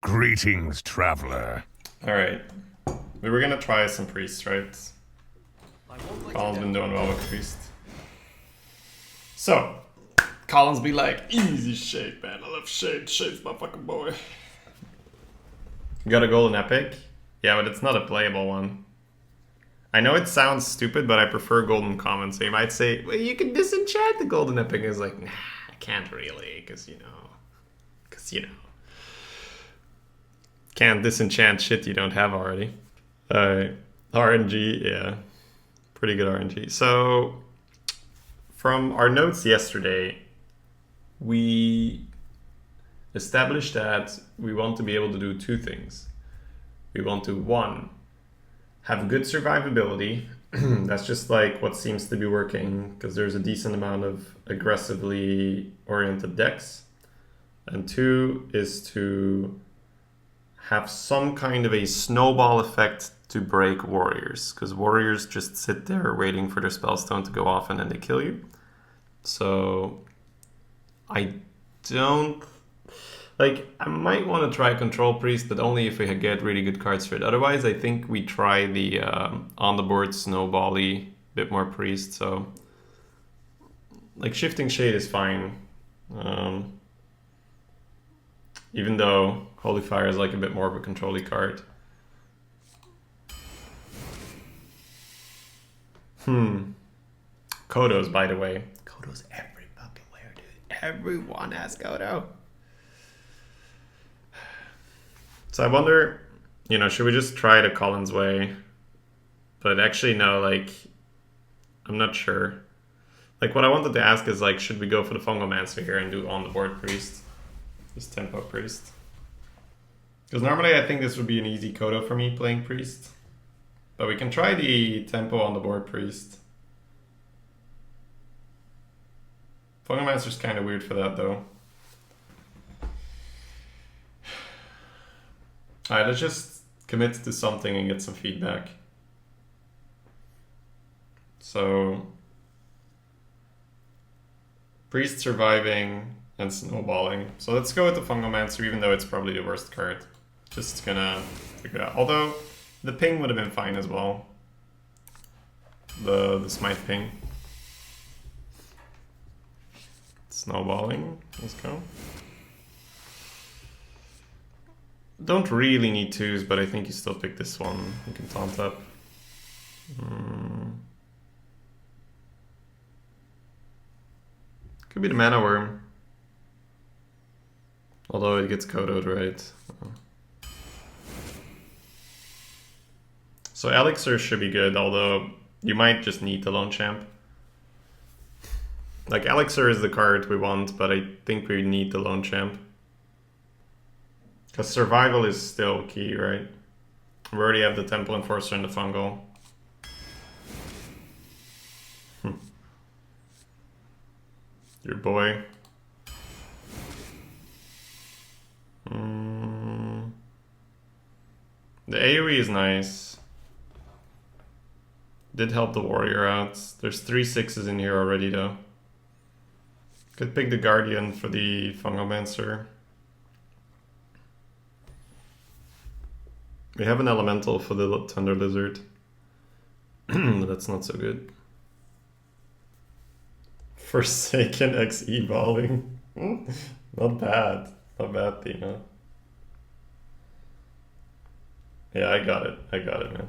Greetings, traveler. Alright. We were gonna try some priests, right? Colin's been doing well with priest. So, Colin's be like, easy shade, man. I love shade. Shade's my fucking boy. You got a golden epic? Yeah, but it's not a playable one. I know it sounds stupid, but I prefer golden common. So you might say, well, you can disenchant the golden epic. It's like, nah, I can't really, because you know. Can't disenchant shit you don't have already. RNG, yeah. Pretty good RNG. So, from our notes yesterday, we established that we want to be able to do two things. We want to, one, have good survivability. That's just like what seems to be working, because there's a decent amount of aggressively oriented decks. And two is to have some kind of a snowball effect to break warriors, because warriors just sit there waiting for their spellstone to go off and then they kill you. So I don't like, I might want to try control priest, but only if we get really good cards for it. Otherwise I think we try the on the board snowbally bit more priest. So like shifting shade is fine, even though Holy Fire is like a bit more of a control-y card. Kodos, by the way. Kodos every fucking where, dude. Everyone has Kodo. So I wonder, you know, should we just try the Collins way? But actually, no, like, I'm not sure. Like, what I wanted to ask is, like, should we go for the Fungomancer here and do on-the-board priest? Just tempo priest. Because normally I think this would be an easy Kodo for me playing priest. But we can try the tempo on the board priest. Fungomancer's kind of weird for that though. Alright, let's just commit to something and get some feedback. So, priest surviving and snowballing. So let's go with the Fungomancer, even though it's probably the worst card. Just gonna figure it out. Although, the ping would have been fine as well. The smite ping. Snowballing, let's go. Don't really need twos, but I think you still pick this one. You can taunt up. Could be the Mana Worm. Although it gets Kodo'd, right? So Elixir should be good, although you might just need the Lone Champ. Like, Elixir is the card we want, but I think we need the Lone Champ. Because survival is still key, right? We already have the Temple Enforcer and the Fungal. Your boy. The AoE is nice. Did help the warrior out. There's 3 6s in here already though. Could pick the Guardian for the Fungomancer. We have an Elemental for the Thunder Lizard. But that's not so good. Forsaken X evolving. Not bad. Not bad, Tina. Yeah, I got it. I got it, man.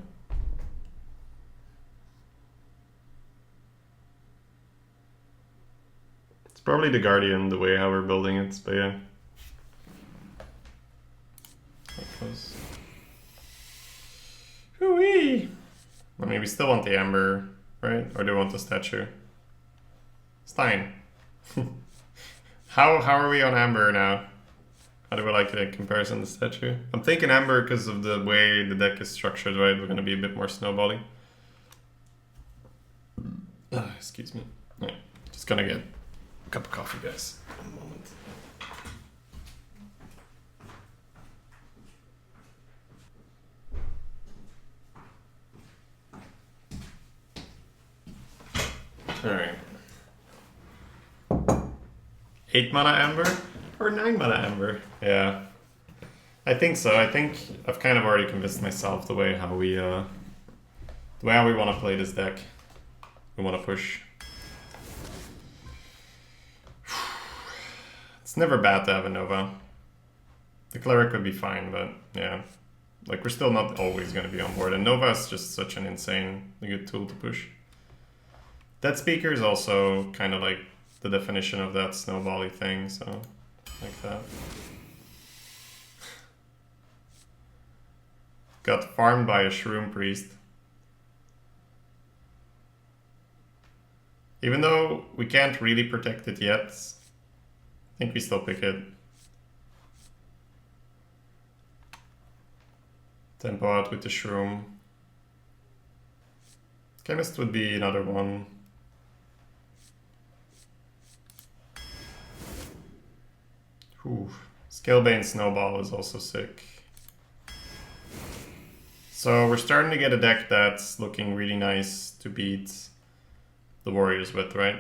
It's probably the Guardian, the way how we're building it, but yeah. Hooey! I mean, we still want the Amber, right? Or do we want the statue? Stein. How are we on Amber now? How do we like it in comparison to statue? I'm thinking Amber because of the way the deck is structured, right? We're going to be a bit more snowballing. Excuse me. Right. Just gonna get a cup of coffee, guys. One moment. Alright. 8 mana Amber or 9 mana Amber? Yeah. I think so. I think I've kind of already convinced myself the way how we want to play this deck. We want to push. It's never bad to have a Nova. The Cleric would be fine, but yeah. Like, we're still not always going to be on board. And Nova is just such an insane good tool to push. Dead Speaker is also kind of like the definition of that snowbally thing, so like that. Got farmed by a Shroom Priest. Even though we can't really protect it yet, I think we still pick it. Tempo out with the Shroom. Chemist would be another one. Ooh. Scalebane Snowball is also sick. So we're starting to get a deck that's looking really nice to beat the Warriors with, right?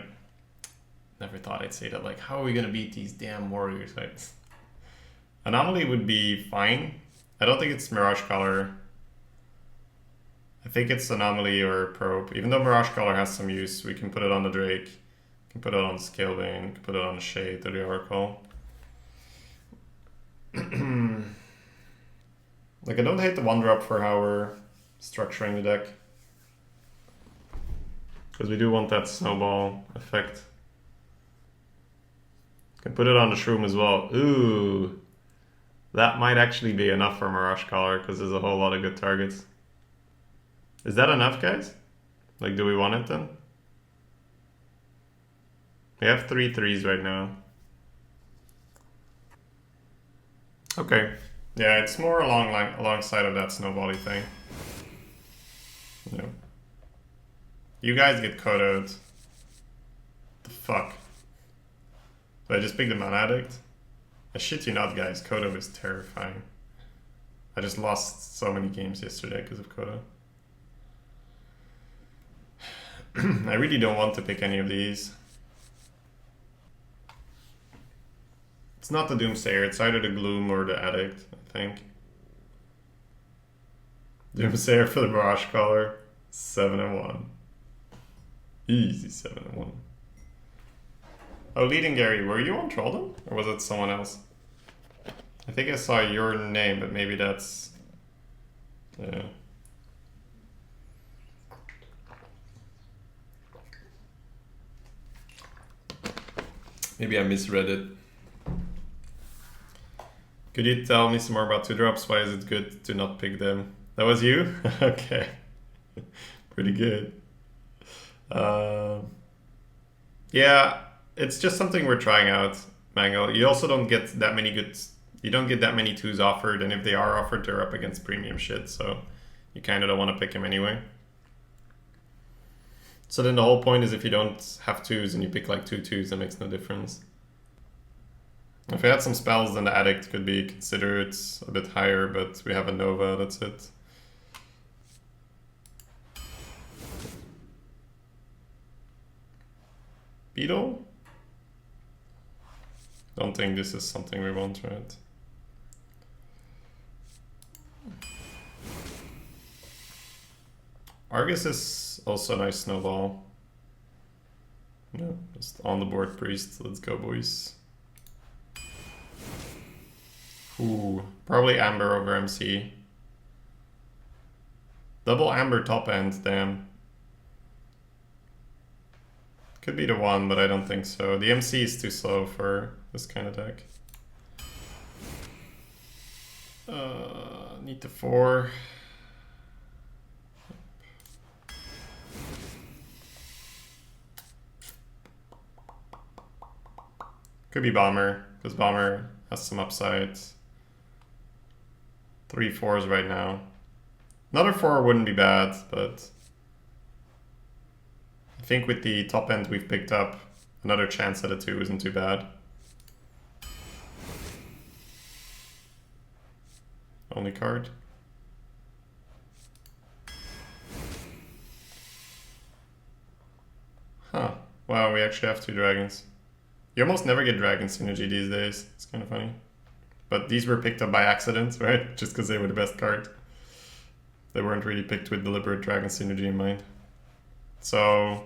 Never thought I'd say that. Like, how are we gonna beat these damn Warriors, right? Anomaly would be fine. I don't think it's Mirage Color. I think it's Anomaly or Probe. Even though Mirage Color has some use, we can put it on the Drake. We can put it on the Scalebane. We can put it on the Shade or the Oracle. Like, I don't hate the 1-drop for how we're structuring the deck. Because we do want that snowball effect. Can put it on the Shroom as well. Ooh. That might actually be enough for Mirage Collar, because there's a whole lot of good targets. Is that enough, guys? Like, do we want it then? We have 3 threes right now. Okay. Yeah, it's more alongside of that snowbally thing. Yeah. You guys get Kodo'd. The fuck? So I just picked a Mana Addict? I shit you not, guys. Kodo is terrifying. I just lost so many games yesterday because of Kodo. I really don't want to pick any of these. It's not the Doomsayer, it's either the Gloom or the Addict, I think. Doomsayer for the Mirage Collar, 7-1. Easy 7-1. Oh, Leading Gary, were you on Trolldom? Or was it someone else? I think I saw your name, but maybe that's... Yeah. Maybe I misread it. Could you tell me some more about 2-drops? Why is it good to not pick them? That was you? Okay. Pretty good. Yeah, it's just something we're trying out, Mango. You also don't get that many you don't get that many 2s offered, and if they are offered, they're up against premium shit, so you kind of don't want to pick them anyway. So then the whole point is if you don't have 2s and you pick like 2 2s, that makes no difference. If we had some spells, then the Addict could be considered a bit higher, but we have a Nova, that's it. Beetle? Don't think this is something we want, right? Argus is also a nice snowball. Yeah, just on the board Priest. Let's go, boys. Ooh, probably Amber over MC. Double Amber top end, damn. Could be the one, but I don't think so. The MC is too slow for this kind of deck. Need the 4. Could be Bomber, because Bomber has some upside. 3 4s right now. Another 4 wouldn't be bad, but I think with the top end we've picked up, another chance at a 2 isn't too bad. Only card. Huh. Wow, we actually have 2 dragons. You almost never get dragon synergy these days. It's kind of funny. But these were picked up by accident, right? Just because they were the best card. They weren't really picked with deliberate Dragon Synergy in mind. So,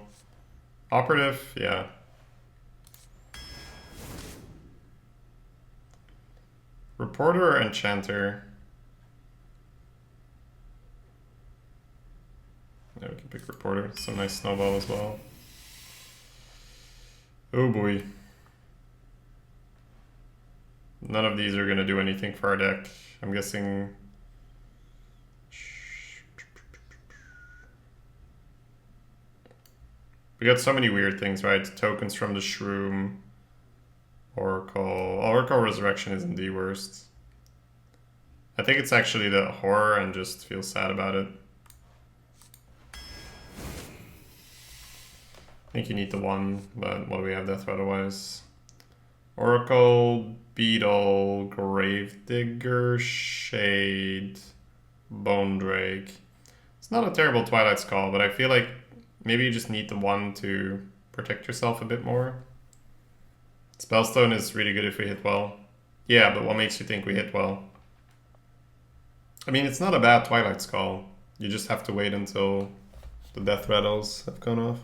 Operative, yeah. Reporter or Enchanter? Yeah, we can pick Reporter. Some nice snowball as well. Oh boy. None of these are going to do anything for our deck. I'm guessing... We got so many weird things, right? Tokens from the Shroom. Oracle. Oracle Resurrection isn't the worst. I think it's actually the horror and just feel sad about it. I think you need the one, but what do we have death otherwise? Oracle, Beetle, Gravedigger, Shade, Bone Drake. It's not a terrible Twilight's Call, but I feel like maybe you just need the one to protect yourself a bit more. Spellstone is really good if we hit well. Yeah, but what makes you think we hit well? I mean, it's not a bad Twilight's Call. You just have to wait until the death rattles have gone off.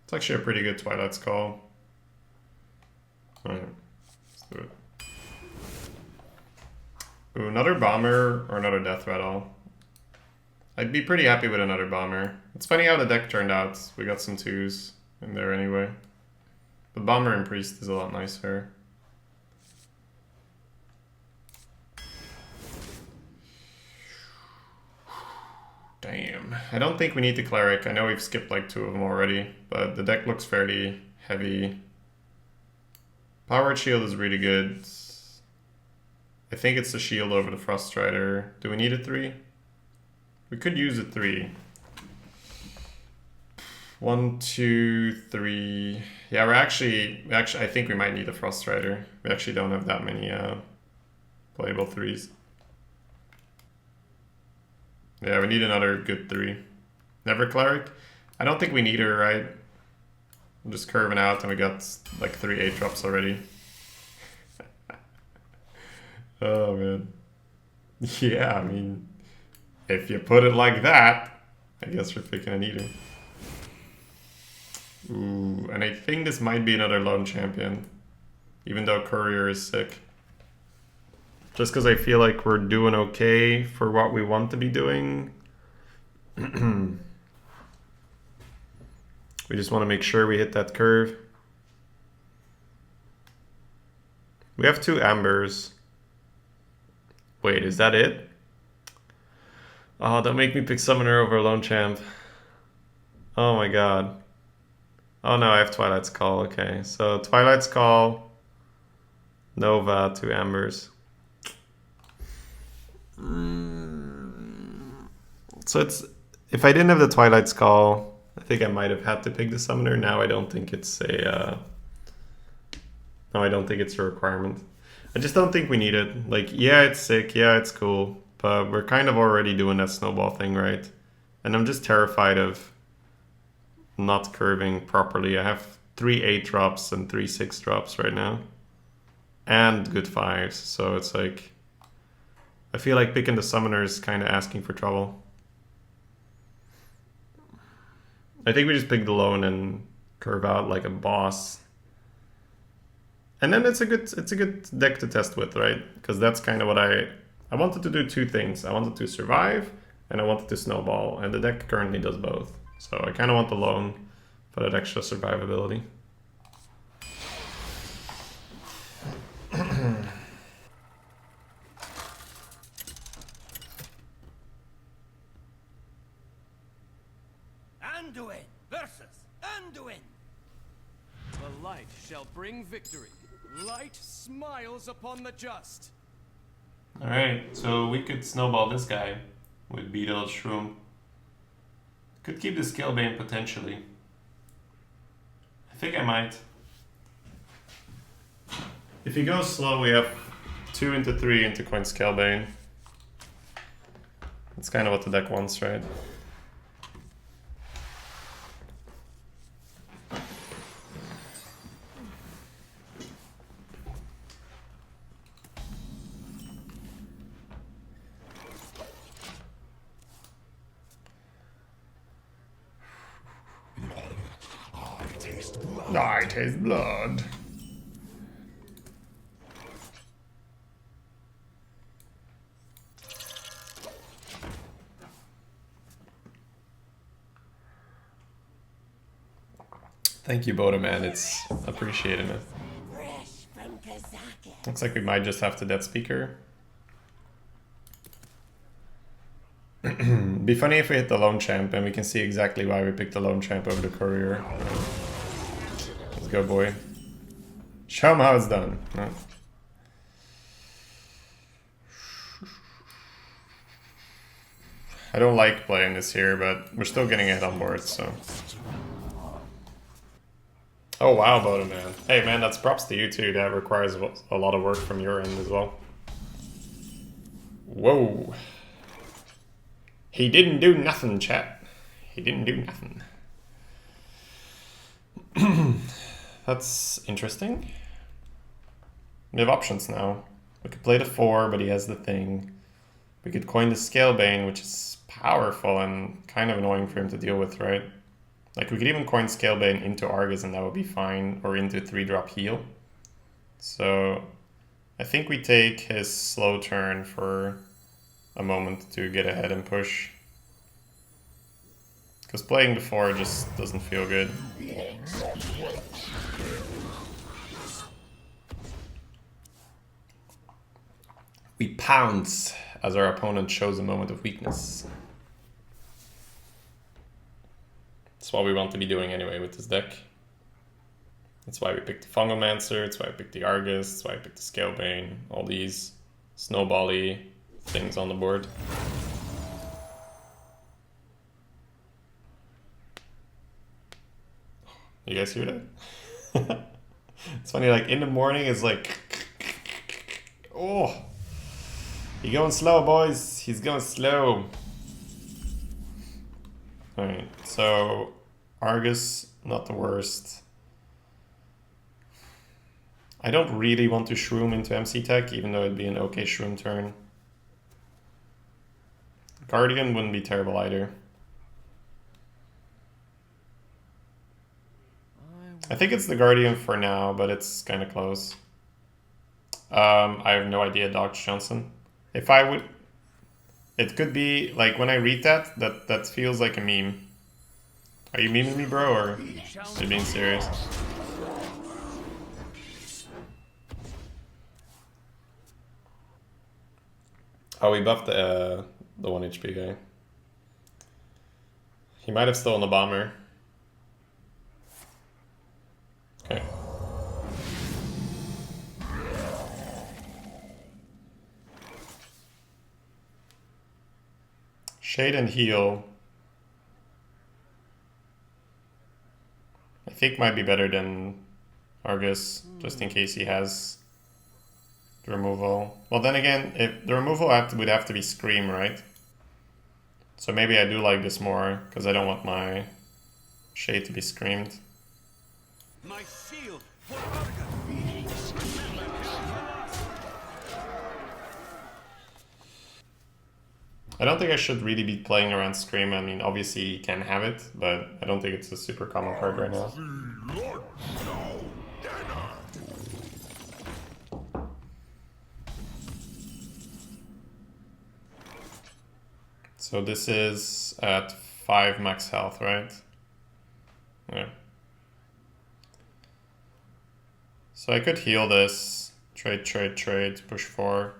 It's actually a pretty good Twilight's Call. Alright, let's do it. Ooh, another Bomber or another Death Rattle. I'd be pretty happy with another Bomber. It's funny how the deck turned out. We got some 2s in there anyway. But Bomber and Priest is a lot nicer. Damn. I don't think we need the Cleric. I know we've skipped like 2 of them already, but the deck looks fairly heavy. Powered Shield is really good. I think it's the shield over the Frost Strider. Do we need a 3? We could use a 3. 1, 2, 3. Yeah, we're actually, I think we might need a Frost Strider. We actually don't have that many playable 3s. Yeah, we need another good 3. Never Cleric? I don't think we need her, right? I'm just curving out and we got like 3 8-drops already. Oh man. Yeah, I mean, if you put it like that, I guess we're picking a Eater. Ooh, and I think this might be another lone champion, even though Courier is sick. Just because I feel like we're doing okay for what we want to be doing. We just want to make sure we hit that curve. We have 2 Ambers. Wait, is that it? Oh, don't make me pick Summoner over Lone Champ. Oh my god. Oh no, I have Twilight's Call. Okay, so Twilight's Call, Nova, 2 Ambers. So it's, if I didn't have the Twilight's Call, I think I might have had to pick the Summoner. Now I don't think it's a... no, I don't think it's a requirement. I just don't think we need it. Like, yeah, it's sick. Yeah, it's cool. But we're kind of already doing that snowball thing, right? And I'm just terrified of not curving properly. I have 3 8-drops and 3 6-drops right now. And good 5s. So it's like... I feel like picking the Summoner is kind of asking for trouble. I think we just pick the Lone and curve out like a boss. And then it's a good deck to test with, right? Because that's kind of what I wanted to do 2 things. I wanted to survive and I wanted to snowball, and the deck currently does both. So I kind of want the Lone for that extra survivability. Anduin versus Anduin. The light shall bring victory. Light smiles upon the just. Alright, so we could snowball this guy with Beetle, Shroom. Could keep the Scalebane potentially. I think I might. If he goes slow, we have 2 into 3 into coin Scalebane. That's kind of what the deck wants, right? I taste blood. Thank you, Boda Man. It's appreciated, man. Fresh from Kazakh. Looks like we might just have to dead speaker. Be funny if we hit the lone champ and we can see exactly why we picked the lone champ over the courier. Let's go, boy. Show him how it's done. No. I don't like playing this here, but we're still getting it on board, so. Oh wow, Boda Man. Hey man, that's props to you too. That requires a lot of work from your end as well. Whoa. He didn't do nothing, chat. He didn't do nothing. That's interesting. We have options now. We could play the 4, but he has the thing. We could coin the Scalebane, which is powerful and kind of annoying for him to deal with, right? Like, we could even coin Scalebane into Argus and that would be fine, or into 3-drop heal. So, I think we take his slow turn for a moment to get ahead and push. Because playing the 4 just doesn't feel good. We pounce as our opponent shows a moment of weakness. That's what we want to be doing anyway with this deck. That's why we picked the Fungomancer, that's why I picked the Argus, that's why I picked the Scalebane, all these snowbally things on the board. You guys hear that? It's funny, like in the morning it's like, oh, he's going slow, boys. He's going slow. Alright, so Argus, not the worst. I don't really want to shroom into MC Tech, even though it'd be an okay shroom turn. Guardian wouldn't be terrible either. I think it's the Guardian for now, but it's kind of close. I have no idea, Dodge Johnson. If I would... It could be, like, when I read that feels like a meme. Are you memeing me, bro, or are you being serious? Oh, we buffed the 1 HP guy. He might have stolen the bomber. Okay. Shade and heal. I think might be better than Argus, just in case he has the removal. Well, then again, if the removal would have to be Scream, right? So maybe I do like this more, because I don't want my Shade to be screamed. My shield for Argus. I don't think I should really be playing around Scream. I mean, obviously you can have it, but I don't think it's a super common card right now. So this is at 5 max health, right? Yeah. So I could heal this, trade, push 4.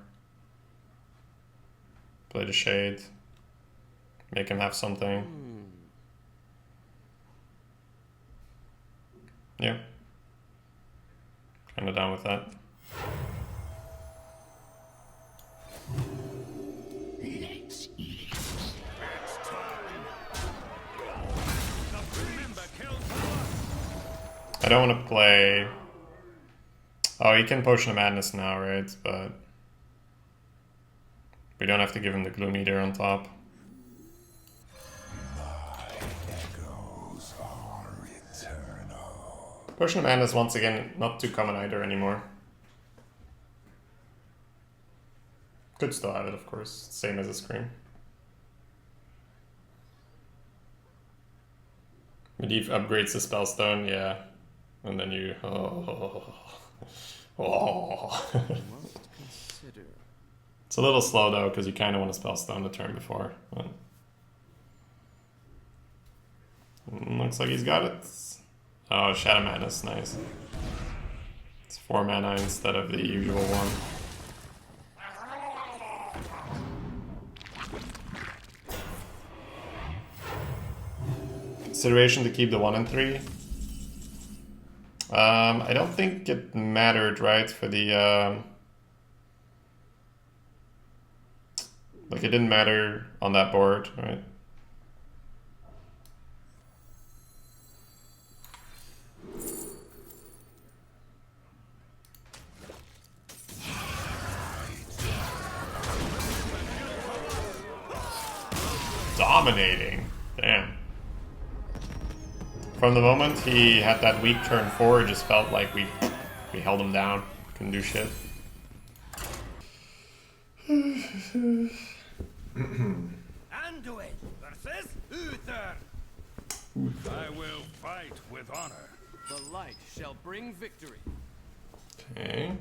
Play the Shade. Make him have something. Yeah. Kinda down with that. I don't want to play... Oh, he can Potion of Madness now, right? But... we don't have to give him the Gloom Eater on top. Potion of Madness, once again, not too common either anymore. Could still have it, of course. Same as a Scream. Medivh upgrades the Spellstone, yeah. and then you... Oh. Must consider. It's a little slow though, because you kind of want to spell stone the turn before. But... looks like he's got it. Oh, Shadow Madness, nice. It's 4 mana instead of the usual 1. Consideration to keep the 1 and 3. I don't think it mattered, right, for the... like, it didn't matter on that board, right? Dominating. Damn. From the moment he had that weak turn 4, it just felt like we held him down. Couldn't do shit. Anduin versus Uther. I will fight with honor. The light shall bring victory. Okay.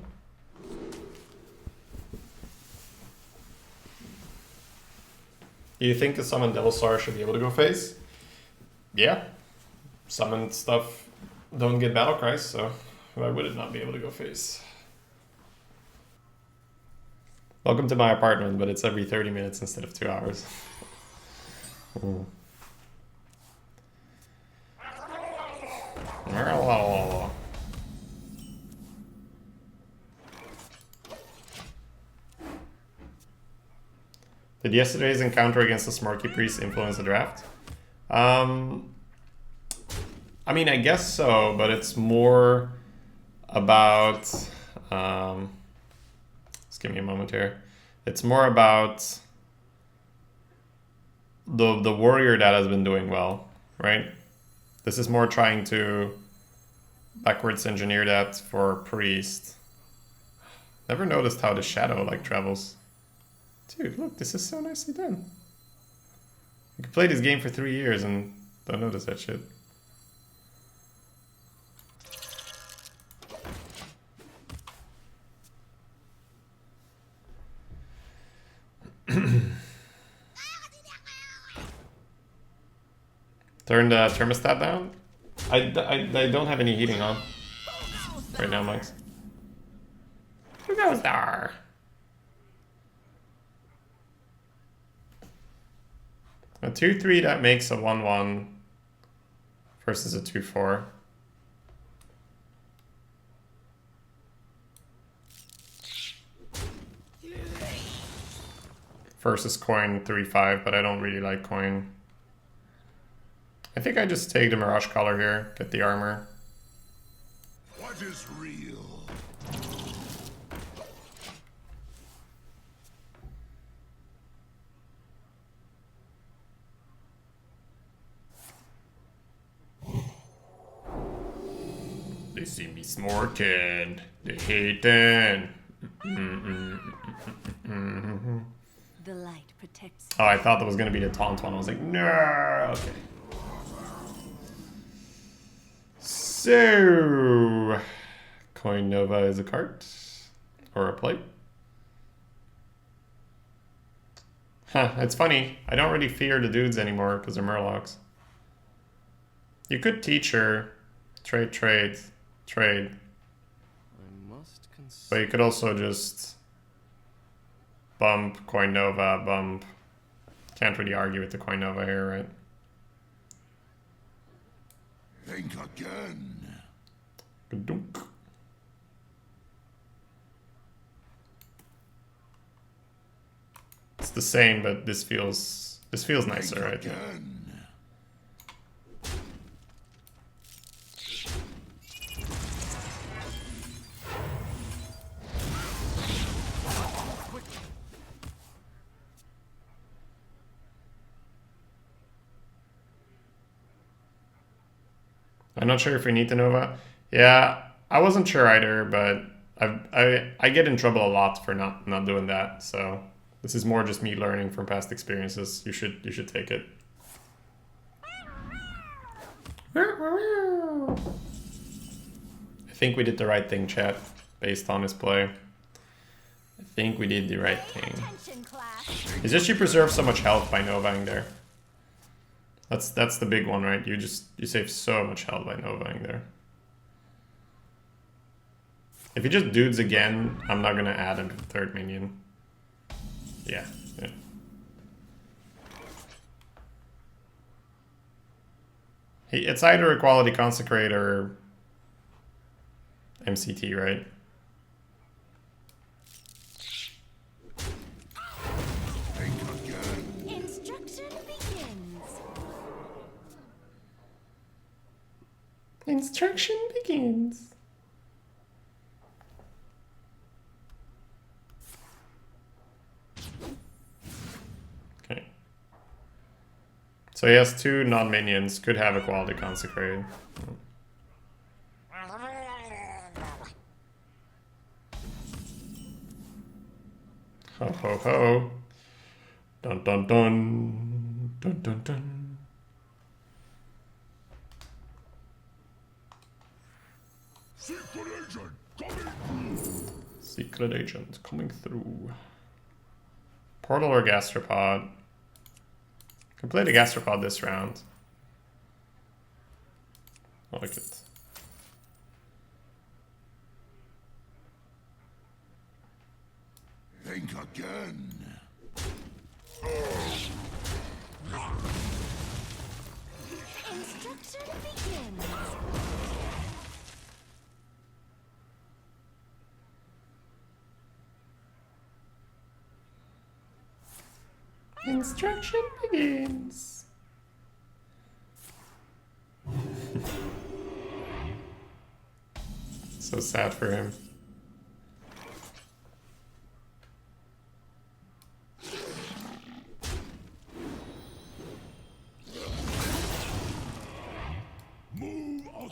Do you think a summoned Devil Star should be able to go face? Yeah. Summoned stuff don't get battle cries, so why would it not be able to go face? Welcome to my apartment, but it's every 30 minutes instead of 2 hours. Did yesterday's encounter against the Smarky Priest influence the draft? I mean, I guess so, but it's more about... just give me a moment here. It's more about the warrior that has been doing well, right? This is more trying to backwards engineer that for priest. Never noticed how the shadow like travels. Dude, look, this is so nicely done. You could play this game for 3 years and don't notice that shit. Turn the thermostat down? I don't have any heating on right now, Max. Who goes there? A 2-3 that makes a 1-1 versus a 2-4. Versus coin 3-5, but I don't really like coin. I think I just take the Mirage color here, get the armor. What is real? They see me smarting. They hating. The light protects. Oh, I thought that was gonna be the taunt one. I was like, no. Okay. So, Coin Nova is a card or a plate. Huh, it's funny. I don't really fear the dudes anymore because they're Murlocs. You could teacher, trade. I must But consider. you could also just bump Coin Nova, bump. Can't really argue with the Coin Nova here, right? Think again. Dunk. It's the same, but this feels nicer, Think right? again. I'm not sure if we need the Nova. Yeah, I wasn't sure either, but I get in trouble a lot for not doing that. So this is more just me learning from past experiences. You should take it. think we did the right thing, chat, based on his play. I think we did the right thing. It's just you preserve so much health by Novaing there. That's the big one, right? You save so much health by Novaing there. If he just dudes again, I'm not gonna add him to the third minion. Yeah. It's either Equality Consecrate or MCT, right? Instruction begins. Instruction begins. Okay. So he has 2 non-minions, could have Equality Consecrated. Ho ho ho. Dun dun dun. Dun dun dun. Secret agent coming through. Portal or Gastropod? Can play the Gastropod this round. I like it. Think again. Instruction begins. Instruction begins. So sad for him.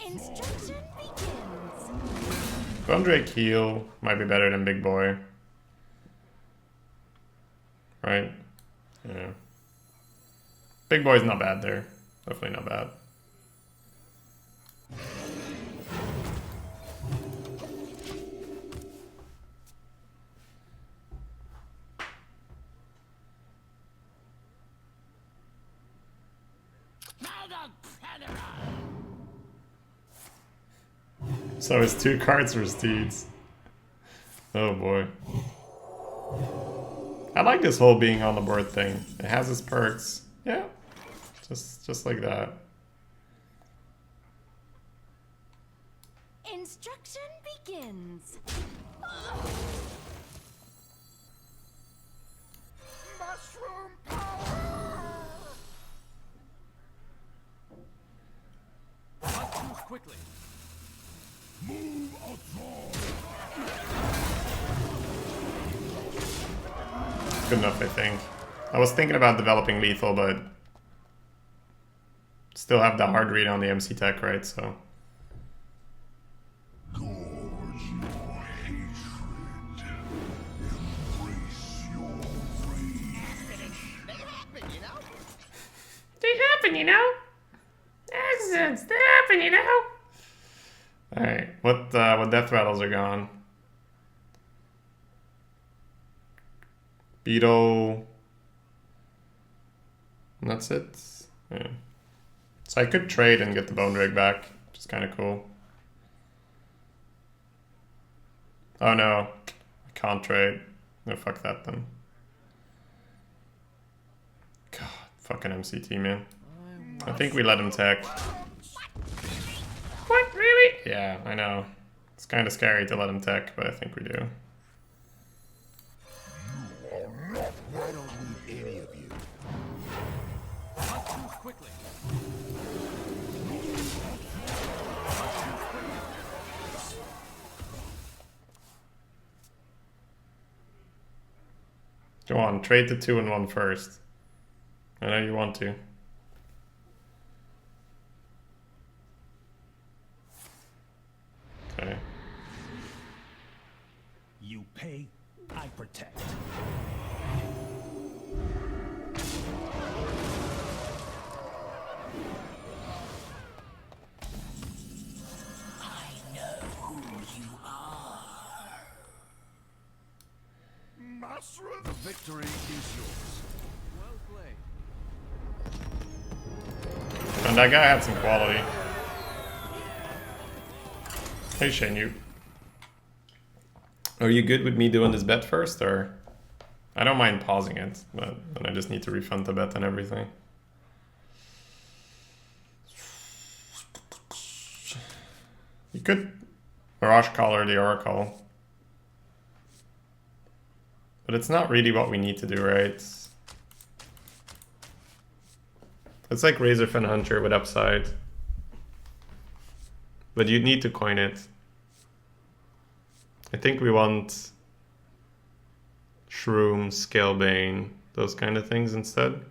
Instruction begins. Gondrake heal might be better than Big Boy. Right? Yeah. Big Boy's not bad there. Definitely not bad. So it's 2 cards for Steeds. Oh boy. I like this whole being on the board thing. It has its perks. Yeah. Just like that. Instruction begins. Mushroom power! Must move quickly. Move outside! Good enough, I think. I was thinking about developing lethal, but still have the hard read on the MC tech, right? So Gorge your hatred. Embrace your rage. they happen, you know. Accidents, they happen, you know. All right, what death rattles are gone? Beetle. And that's it. Yeah. So I could trade and get the Bone Rig back, which is kind of cool. Oh no, I can't trade. No, fuck that then. God, fucking MCT, man. I think we let him tech. What, really? Yeah, I know. It's kind of scary to let him tech, but I think we do. I don't need any of you. Must move quickly. Go on, trade the 2 and 1 first. I know you want to. Okay. You pay, I protect. I know who mushroom. The victory is yours. Well played. And that guy had some quality. Hey Shane, you. Are you good with me doing this bet first, or? I don't mind pausing it, but then I just need to refund the bet and everything. You could Mirage Collar the Oracle. But it's not really what we need to do, right? It's like Razorfen Hunter with upside. But you need to coin it. I think we want Shroom, Scalebane, those kind of things instead.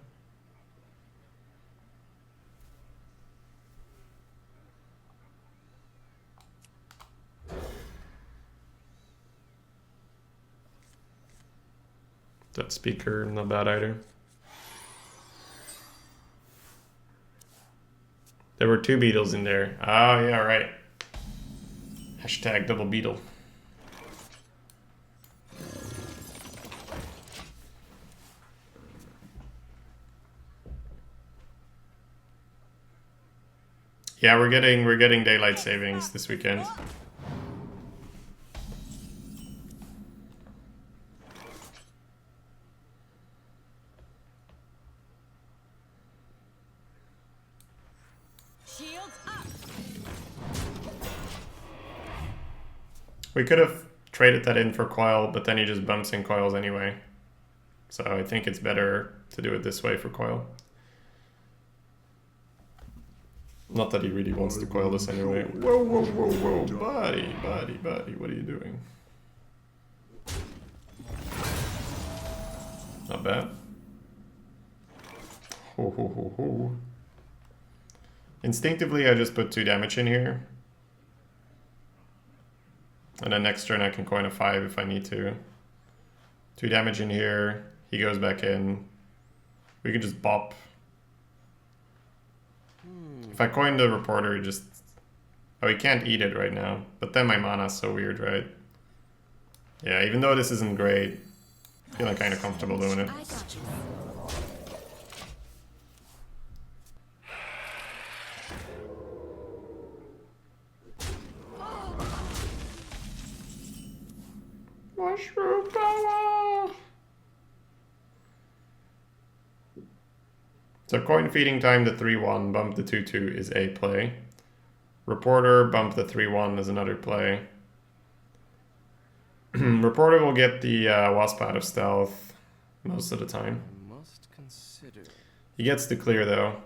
That speaker, not bad either. There were 2 beetles in there. Oh yeah, right. Hashtag double beetle. Yeah, we're getting daylight savings this weekend. Shields up. We could have traded that in for coil, but then he just bumps in coils anyway. So I think it's better to do it this way for coil. Not that he really wants to coil this anyway. Whoa, whoa, whoa, whoa, buddy, what are you doing? Not bad. Ho, ho, ho, ho. Instinctively, I just put 2 damage in here. And then next turn I can coin a 5 if I need to. 2 damage in here, he goes back in. We can just bop. If I coin the reporter, he just... Oh, he can't eat it right now. But then my mana's so weird, right? Yeah, even though this isn't great, I'm feeling kind of comfortable doing it. I got you. Mushroom power! So coin feeding time the 3-1, bump the 2-2 is a play. Reporter, bump the 3-1 is another play. Reporter will get the Wasp out of stealth most of the time. Must consider. He gets to clear though.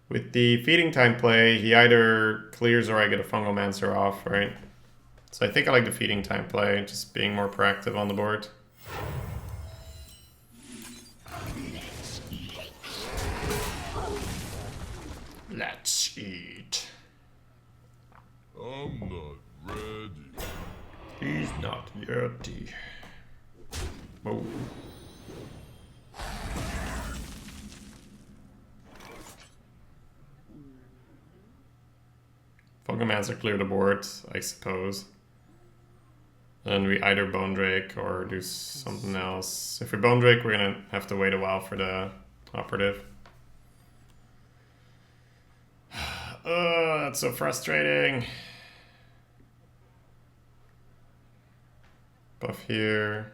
With the feeding time play, he either clears or I get a Fungal Mancer off, right? So I think I like the feeding time play, just being more proactive on the board. Let's eat. I'm not ready. He's not yeti. Oh. Fungalmancer clear the board, I suppose. And we either Bone Drake or do something else. If we Bone Drake, we're gonna have to wait a while for the operative. That's so frustrating. Buff here.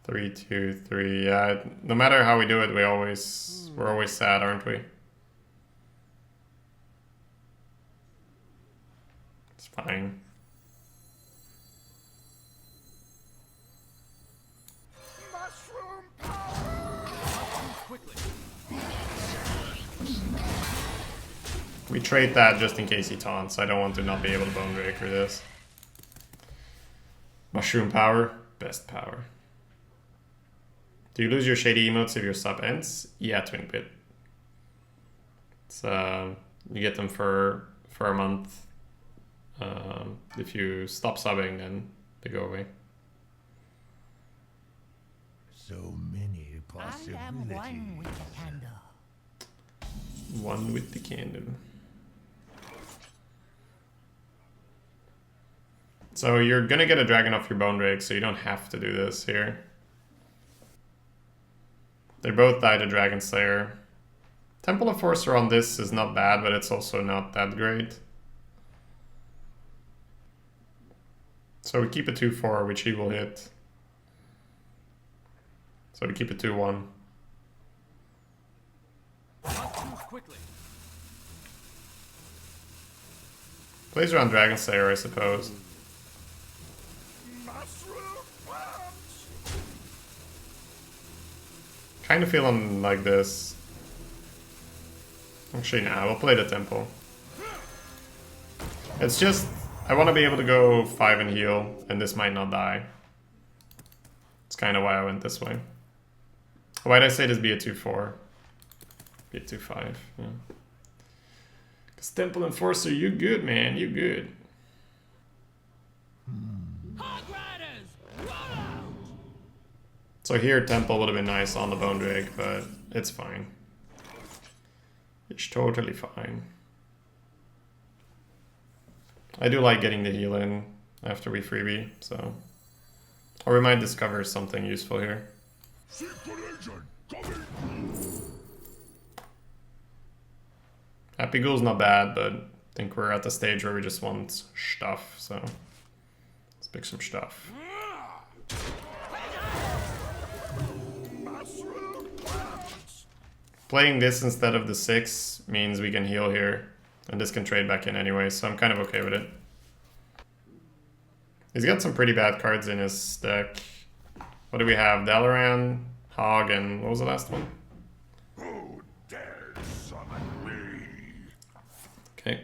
3, 2, 3. Yeah, no matter how we do it, we're always sad, aren't we? It's fine. Mushroom power. Quickly. We trade that just in case he taunts. I don't want to not be able to Bone Drake for this. Mushroom power, best power. Do you lose your shady emotes if your sub ends? Yeah, Twin Pit. It's you get them for a month. If you stop subbing, then they go away. So many I am one with the candle. One with the candle. So you're gonna get a dragon off your Bone Drake, so you don't have to do this here. They both died to Dragon Slayer. Temple Enforcer on this is not bad, but it's also not that great. So we keep a 2-4, which he will hit. So we keep a 2-1. Quickly. Plays around Dragon Slayer, I suppose. Kind of feeling like this. Actually, nah, we'll play the Temple. It's just, I want to be able to go 5 and heal, and this might not die. It's kind of why I went this way. Why'd I say this be a 2-4? Be a 2-5, yeah. Because Temple Enforcer, you good, man, you good. So here, Temple would have been nice on the Bone Drake, but it's fine. It's totally fine. I do like getting the heal in after we freebie, so... Or we might discover something useful here. Happy Ghoul's not bad, but I think we're at the stage where we just want stuff, so... Let's pick some stuff. Playing this instead of the 6 means we can heal here, and this can trade back in anyway, so I'm kind of okay with it. He's got some pretty bad cards in his deck. What do we have? Dalaran, Hog, and what was the last one? Who dares summon me? Okay.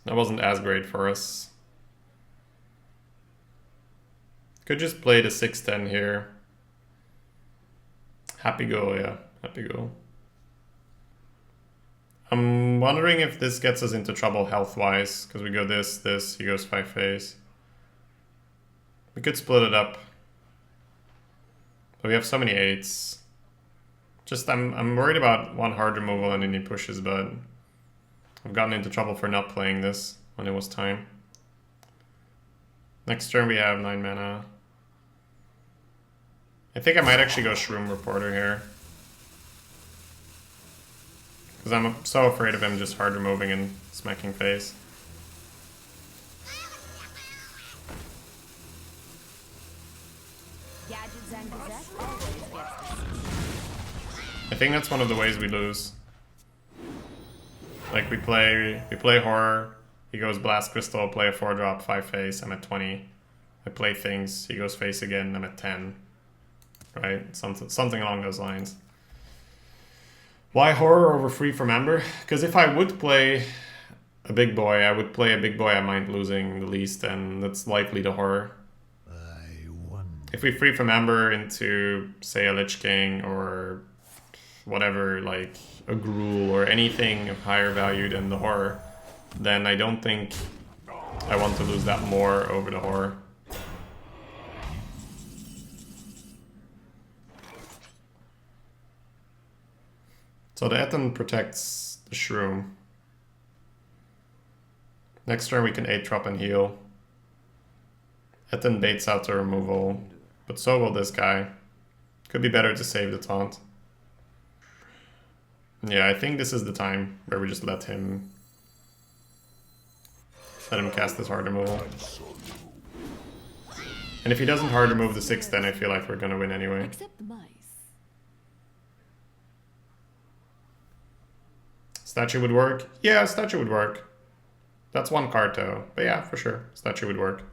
That wasn't as great for us. Could just play the 6-10 here. Happy Go, yeah. Happy Go. I'm wondering if this gets us into trouble health-wise, because we go this, he goes 5 phase. We could split it up. But we have so many 8s. Just, I'm worried about one hard removal and then he pushes, but I've gotten into trouble for not playing this when it was time. Next turn we have 9 mana. I think I might actually go Shroom Reporter here. Because I'm so afraid of him just hard removing and smacking face. Gadgets and Gazette always gets I think that's one of the ways we lose. Like we play Horror, he goes Blast Crystal, play a 4-drop, 5 face, I'm at 20. I play Things, he goes face again, I'm at 10. Right? Something along those lines. Why Horror over Free from Ember? Because if I would play a big boy, I would play a big boy I mind losing the least, and that's likely the Horror. I wonder. If we Free from Ember into, say, a Lich King or whatever, like a Gruul or anything of higher value than the Horror, then I don't think I want to lose that more over the Horror. So the Ethan protects the Shroom. Next turn we can 8-drop and heal. Ethan baits out the removal, but so will this guy. Could be better to save the taunt. Yeah, I think this is the time where we just let him cast this hard removal. And if he doesn't hard remove the 6, then I feel like we're gonna win anyway. Except the mice. Statue would work? Yeah, statue would work. That's one card though. But yeah, for sure, statue would work.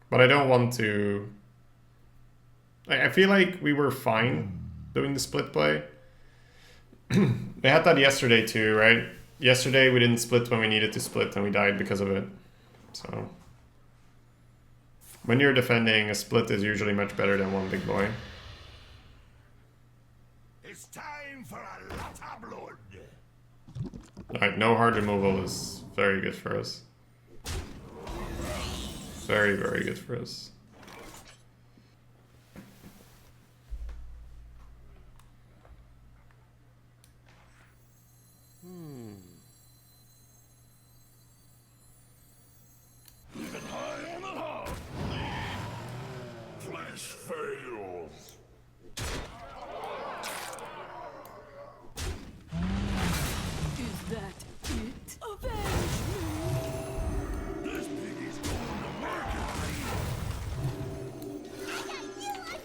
But I don't want to... I feel like we were fine doing the split play. We had that yesterday too, right? Yesterday we didn't split when we needed to split and we died because of it. So... when you're defending, a split is usually much better than one big boy. It's time for a lot of blood. Alright, no hard removal is very good for us. Very, very good for us.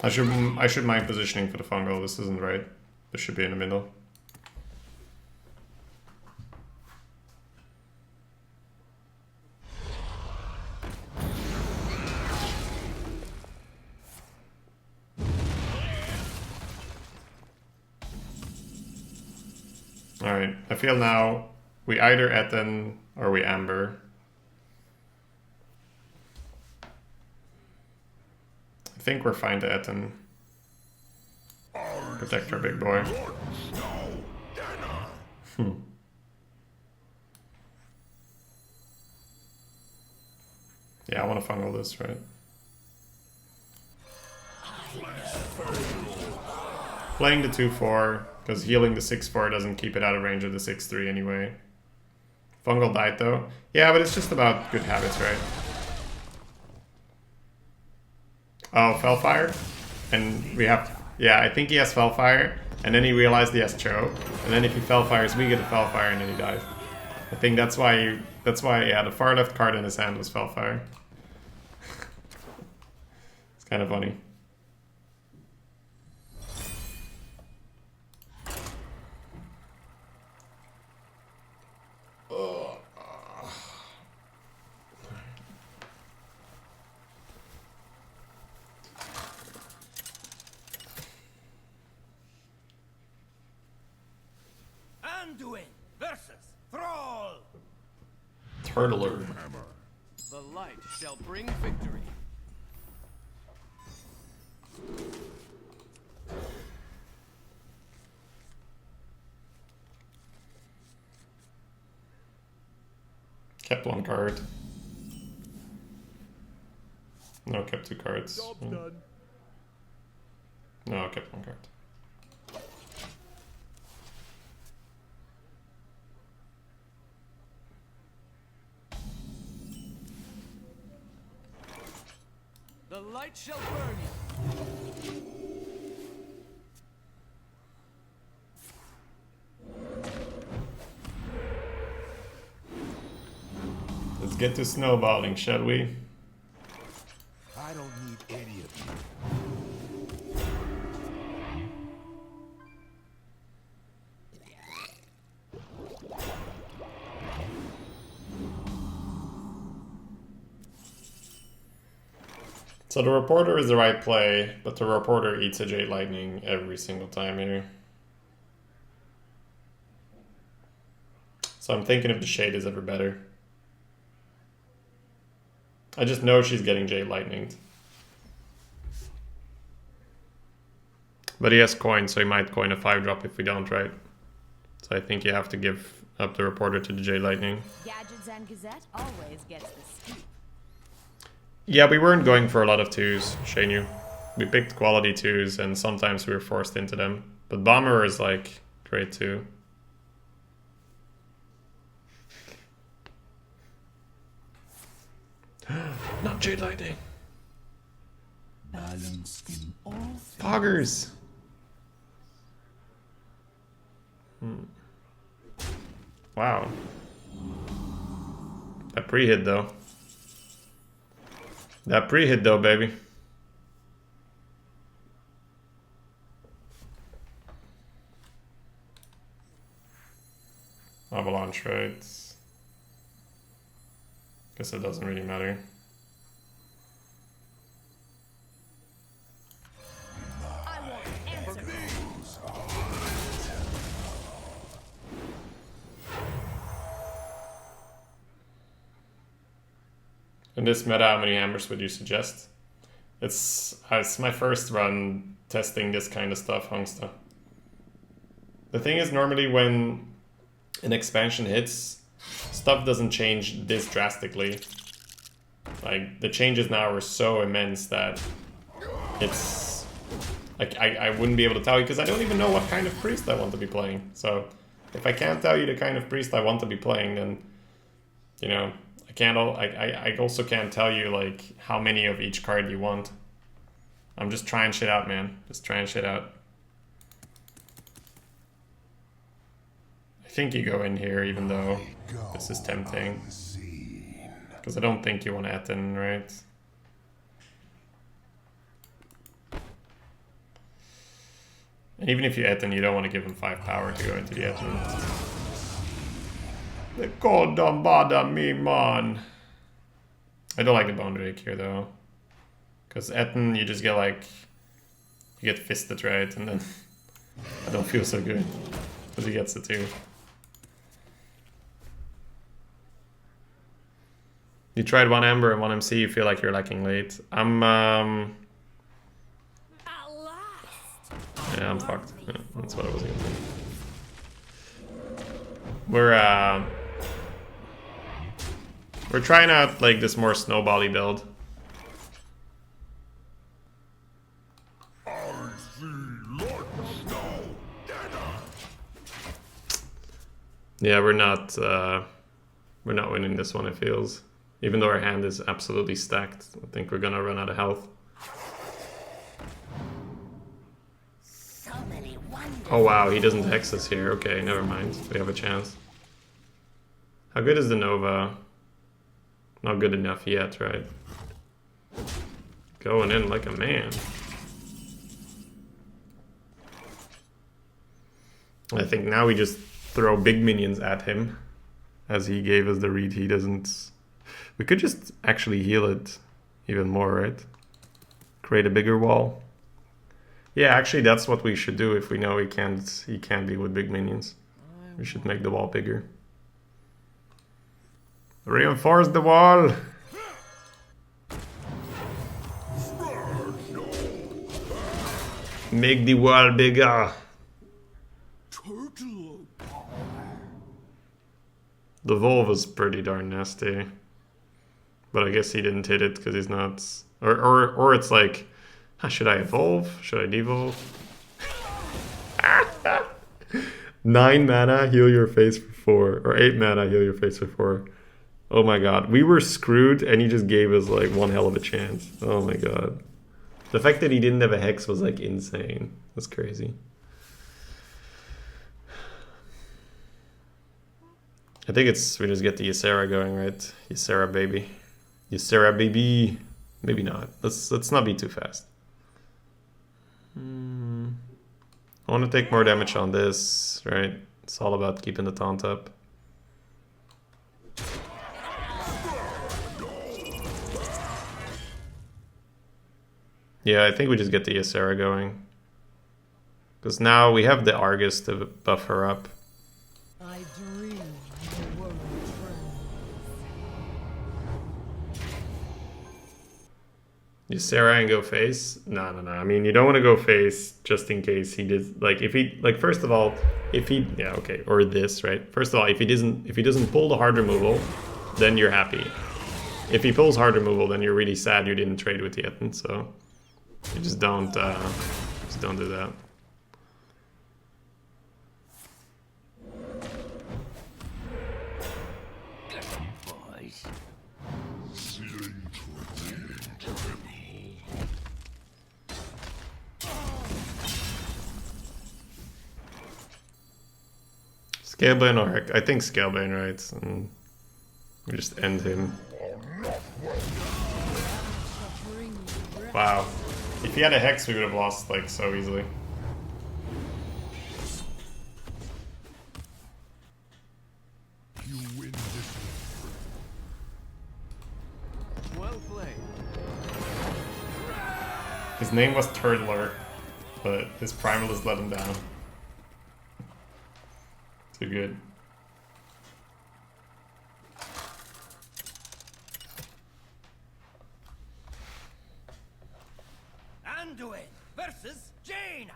I should mind positioning for the fungal. This isn't right. This should be in the middle. Alright, I feel now we either Etten or we Amber. I think we're fine to Etten. Protect our big boy. Yeah, I want to fungal this, right? Playing the 2-4, because healing the 6-4 doesn't keep it out of range of the 6-3 anyway. Fungal died though. Yeah, but it's just about good habits, right? Oh, Fellfire? And we have... Yeah, I think he has Fellfire, and then he realized he has Cho. And then if he Fellfires, we get a Fellfire, and then he dies. I think that's why, yeah, the far left card in his hand was Fellfire. It's kind of funny. Anduin versus Thrall. Turtler. The light shall bring victory. Kept one card. No, kept 2 cards. Job's done. No, kept 1 card. The light shall burn you. Let's get to snowballing, shall we? I don't need any of you. So the reporter is the right play, but the reporter eats a Jade Lightning every single time here. So I'm thinking if the Shade is ever better. I just know she's getting Jade Lightninged. But he has coin, so he might coin a 5-drop if we don't, right? So I think you have to give up the reporter to the Jade Lightning. Gadgets and Gazette always gets the scoop. Yeah, we weren't going for a lot of 2s, Shainu. We picked quality 2s, and sometimes we were forced into them. But Bomber is like great too. Not Jade Lightning. Balance in all things. Poggers. Wow. That pre-hit though. That pre-hit though, baby. Avalanche, right? Guess it doesn't really matter. I want answers. In this meta, how many hammers would you suggest? It's my first run testing this kind of stuff, Hongsta. The thing is, normally when an expansion hits, stuff doesn't change this drastically. Like, the changes now are so immense that it's... Like, I wouldn't be able to tell you, because I don't even know what kind of priest I want to be playing. So, if I can't tell you the kind of priest I want to be playing, then, you know, I also can't tell you, like, how many of each card you want. I'm just trying shit out, man. Just trying shit out. I think you go in here, even though this is tempting. Because I don't think you want Etten, right? And even if you Etten, you don't want to give him 5 power to go into the Etten. The cold don't bother me, man. I don't like the Bone Drake here, though. Because Etten, you just get like... You get fisted, right? And then... I don't feel so good. But he gets it too. You tried 1 Ember and 1 MC, you feel like you're lacking late. I'm yeah, I'm fucked. Yeah, that's what I was gonna do. We're trying out like this more snowbally build. Yeah, we're not winning this one, it feels. Even though our hand is absolutely stacked, I think we're gonna run out of health. So many wonders. Oh wow, he doesn't hex us here. Okay, never mind. We have a chance. How good is the Nova? Not good enough yet, right? Going in like a man. I think now we just throw big minions at him. As he gave us the read, he doesn't... We could just actually heal it even more, right? Create a bigger wall. Yeah, actually that's what we should do if we know he can't be with big minions. We should make the wall bigger. Reinforce the wall! Make the wall bigger! The Volve is pretty darn nasty. But I guess he didn't hit it because he's not... Or it's like, should I evolve? Should I devolve? 9 mana, heal your face for 4. Or 8 mana, heal your face for 4. Oh my god. We were screwed and he just gave us like one hell of a chance. Oh my god. The fact that he didn't have a Hex was like insane. That's crazy. I think we just get the Ysera going, right? Ysera baby. Ysera baby. Maybe not. Let's not be too fast. I want to take more damage on this, right? It's all about keeping the taunt up. Yeah, I think we just get the Ysera going. Because now we have the Argus to buff her up. I dream the world Ysera and go face? No. I mean, you don't want to go face just in case he did. Like, if he, like, first of all, if he, yeah, okay, or this, right? First of all, if he doesn't pull the hard removal, then you're happy. If he pulls hard removal, then you're really sad you didn't trade with Yetin. So you just don't do that. boys. Scalebane or Heck? I think Scalebane, right? And we just end him. Wow. If he had a Hex, we would have lost like so easily. You win this Well played. His name was Turtler, but his Primalist let him down. Too good. Anduin versus Jaina.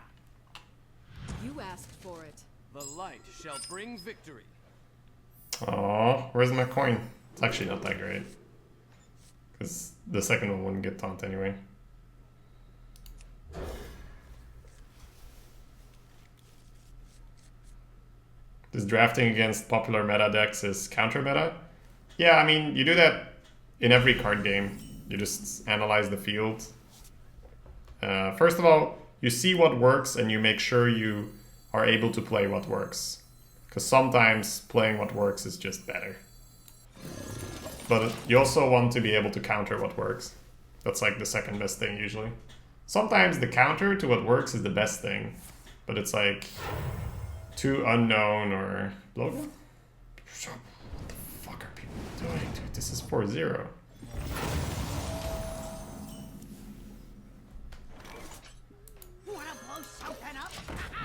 You asked for it. The light shall bring victory. Aww, where's my coin? It's actually not that great. Because the second one wouldn't get taunt anyway. This drafting against popular meta decks is counter meta? Yeah, I mean, you do that in every card game. You just analyze the field. First of all, you see what works and you make sure you are able to play what works. Because sometimes playing what works is just better. But you also want to be able to counter what works. That's like the second best thing usually. Sometimes the counter to what works is the best thing. but it's like too unknown or logo. What the fuck are people doing, dude? This is 4-0. Wanna blow something up?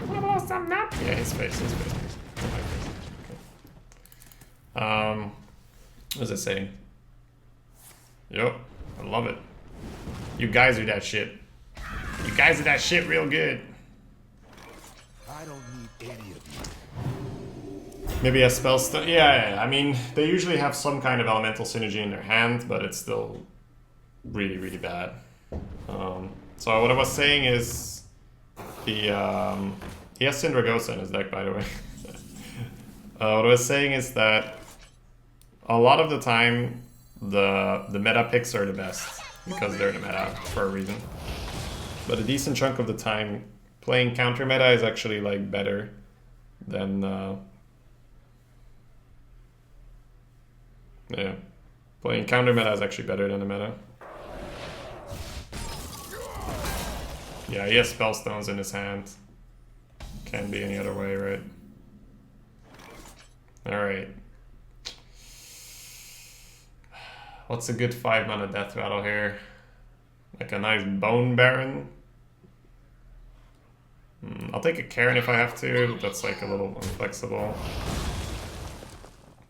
Wanna blow something up? Yeah, his face, his face. Not my face. Okay. What was I saying? Yup, I love it. You guys are that shit. You guys are that shit real good. I don't need any of you. Maybe a spell stone. Yeah, I mean, they usually have some kind of elemental synergy in their hand, but it's still really, really bad. So what I was saying is, he has Syndragosa in his deck, by the way. What I was saying is that a lot of the time, the meta picks are the best because they're the meta for a reason. But a decent chunk of the time, playing counter meta is actually like better than yeah, playing counter meta is actually better than the meta. Yeah, he has spellstones in his hand. Can't be any other way, right? Alright. What's a good 5-mana death rattle here? Like a nice Bone Baron? I'll take a Karen if I have to. That's like a little inflexible.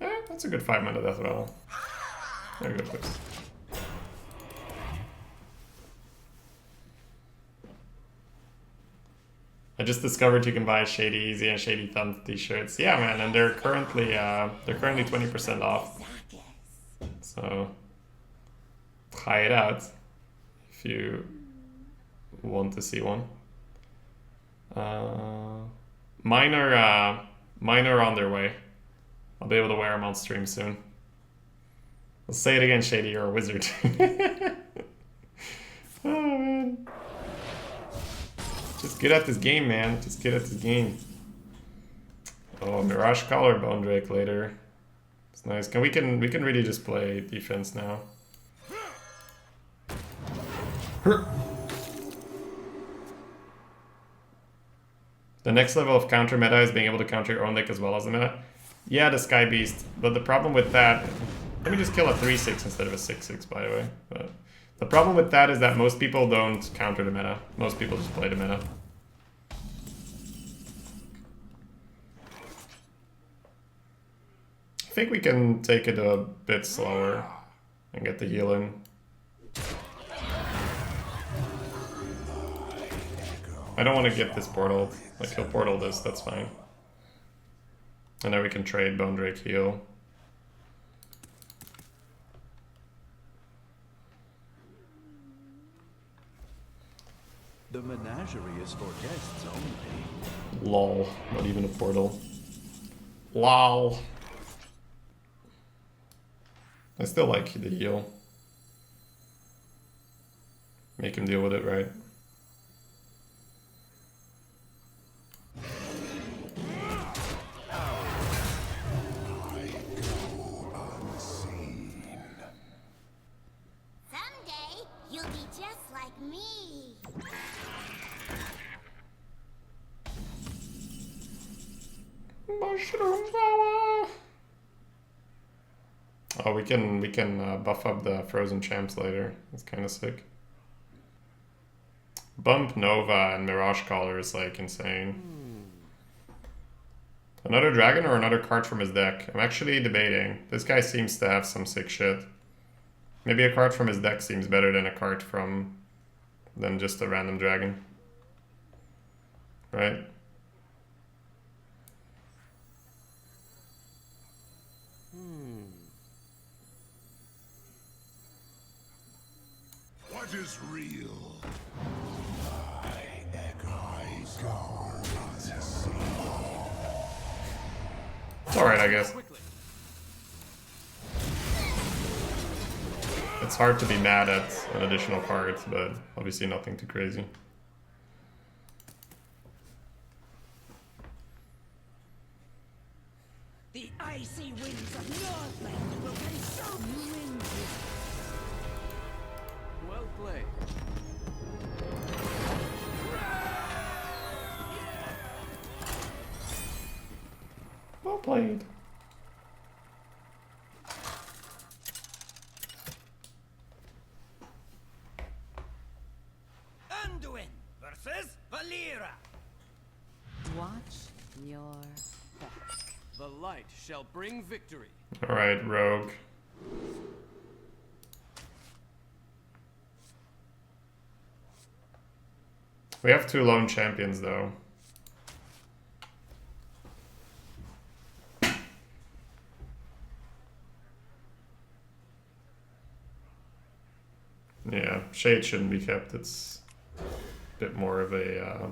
Yeah, that's a good 5-mana death rattle. Very good, please. I just discovered you can buy Shady Easy and Shady Thumb t-shirts. Yeah, man, and they're currently 20% off. So try it out if you want to see one. Mine are on their way. I'll be able to wear them on stream soon. Let's say it again, Shady, you're a wizard. Oh man. Just get at this game, man. Just get at this game. Oh, Mirage Collar, Bone Drake later. It's nice. We can really just play defense now. The next level of counter meta is being able to counter your own deck as well as the meta. Yeah, the Sky Beast. But the problem with that... Let me just kill a 3/6 instead of a 6/6, by the way. But the problem with that is that most people don't counter the meta. Most people just play the meta. I think we can take it a bit slower and get the heal in. I don't want to get this portal. Like, he'll portal this, that's fine. And then we can trade Bone Drake heal. The menagerie is for guests only. Lol, not even a portal. Lol. I still like the heal. Make him deal with it, right? Someday, you'll be just like me. Mushroom power. Oh, we can buff up the frozen champs later. That's kind of sick. Bump Nova and Mirage Collar is like insane. Another dragon or another card from his deck? I'm actually debating. This guy seems to have some sick shit. Maybe a card from his deck seems better than a card than just a random dragon. Right? What is real? I go unseen. It's alright, I guess. It's hard to be mad at an additional card, but obviously nothing too crazy. The icy winds of Northland will consume you in this. Well played. played. Anduin versus Valera. Watch your back. The light shall bring victory. Alright, rogue. We have 2 lone champions though. Yeah, Shade shouldn't be kept. It's a bit more of a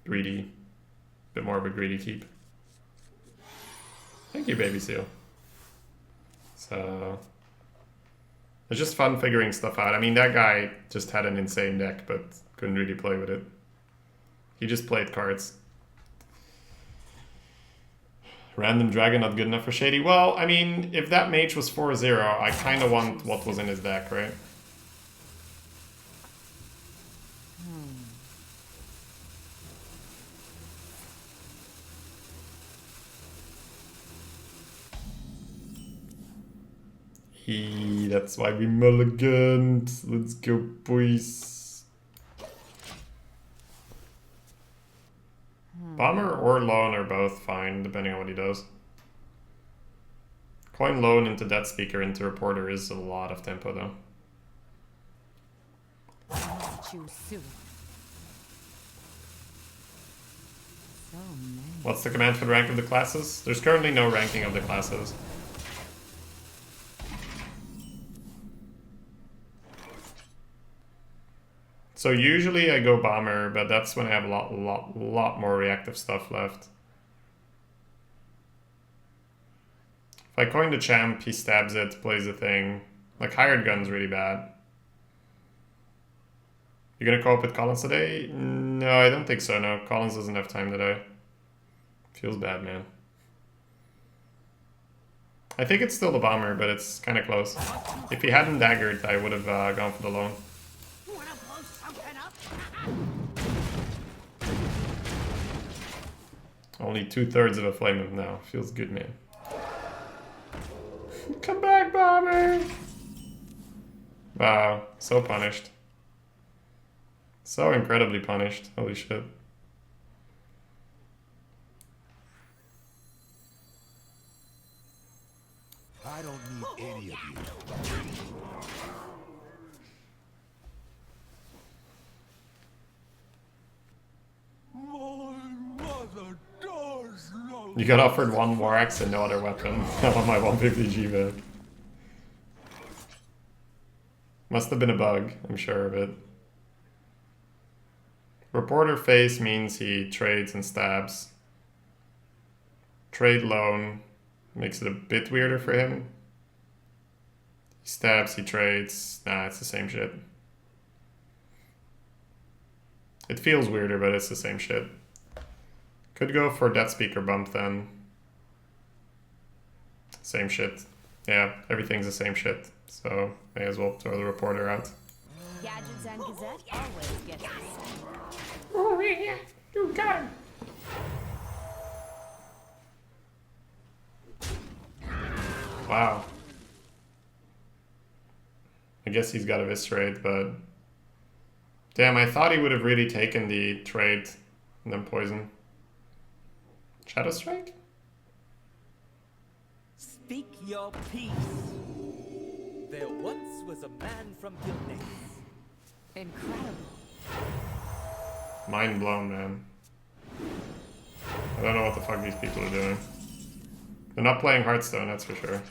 greedy keep. Thank you, Baby Seal. So it's just fun figuring stuff out. I mean, that guy just had an insane deck, but couldn't really play with it. He just played cards. Random dragon not good enough for Shady. Well, I mean, if that mage was 4-0, I kind of want what was in his deck, right? That's why we mulliganed. Let's go, boys. Bomber or Lone are both fine, depending on what he does. Coin Lone into Death Speaker into Reporter is a lot of tempo, though. Choose soon. So many. What's the command for the rank of the classes? There's currently no ranking of the classes. So usually I go Bomber, but that's when I have a lot more reactive stuff left. If I coin the champ, he stabs it, plays the thing. Like, Hired Gun's really bad. You gonna co-op with Collins today? No, I don't think so, no. Collins doesn't have time today. Feels bad, man. I think it's still the Bomber, but it's kind of close. If he hadn't daggered, I would have gone for the Lone. Wanna blow something up? Only 2/3 of a flame of now. Feels good, man. Come back, Bomber! Wow, so punished. So incredibly punished. Holy shit. I don't need any of you. You got offered 1 War Axe and no other weapon. I want my 150G back. Must have been a bug, I'm sure of it. Reporter face means he trades and stabs. Trade Lone makes it a bit weirder for him. He stabs, he trades. Nah, it's the same shit. It feels weirder, but it's the same shit. Could go for Death Speaker bump then. Same shit. Yeah, everything's the same shit. So may as well throw the Reporter out. Gadgets and Gazette always get this. Oh yeah, you got him. Wow. I guess he's got Eviscerate, but... Damn, I thought he would have really taken the trade and then poison. Shadow Strike? Speak your peace. There once was a man from Gilneas. Incredible. Mind blown, man. I don't know what the fuck these people are doing. They're not playing Hearthstone, that's for sure.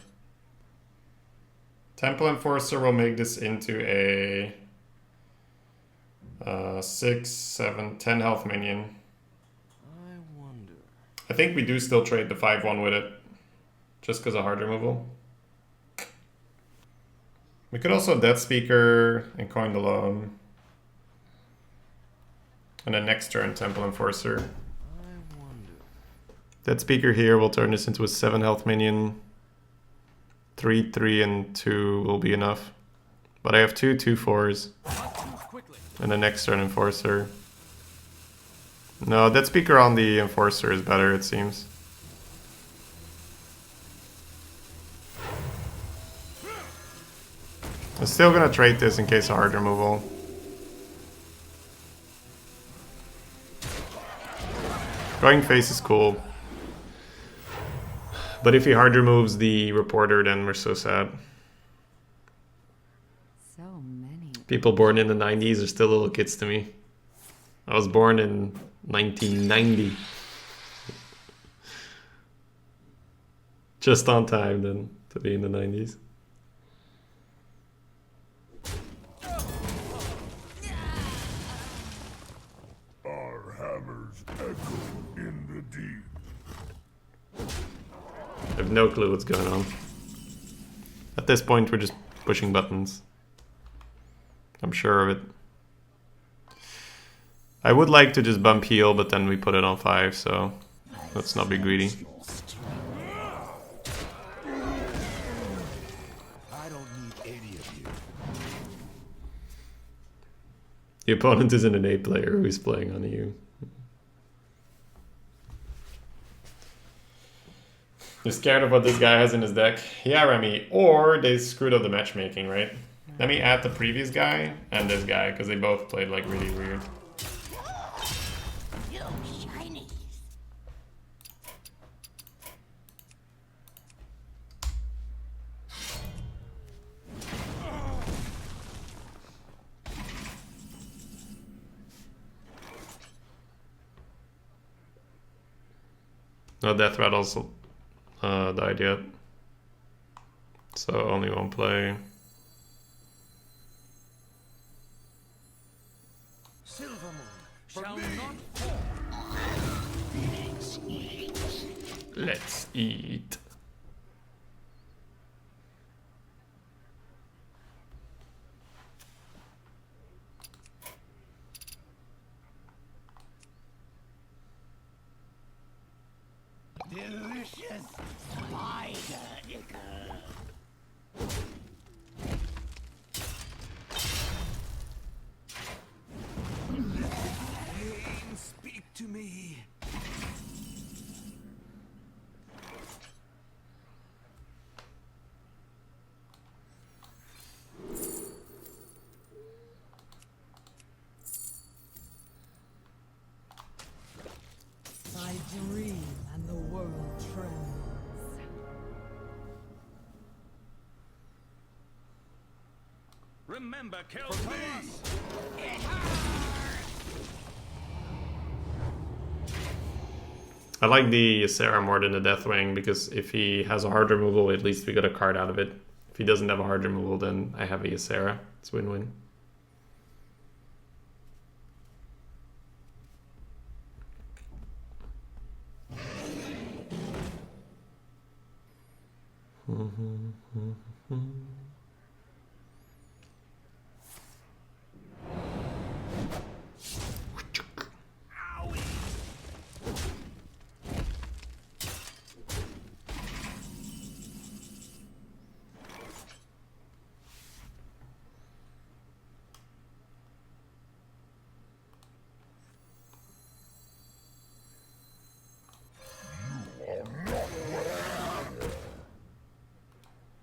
Temple Enforcer will make this into a 6, 7, 10 health minion. I wonder. I think we do still trade the 5-1 with it. Just because of hard removal. We could also Death Speaker and coin the Lone. And then next turn, Temple Enforcer. I wonder. Death Speaker here will turn this into a 7 health minion. 3, 3, and 2 will be enough. But I have 2 2/4s. Quickly. And the next turn, Enforcer. No, Death Speaker on the Enforcer is better, it seems. I'm still gonna trade this in case of hard removal. Going face is cool. But if he hard removes the reporter, then we're so sad. So many. People born in the 90s are still little kids to me. I was born in 1990. Just on time then to be in the 90s. Our hammers echo in the deep. I have no clue what's going on. At this point, we're just pushing buttons. I'm sure of it. I would like to just bump heal, but then we put it on 5, so let's not be greedy. I don't need any of you. The opponent is an innate player who's playing on you. You're scared of what this guy has in his deck? Yeah, Remy. Or they screwed up the matchmaking, right? Let me add the previous guy and this guy, because they both played like really weird. You shinies. No, Death Rattle's died yet. So only one play. Silvermoon shall not fall. Let's eat. Delicious spider ichor. Pain, speak to me. I dream and the world trembles. Remember, kill Thomas. I like the Sarah more than the Deathwing, because if he has a hard removal, at least we got a card out of it. If he doesn't have a hard removal, then I have a Sarah. It's win-win.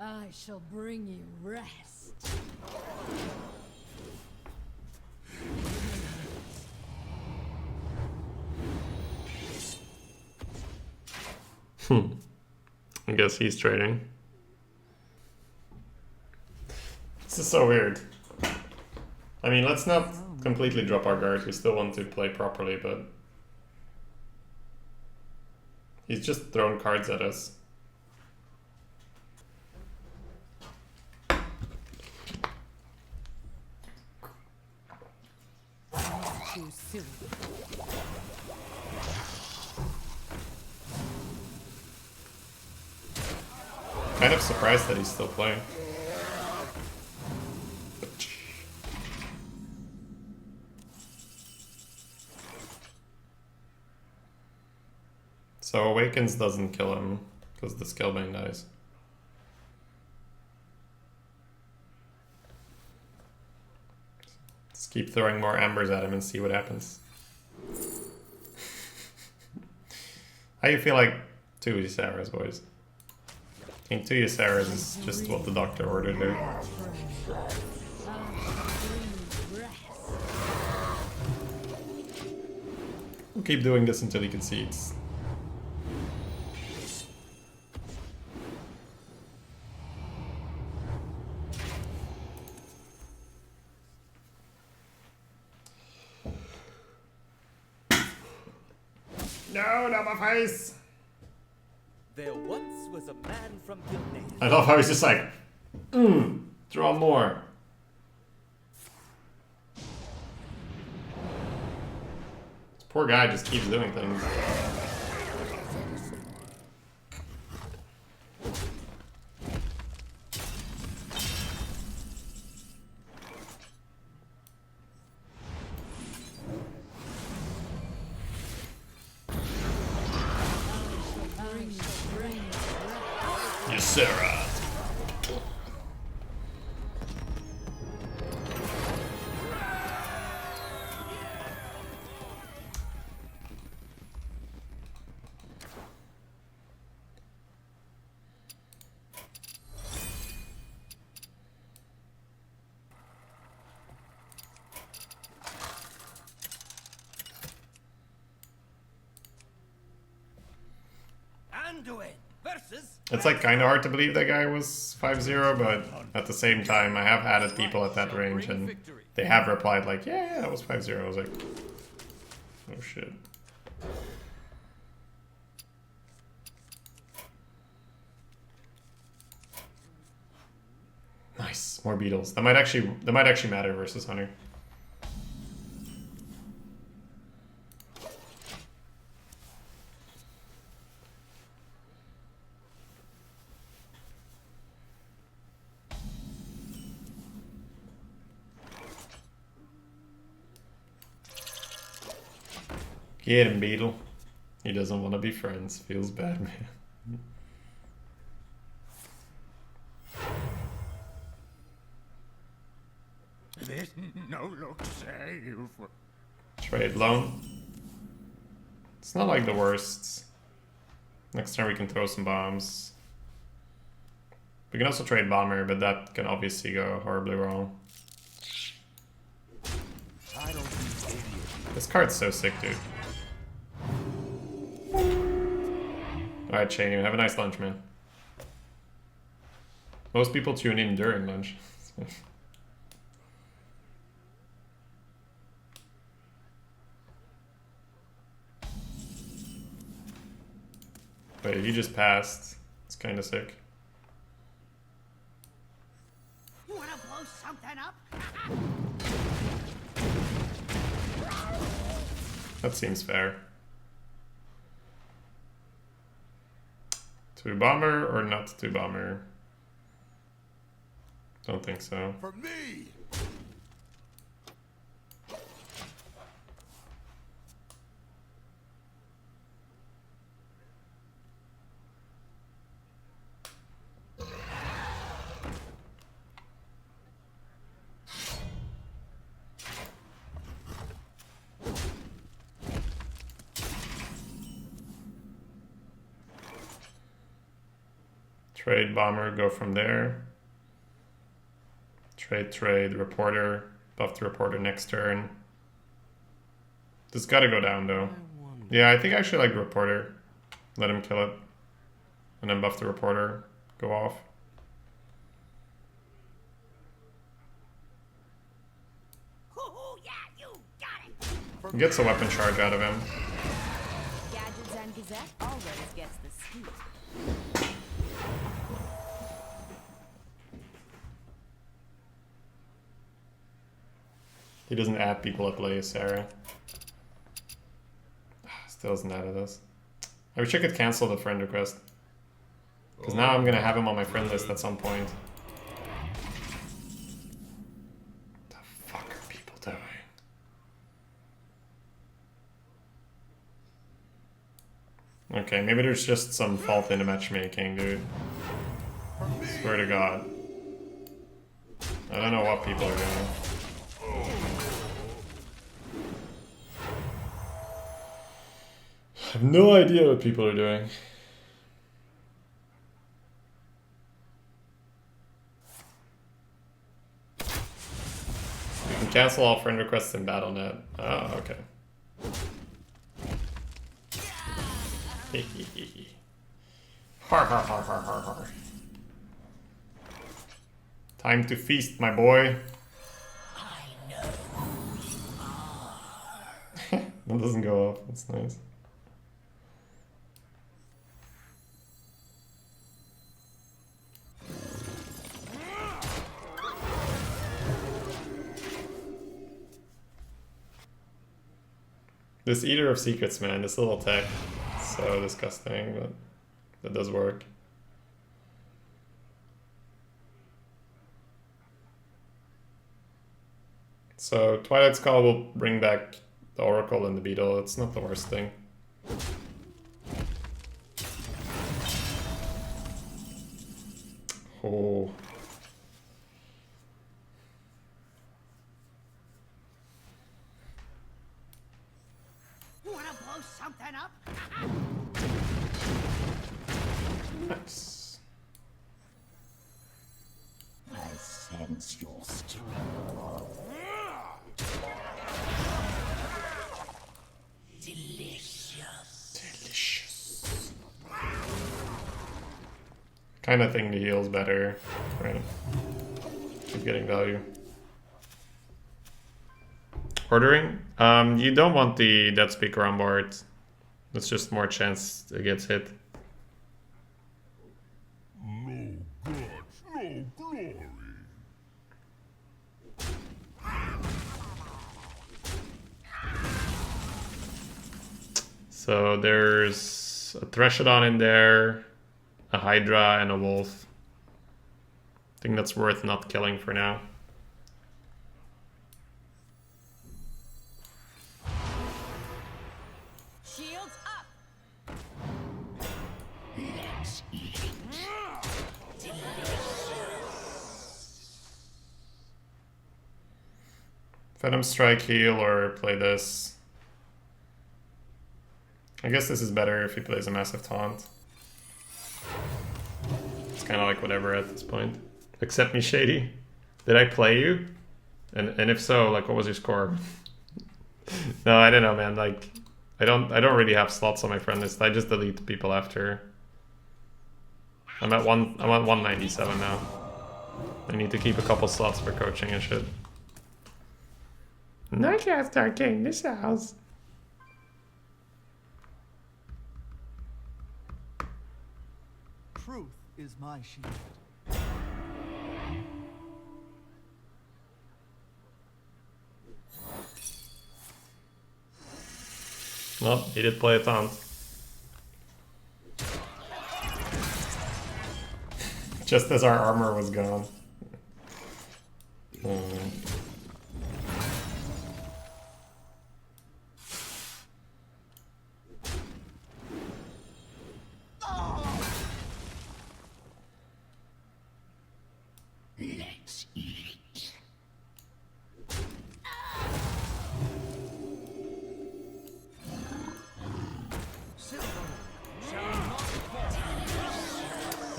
I shall bring you rest. I guess he's trading. This is so weird. I mean, let's not completely drop our guard. We still want to play properly, but he's just throwing cards at us. Too soon. Kind of surprised that he's still playing. So Awakens doesn't kill him because the Skillbane dies. Let's keep throwing more embers at him and see what happens. How you feel like two Sarahs, boys? think 2 Ysera's is just what the doctor ordered there. We'll keep doing this until he concedes. No, not my face! There once was a man from Gilneas. I love how he's just like, draw more. This poor guy just keeps doing things. Yes, Sarah. Anduin versus. It's like kind of hard to believe that guy was 5-0, but at the same time, I have added people at that range, and they have replied like, yeah, that was 5-0. I was like, oh shit. Nice, more beetles. That might actually matter versus Hunter. Get him, Beetle. He doesn't want to be friends. Feels bad, man. There's no look safe. Trade loan. It's not like the worst. Next turn we can throw some bombs. We can also trade bomber, but that can obviously go horribly wrong. I don't need any of you. This card's so sick, dude. Alright, Shane, have a nice lunch, man. Most people tune in during lunch. Wait, he just passed. It's kind of sick. You wanna blow something up? That seems fair. 2 bomber or not 2 bomber? Don't think so. For me! Trade bomber, go from there. Trade reporter, buff the reporter next turn. This gotta go down though. Yeah, I think I actually like reporter. Let him kill it. And then buff the reporter, go off. Hoo-hoo, yeah, you got it. Gets a weapon charge out of him. Gadgets and Gazette always gets the scoop. He doesn't add people at play, Sarah. Still hasn't added us. I wish I could cancel the friend request. Because now I'm gonna have him on my friend list at some point. What the fuck are people doing? Okay, maybe there's just some fault in the matchmaking, dude. Swear to God. I don't know what people are doing. I have no idea what people are doing. cancel all friend requests in BattleNet. Oh, okay. Har har har har har har. Time to feast, my boy. That doesn't go up. That's nice. This Eater of Secrets, man, this little tech, so disgusting, but that does work. So Twilight Skull will bring back the Oracle and the Beetle. It's not the worst thing. Oh. Wanna blow something up? Nice. I sense your strength. Delicious. Kind of thing the heal's better, right? Keep getting value. Ordering? You don't want the Death Speaker on board. It's just more chance it gets hit. No gods, no glory. So there's a Threshodon in there, a Hydra, and a Wolf. I think that's worth not killing for now. Shields up. Let's eat it. Venom Strike, heal, or play this. I guess this is better if he plays a Massive Taunt. It's kind of like whatever at this point. Accept me, Shady. Did I play you? And if so, like, what was your score? No, I don't know, man. Like, I don't really have slots on my friend list. I just delete people after. I'm at 197 now. I need to keep a couple slots for coaching and shit. Nightcast Arcane, this house. Truth is my shield. Well, he did play a taunt. Just as our armor was gone. Let's eat it.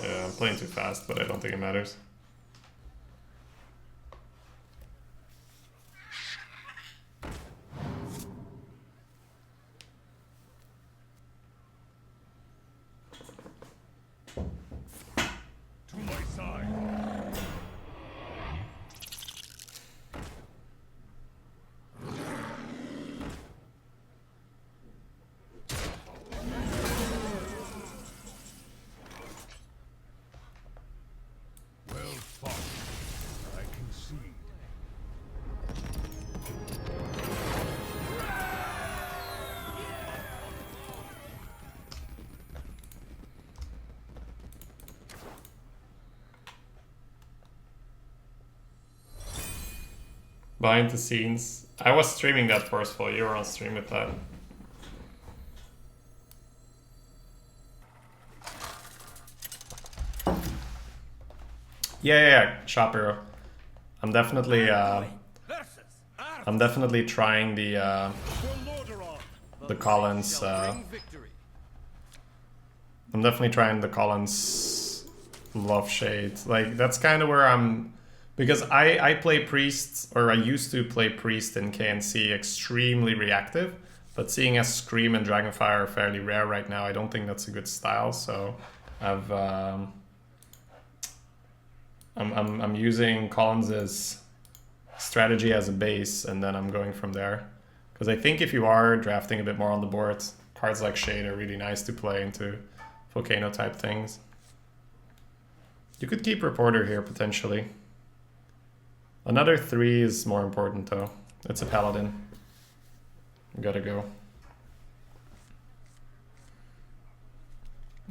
Yeah, I'm playing too fast, but I don't think it matters. To my side. Well fought. I concede. Behind the scenes. I was streaming that Forceful, you were on stream with that. Yeah, Shop Hero. I'm definitely trying the Collins I'm definitely trying the Collins Love Shade. Like, that's kind of where I'm Because I play priests, or I used to play priest in KNC extremely reactive, but seeing as Scream and Dragonfire are fairly rare right now, I don't think that's a good style. So I'm using Collins' strategy as a base, and then I'm going from there. Because I think if you are drafting a bit more on the board, cards like Shade are really nice to play into Volcano type things. You could keep Reporter here potentially. Another 3 is more important though. It's a Paladin. Gotta go.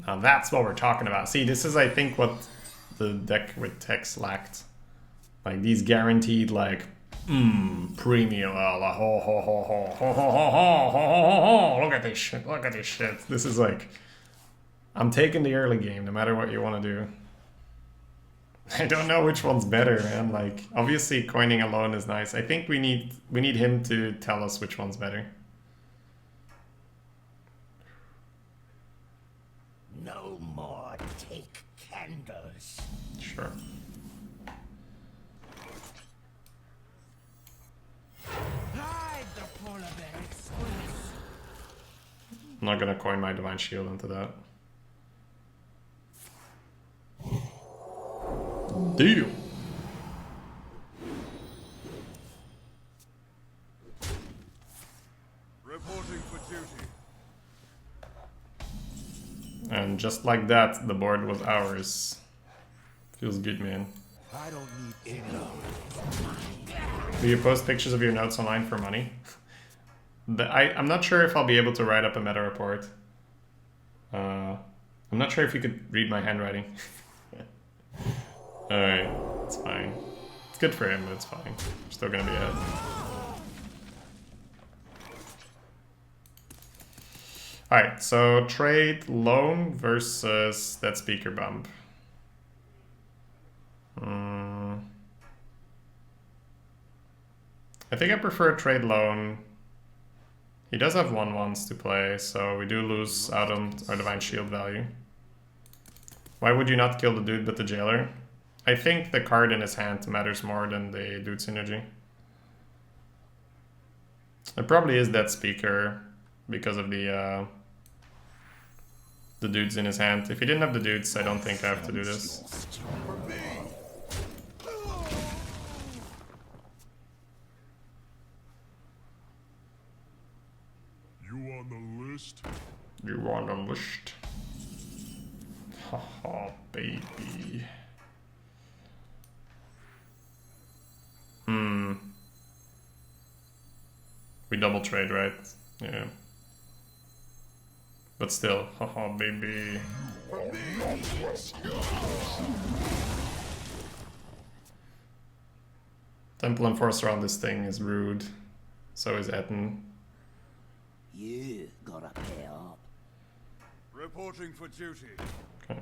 Now that's what we're talking about. See, this is I think what the deck with Tex lacked. Like these guaranteed like premium look at this shit, look at this shit. This is like I'm taking the early game no matter what you want to do. I don't know which one's better, man. Like obviously coining alone is nice. I think we need him to tell us which one's better. No more take candles. Sure. Hide the polar bear express. I'm not gonna coin my Divine Shield into that. Deal. Reporting for duty. And just like that, the board was ours. Feels good, man. I don't need any. Do you post pictures of your notes online for money? I'm not sure if I'll be able to write up a meta report. I'm not sure if you could read my handwriting. Alright, it's fine. It's good for him, but it's fine. We're still gonna be ahead. Alright, so trade loan versus that speaker bump. I think I prefer trade loan. He does have 1/1s to play, so we do lose out on our Divine Shield value. Why would you not kill the dude but the jailer? I think the card in his hand matters more than the dude synergy. It probably is that speaker because of the dudes in his hand. If he didn't have the dudes, I don't think I have to do this. You on the list? You want a list? Haha, baby. We double trade, right? Yeah. But still, haha, baby. Temple Enforcer on this thing is rude. So is Etten. You gotta pay up. Reporting for duty. Okay.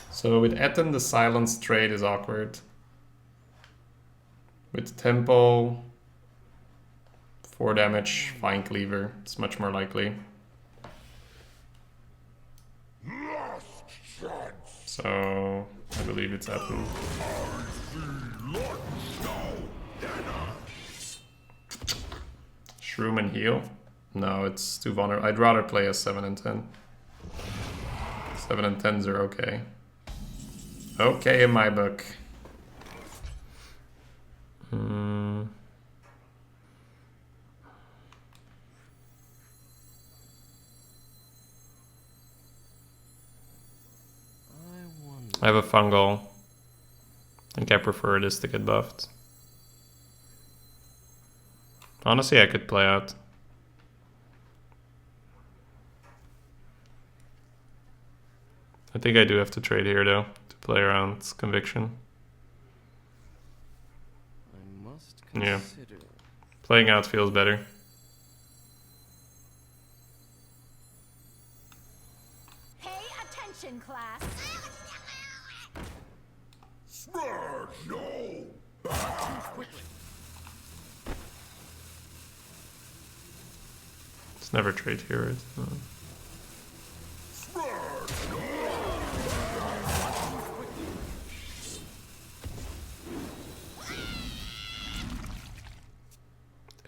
So with Etten, the silence trade is awkward. With Tempo, 4 damage, Fine Cleaver, it's much more likely. So I believe it's Etten. Shroom and heal? No, it's too vulnerable. I'd rather play a 7 and 10. 7 and 10s are okay. Okay in my book. I have a fungal. I think I prefer this to get buffed. Honestly, I could play out. I think I do have to trade here though, to play around Conviction. I must Yeah. consider. Playing out feels better. Pay attention, class. It's never trade here, right?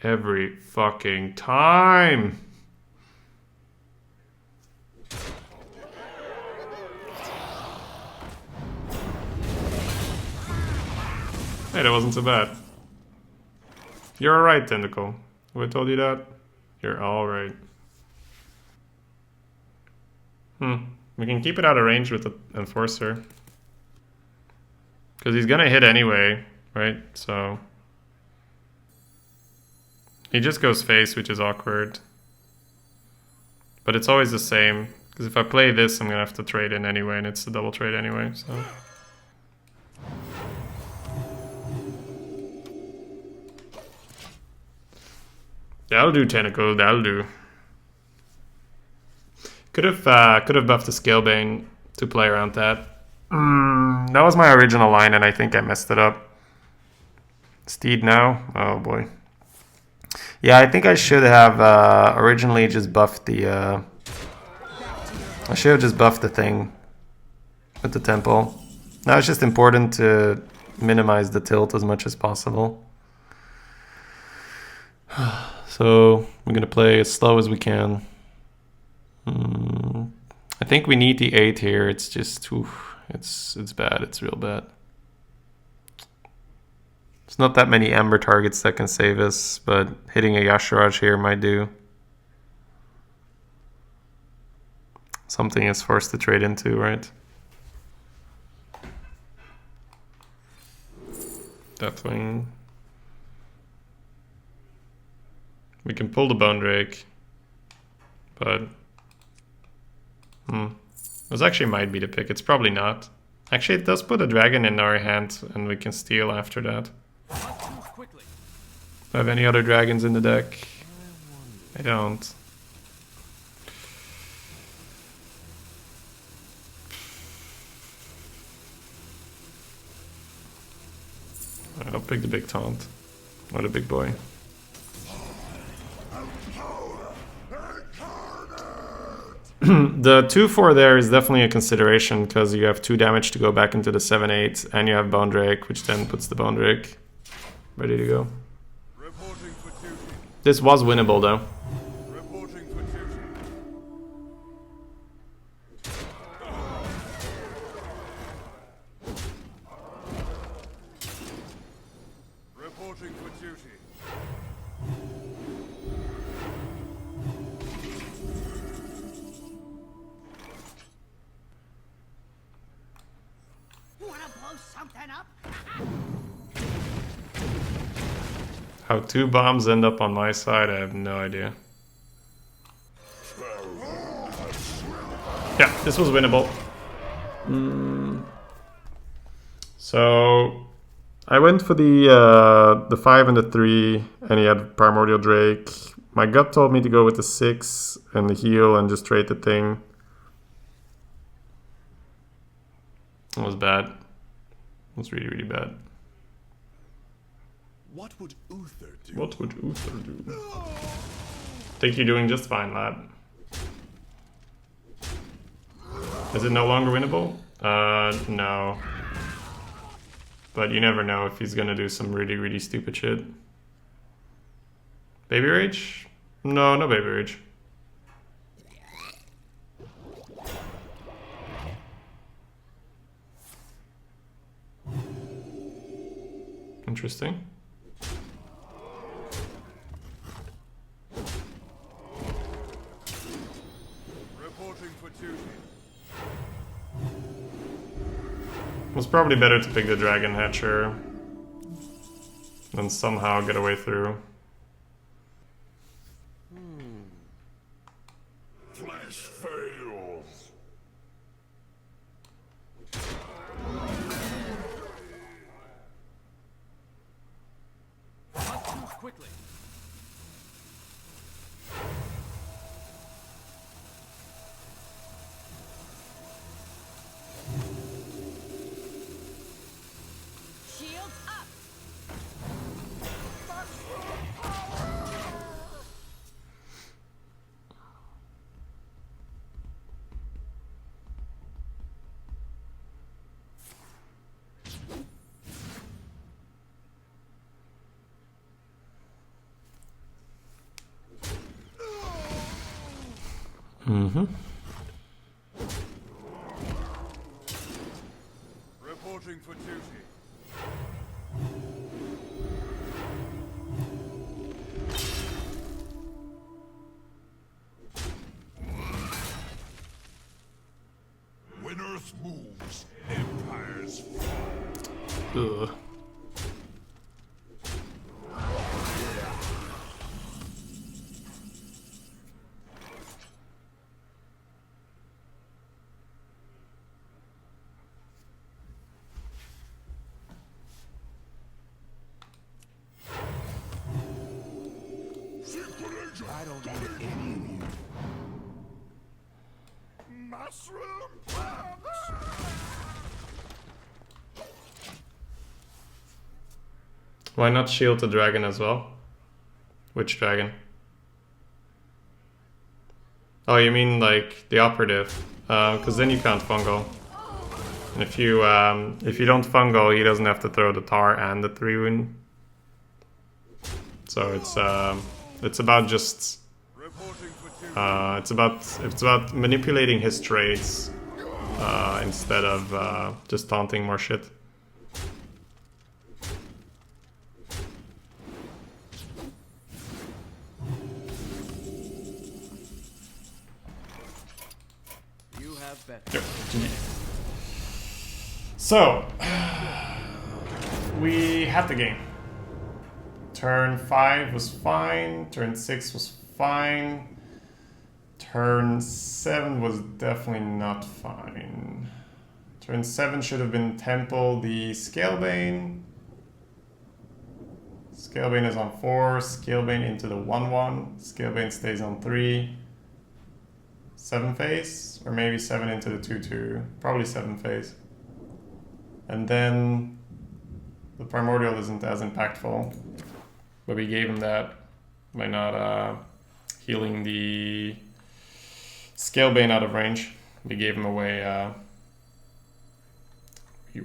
Every fucking time. Hey, that wasn't so bad. You're alright, Tentacle. Who told you that? You're alright. We can keep it out of range with the Enforcer. Because he's gonna hit anyway, right? So... he just goes face, which is awkward. But it's always the same. Because if I play this, I'm gonna have to trade in anyway, and it's a double trade anyway, so... that'll do, Tentacle, that'll do. Could have buffed the Scalebane to play around that. That was my original line, and I think I messed it up. Steed now? Oh boy. Yeah, I think I should have originally just buffed the... I should have just buffed the thing with the temple. Now it's just important to minimize the tilt as much as possible. So we're gonna play as slow as we can. I think we need the 8 here. It's just, it's bad. It's real bad. There's not that many Ember targets that can save us, but hitting a Yashiraj here might do. Something is forced to trade into, right? Deathwing. We can pull the Bone Drake, but this actually might be the pick. It's probably not. Actually, it does put a dragon in our hand, and we can steal after that. Do I have any other dragons in the deck? I don't. I'll pick the big taunt. Or the big boy. The 2-4 there is definitely a consideration because you have 2 damage to go back into the 7-8 and you have Bone Drake, which then puts the Bone Drake ready to go. This was winnable though. How 2 bombs end up on my side, I have no idea. Yeah, this was winnable. So I went for the 5 and the 3, and he had Primordial Drake. My gut told me to go with the 6 and the heal and just trade the thing. It was bad. It was really, really bad. What would Uther do? What would Uther do? Think you're doing just fine, lad. Is it no longer winnable? No. But you never know if he's gonna do some really, really stupid shit. Baby Rage? No, no Baby Rage. Interesting. It was probably better to pick the Dragon Hatcher than somehow get away through. Flash fails. Quickly. Shields up. Mm-hmm. Reporting for duty. When Earth moves, empires fall. Ugh. I don't need any of you. Mushroom power! Why not shield the dragon as well? Which dragon? Oh, you mean like the operative? Because then you can't fungal. And if you don't fungal, he doesn't have to throw the tar and the 3 wound. So it's about just Reporting for duty. it's about manipulating his trades instead of just taunting more shit. You have better. Yep. So we had the game. Turn 5 was fine. Turn 6 was fine. Turn 7 was definitely not fine. Turn 7 should have been Temple the Scalebane. Scalebane is on 4. Scalebane into the 1-1. Scalebane stays on 3. 7 phase? Or maybe 7 into the 2-2. Probably 7 phase. And then the Primordial isn't as impactful. But we gave him that by not healing the Scalebane out of range. We gave him away.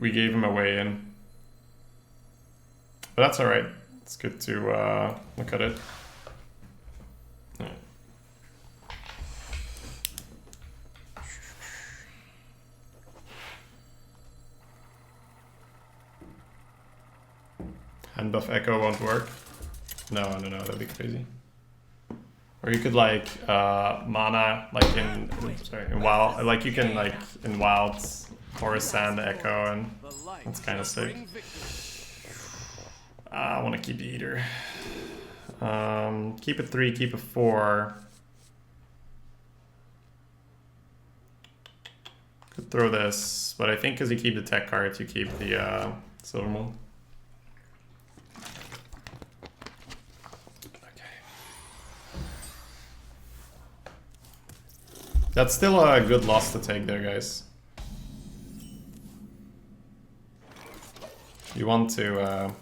We gave him a way in. But that's alright. It's good to look at it. Yeah. Hand buff Echo won't work. No, that'd be crazy. Or you could like mana, like in wild, like you can like in wilds, Chorus Sand Echo, and that's kind of sick. I want to keep the Eater. Keep it 3, keep it 4. Could throw this, but I think because you keep the tech cards, you keep the Silver Moon. That's still a good loss to take there, guys. You want to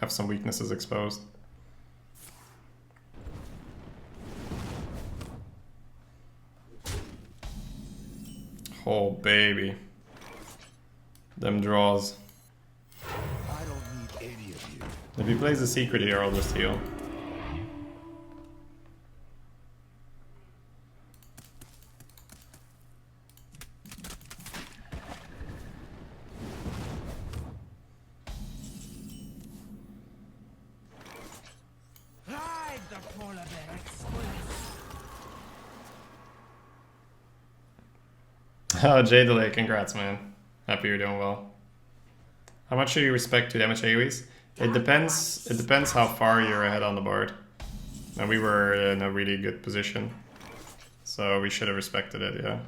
have some weaknesses exposed. Oh baby, them draws. I don't need any of you. If he plays the secret here, I'll just heal. Hide the polar bear express. Oh, Jay Delay, congrats, man. Happy you're doing well. How much do you respect to damage AoEs? It depends. It depends how far you're ahead on the board. And we were in a really good position, so we should have respected it. Yeah.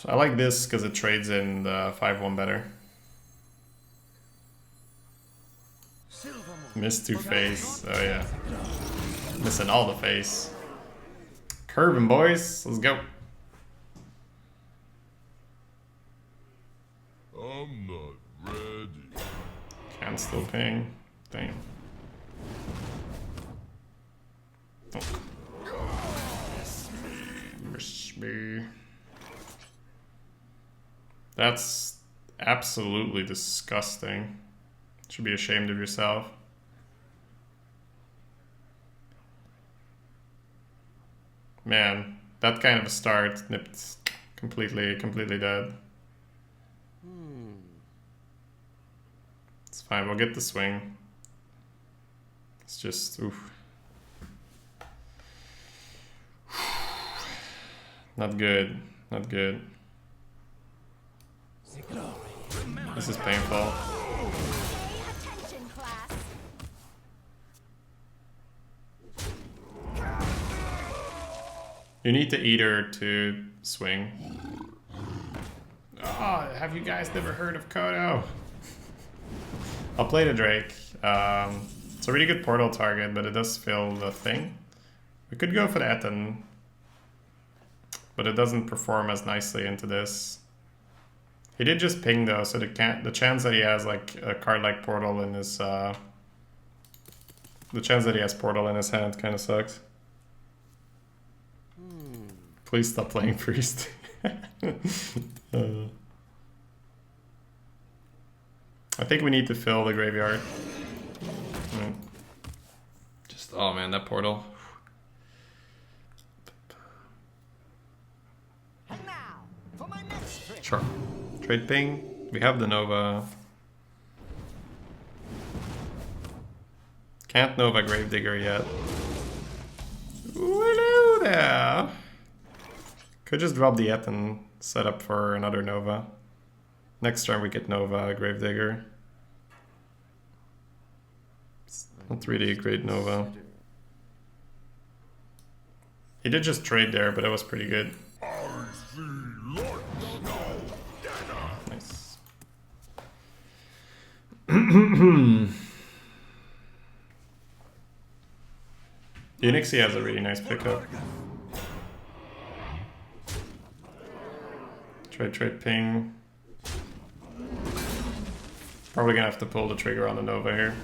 I like this because it trades in the 5-1 better. Missed 2 face. Oh yeah. Missing all the face. Curving, boys. Let's go. I'm not ready. Can still ping. Damn. Oh. Miss me. That's absolutely disgusting. Should be ashamed of yourself. man, that kind of a start nipped completely dead. It's fine, we'll get the swing. It's just, oof. Not good, not good. This is painful. Pay attention, class. You need the eater to swing. Oh, have you guys never heard of Kodo? I'll play the Drake. It's a really good portal target, but it does fill the thing. We could go for that, but it doesn't perform as nicely into this. He did just ping though, so the chance that he has like a card like Portal in his the chance that he has Portal in his hand kind of sucks. Please stop playing Priest. I think we need to fill the graveyard. Right. Just, oh man, that Portal. And now, for my next trick. Sure. Trade ping. We have the Nova. Can't Nova Gravedigger yet. Hello there. Could just drop the Et and set up for another Nova. Next turn we get Nova Gravedigger. It's not really a great Nova. He did just trade there, but it was pretty good. Nice. Unixie has a really nice pickup. Trade ping. Probably gonna have to pull the trigger on the Nova here.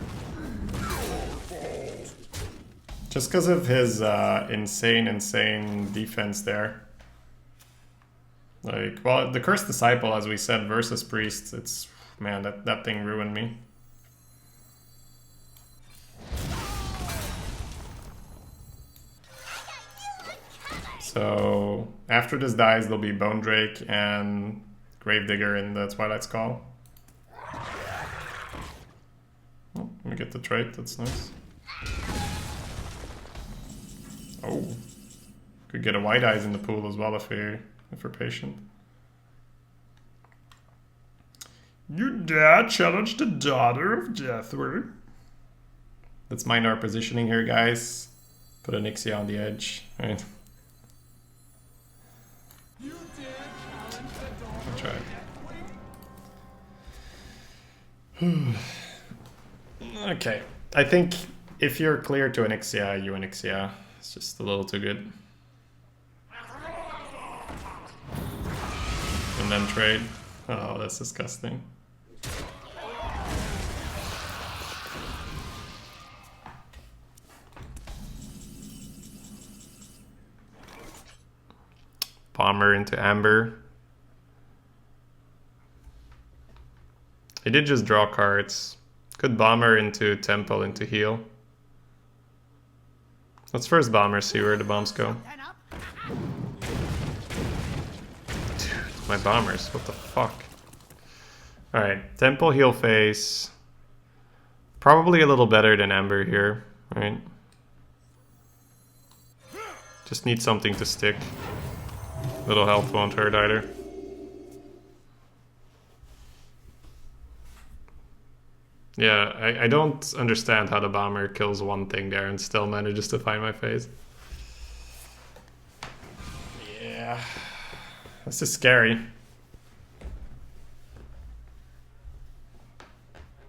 Just because of his insane defense there. Like, well, the Cursed Disciple, as we said, versus Priest, it's, man, that thing ruined me. So, after this dies, there'll be Bone Drake and Gravedigger in the Twilight's Call. Oh, let me get the trait, that's nice. Oh, could get a White Eyes in the pool as well if we're patient. You dare challenge the daughter of Deathward? Let's mind our positioning here, guys. Put a Nixie on the edge. Right. I'll try it. Okay, I think if you're clear to Onyxia, you Onyxia. It's just a little too good. And then trade. Oh, that's disgusting. Bomber into Amber. He did just draw cards. Could Bomber into Temple into heal. Let's first Bomber, see where the bombs go. Dude, my bombers, what the fuck? Alright, Temple heal phase. Probably a little better than Amber here, right? Just need something to stick. Little health won't hurt either. Yeah, I don't understand how the bomber kills one thing there and still manages to find my face. Yeah, this is scary.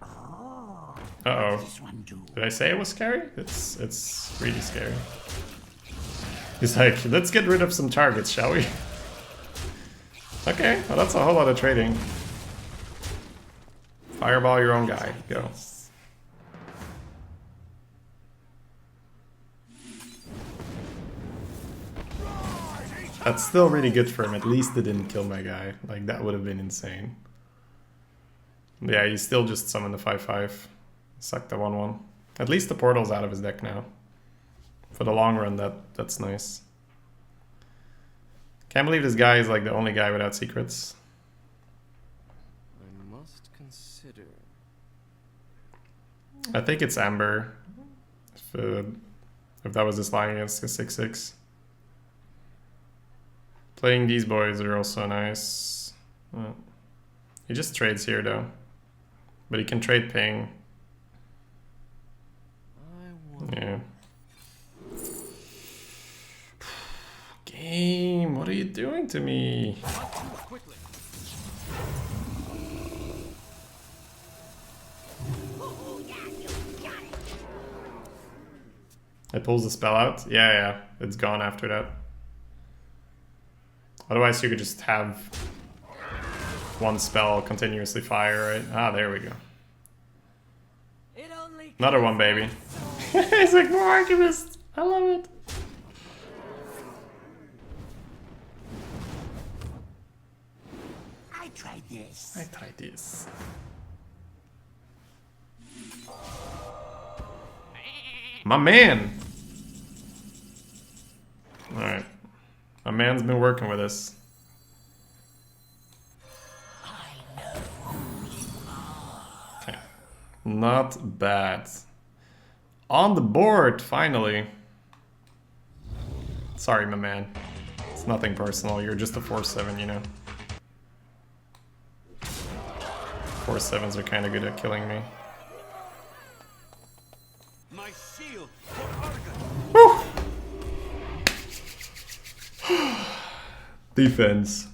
Uh-oh. Did I say it was scary? It's really scary. He's like, let's get rid of some targets, shall we? Okay, well that's a whole lot of trading. Fireball your own guy. Go. That's still really good for him. At least it didn't kill my guy. Like, that would have been insane. Yeah, he still just summoned the 5/5. Sucked the 1/1. At least the portal's out of his deck now. For the long run, that's nice. Can't believe this guy is like the only guy without secrets. I must consider. I think it's Amber. If that was his line against a 6/6. Playing these boys are also nice. He just trades here though. But he can trade ping. Yeah. Game, what are you doing to me? Quickly. It pulls the spell out? Yeah, it's gone after that. Otherwise you could just have one spell continuously fire, right? Ah, there we go. It only Another one, baby. It's like more Archivist. I love it. I tried this. I tried this. My man. Alright. My man's been working with us. Okay. Not bad. On the board, finally. Sorry, my man. It's nothing personal. You're just a 4/7, you know. 4/7s are kind of good at killing me. My shield for Argon. Defense.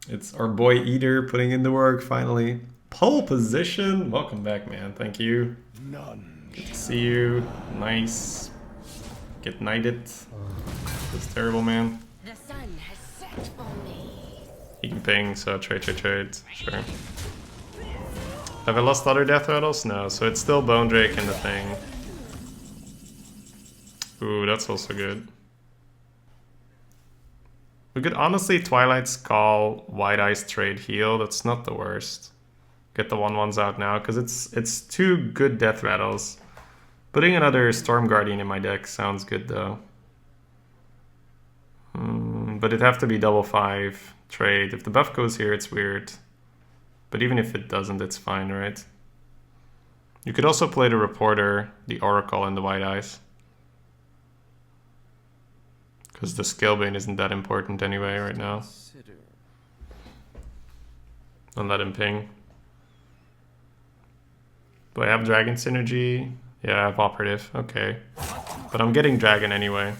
It's our boy Eater putting in the work finally. Pole position. Welcome back, man. Thank you. None. Good to see you. Nice. Get knighted. That's terrible, man. The sun has set for me. He can ping, so trade. Sure. Have I lost other death rattles? No, so it's still Bone Drake and the thing. Ooh, that's also good. We could honestly Twilight Skull, White Ice trade heal. That's not the worst. Get the 1/1s out now, because it's two good death rattles. Putting another Storm Guardian in my deck sounds good though. But it'd have to be double 5 trade. If the buff goes here, it's weird. But even if it doesn't, it's fine, right? You could also play the Reporter, the Oracle, and the White Eyes. Because the Scalebane isn't that important anyway right now. Consider. Don't let him ping. Do I have Dragon Synergy? Yeah, I have Operative. Okay. But I'm getting Dragon anyway.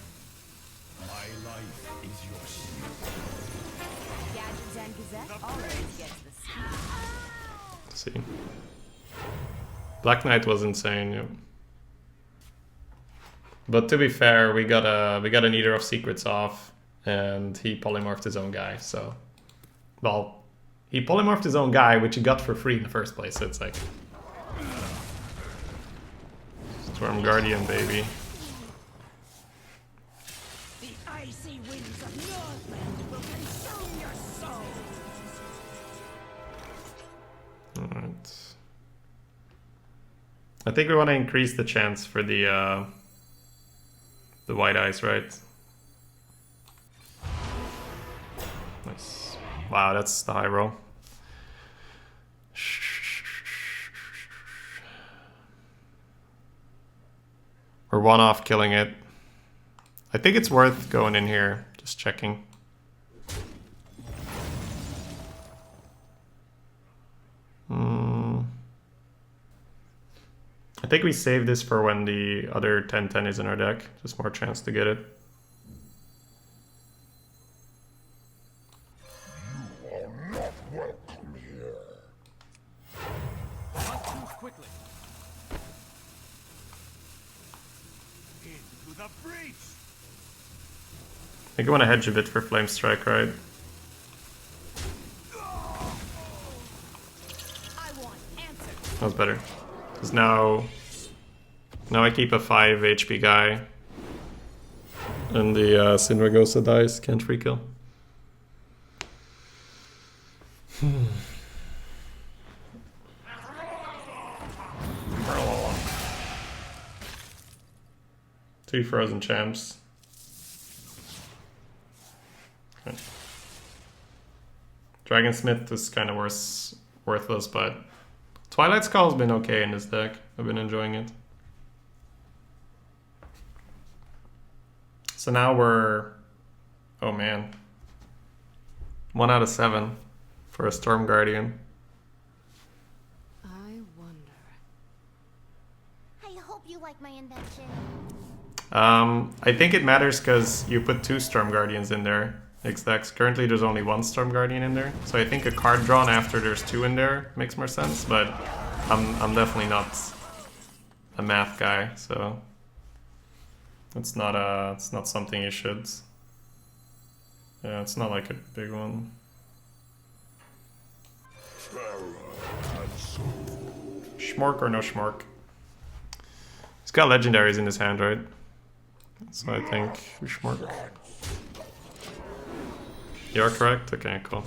My life is your shield. Gadgets and Gazette always gets the seed. Let's see. Black Knight was insane, yeah. But to be fair, we got an Eater of Secrets off, and he polymorphed his own guy, so... Well, he polymorphed his own guy, which he got for free in the first place, so it's like... Storm Guardian, baby. The icy winds of Northland will consume your soul. Alright. I think we want to increase the chance for the White Eyes, right? Nice. Wow, that's the high roll. We're one off killing it. I think it's worth going in here, just checking. I think we save this for when the other 10/10 is in our deck. Just more chance to get it. You are not welcome here. Quickly. Into the breach. I think I want to hedge a bit for Flame Strike, right? I want answers. That was better. Because now I keep a 5 HP guy. And the Sinragosa dies, can't free kill. 2 frozen champs. Okay. Dragonsmith is kind of worthless, but Twilight Skull's been okay in this deck. I've been enjoying it. So now we're... Oh man. 1 out of 7 for a Storm Guardian. I wonder. I hope you like my invention. I think it matters because you put 2 Storm Guardians in there. Exact. Currently there's only 1 Storm Guardian in there. So I think a card drawn after there's 2 in there makes more sense, but I'm definitely not a math guy, so it's not something you should. Yeah, it's not like a big one. Schmork or no schmork? He's got legendaries in his hand, right? So I think we schmork. You're correct? Okay, cool.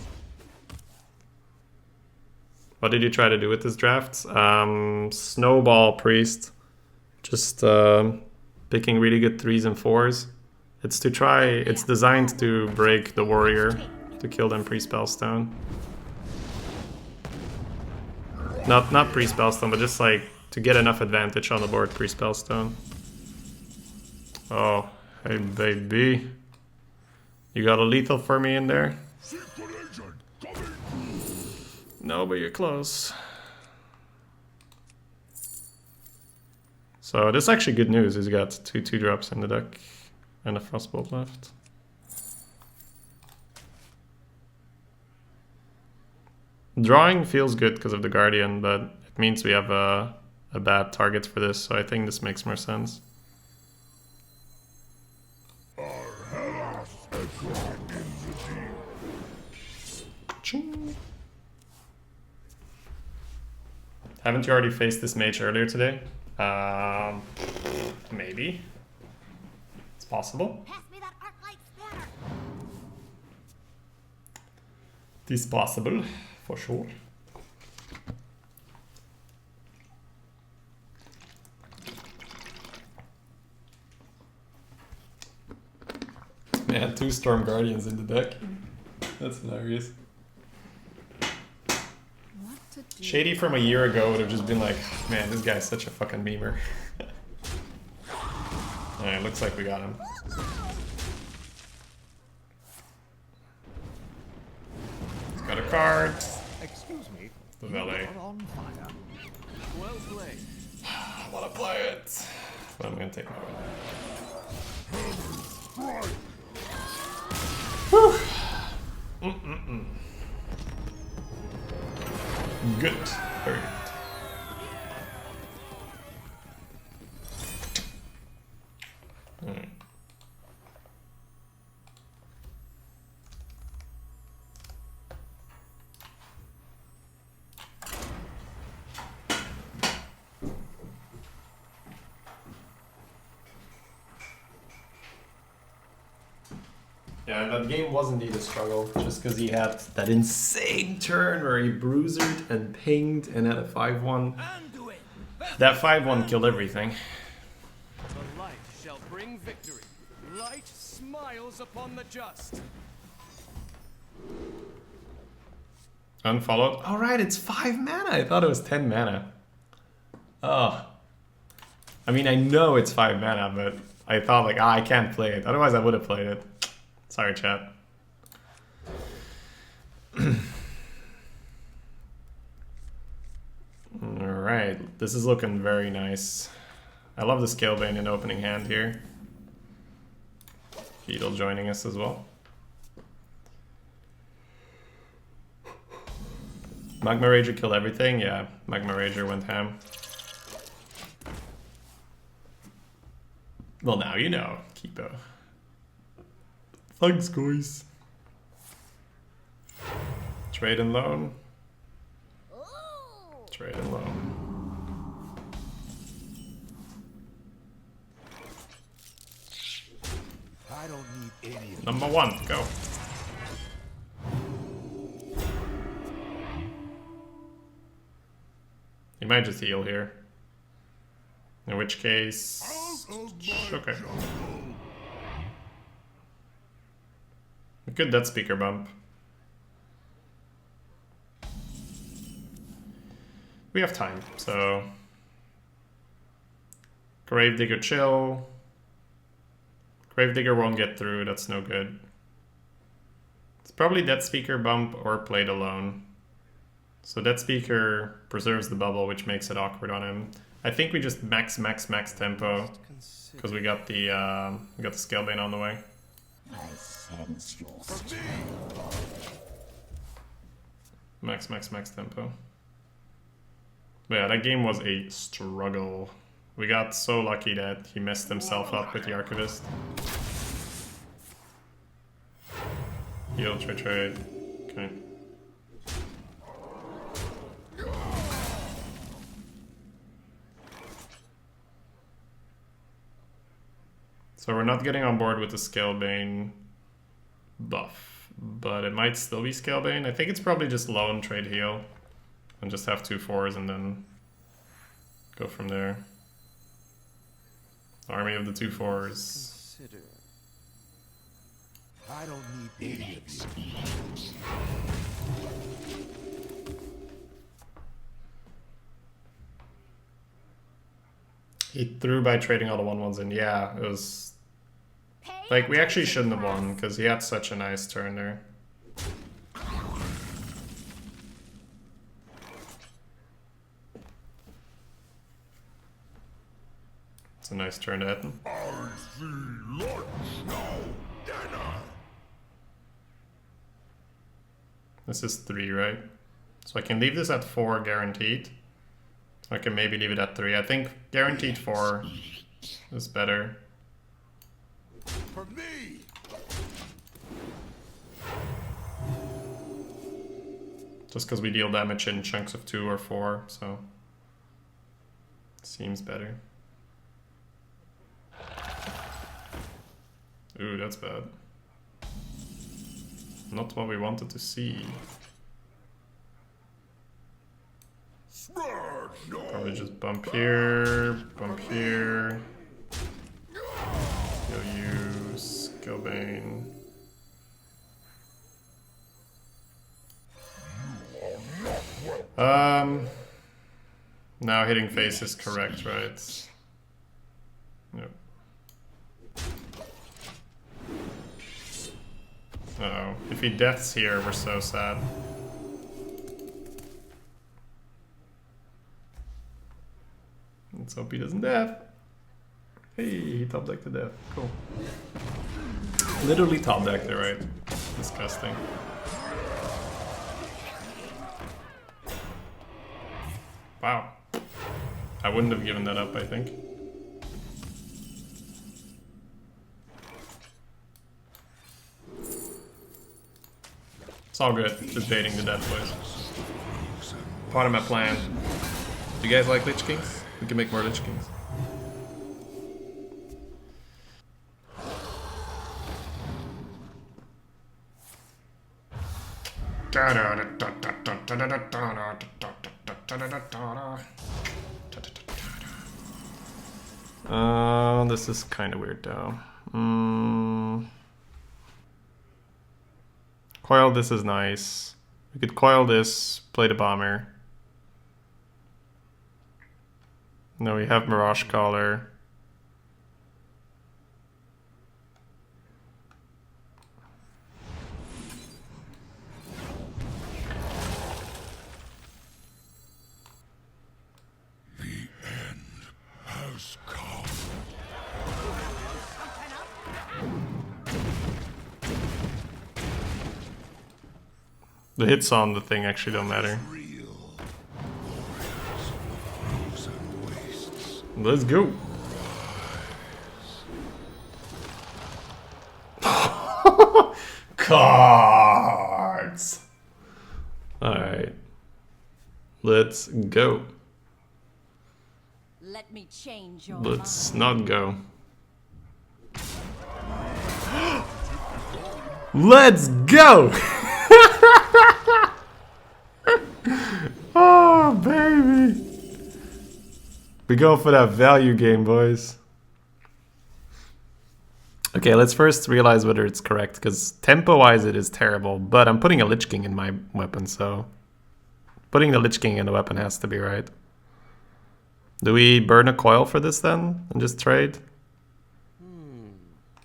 What did you try to do with this draft? Snowball Priest. Just picking really good 3s and 4s. It's to try, it's designed to break the warrior, to kill them pre-spellstone. Not pre-spellstone, but just like to get enough advantage on the board pre-spellstone. Oh, hey baby. You got a lethal for me in there? No, but you're close. So this is actually good news. He's got 2 2-drops in the deck and a Frostbolt left. Drawing feels good because of the Guardian, but it means we have a bad target for this, so I think this makes more sense. Ching. Haven't you already faced this mage earlier today? Maybe. It's possible. Pass me that arc light spanner. It is possible, for sure. Man, 2 Storm Guardians in the deck. That's hilarious. Shady from a year ago would have just been like, man, this guy's such a fucking memer. Alright, looks like we got him. He's got a card. Excuse me. The valet. You're on fire. Well played. I wanna play it. But I'm gonna take my win. Whew. Good. Very good. Alright. Yeah, that game was indeed a struggle, just because he had that insane turn where he bruisered and pinged and had a 5-1. That 5-1 killed everything. The light shall bring victory. Light smiles upon the just. Unfollowed. Oh right, it's 5 mana. I thought it was 10 mana. Oh. I mean, I know it's 5 mana, but I thought like, I can't play it. Otherwise I would have played it. Sorry, chat. Alright, this is looking very nice. I love the Scalebane in opening hand here. Beetle joining us as well. Magma Rager killed everything? Yeah, Magma Rager went ham. Well, now you know, Kipo. Thanks, guys. Trade and loan. Trade and loan. I don't need any of Number 1, go. You might just heal here. In which case... Okay. Good dead speaker bump. We have time, so Gravedigger chill. Gravedigger won't get through, that's no good. It's probably Dead Speaker bump or played alone. So Dead Speaker preserves the bubble, which makes it awkward on him. I think we just max tempo because we got the Scalebane on the way. I sense your Max tempo. But yeah, that game was a struggle. We got so lucky that he messed himself up with the Archivist. Heal, trade. Okay. So we're not getting on board with the Scalebane buff, but it might still be Scalebane. I think it's probably just lone trade heal and just have 2/4s and then go from there. Army of the 2/4s. Consider. I don't need any of you. He threw by trading all the 1/1s in. Yeah, it was like we actually shouldn't have won because he had such a nice turn there. It's a nice turn to hit him. I see lunch now. Dinner. This is 3, right? So I can leave this at 4 guaranteed. I can maybe leave it at 3. I think guaranteed 4 is better. For me. Just because we deal damage in chunks of 2 or 4, so seems better. Ooh, that's bad. Not what we wanted to see. Probably just bump here, bump here. He'll use Scalebane. Now hitting face is correct, right? Yep. Uh-oh. If he deaths here, we're so sad. Let's hope he doesn't death. Hey, he top decked to death. Cool. Literally top decked it, right? Disgusting. Wow. I wouldn't have given that up, I think. It's all good. Just baiting the death, boys. Part of my plan. Do you guys like Lich Kings? We can make more Lich Kings. This is kind of weird though. Coil this is nice. We could coil this, play the bomber. No, we have Mirage Caller. The end has come. The hits on the thing actually don't matter. Real. Foes and wastes. Let's go. Cards. All right. Let's go. Let me change your Let's mind. not go. Let's go. Oh, baby. We go for that value game, boys. Okay, let's first realize whether it's correct, because tempo-wise it is terrible, but I'm putting a Lich King in my weapon, so putting the Lich King in the weapon has to be right. Do we burn a coil for this then, and just trade?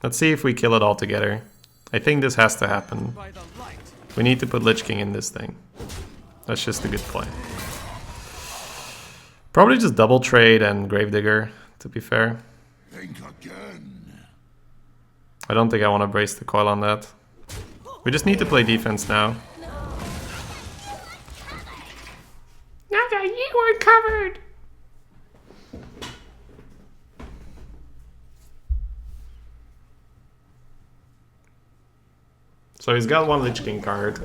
Let's see if we kill it all together. I think this has to happen. By the light. We need to put Lich King in this thing. That's just a good play. Probably just double trade and Gravedigger, to be fair. Think again. I don't think I want to brace the coil on that. We just need to play defense now. Naga, you weren't covered! So he's got one Lich King card.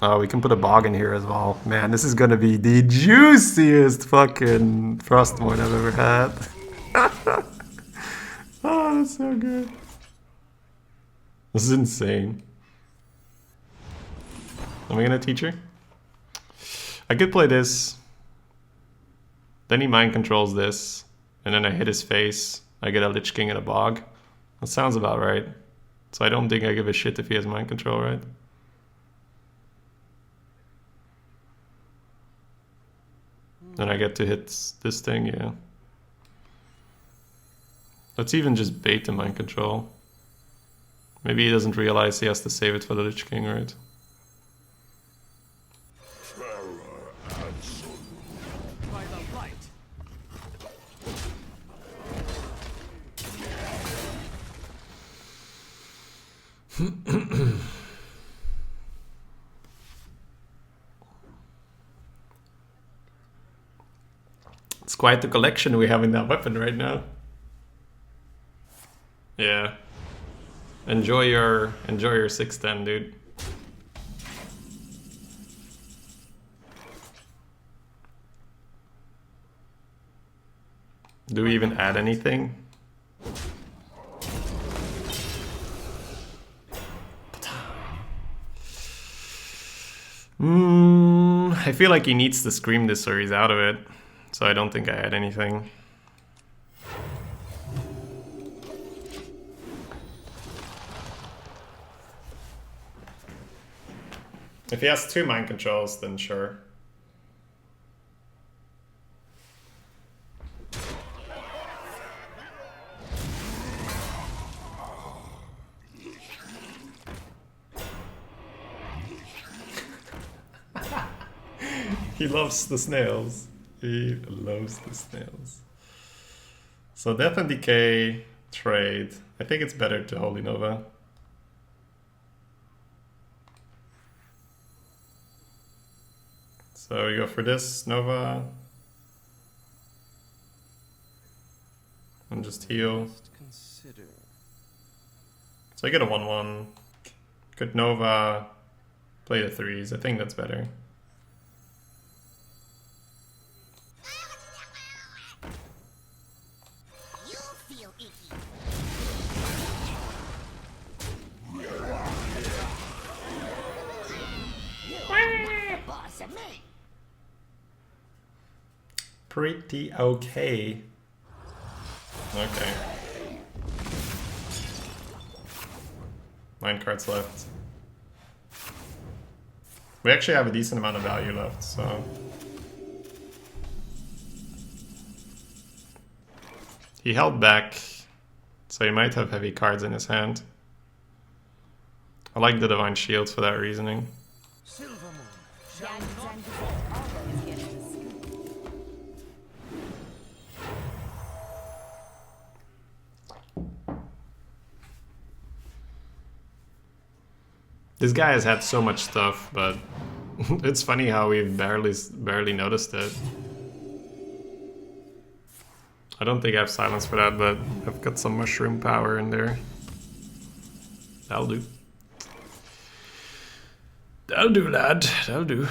Oh, we can put a Bog in here as well. Man, this is gonna be the juiciest fucking Frostmourne I've ever had. Oh, that's so good. This is insane. Am I gonna teach her? I could play this. Then he mind controls this. And then I hit his face. I get a Lich King and a Bog. That sounds about right. So I don't think I give a shit if he has mind control, right? Then I get to hit this thing, yeah. Let's even just bait the mind control. Maybe he doesn't realize he has to save it for the Lich King, right? By the light. It's quite the collection we have in that weapon right now. Yeah. Enjoy your 610, dude. Do we even add anything? I feel like he needs to scream this or he's out of it. So I don't think I add anything. If he has 2 mind controls, then sure. He loves the snails. He loves the snails. So Death and Decay, trade. I think it's better to Holy Nova. So you go for this, Nova. And just heal. Consider. So I get a 1-1. Good Nova. Play the 3s. I think that's better. Pretty okay. Okay. 9 cards left. We actually have a decent amount of value left, so... He held back, so he might have heavy cards in his hand. I like the Divine Shields for that reasoning. Gadgets and Gazette always get the scoop. This guy has had so much stuff, but it's funny how we've barely noticed it. I don't think I have silence for that, but I've got some mushroom power in there. That'll do. That'll do, lad. That'll do.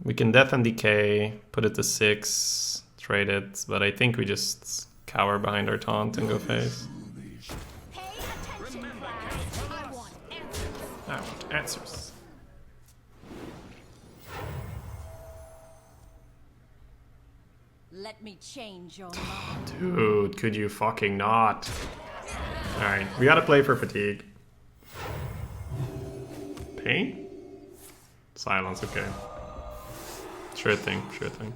We can Death and Decay, put it to 6, trade it, but I think we just cower behind our taunt and go face. Pay attention, class. I want answers. I want answers. Let me change your mind. Dude, could you fucking not? Alright, we gotta play for fatigue. Pain? Silence, okay. Sure thing, sure thing.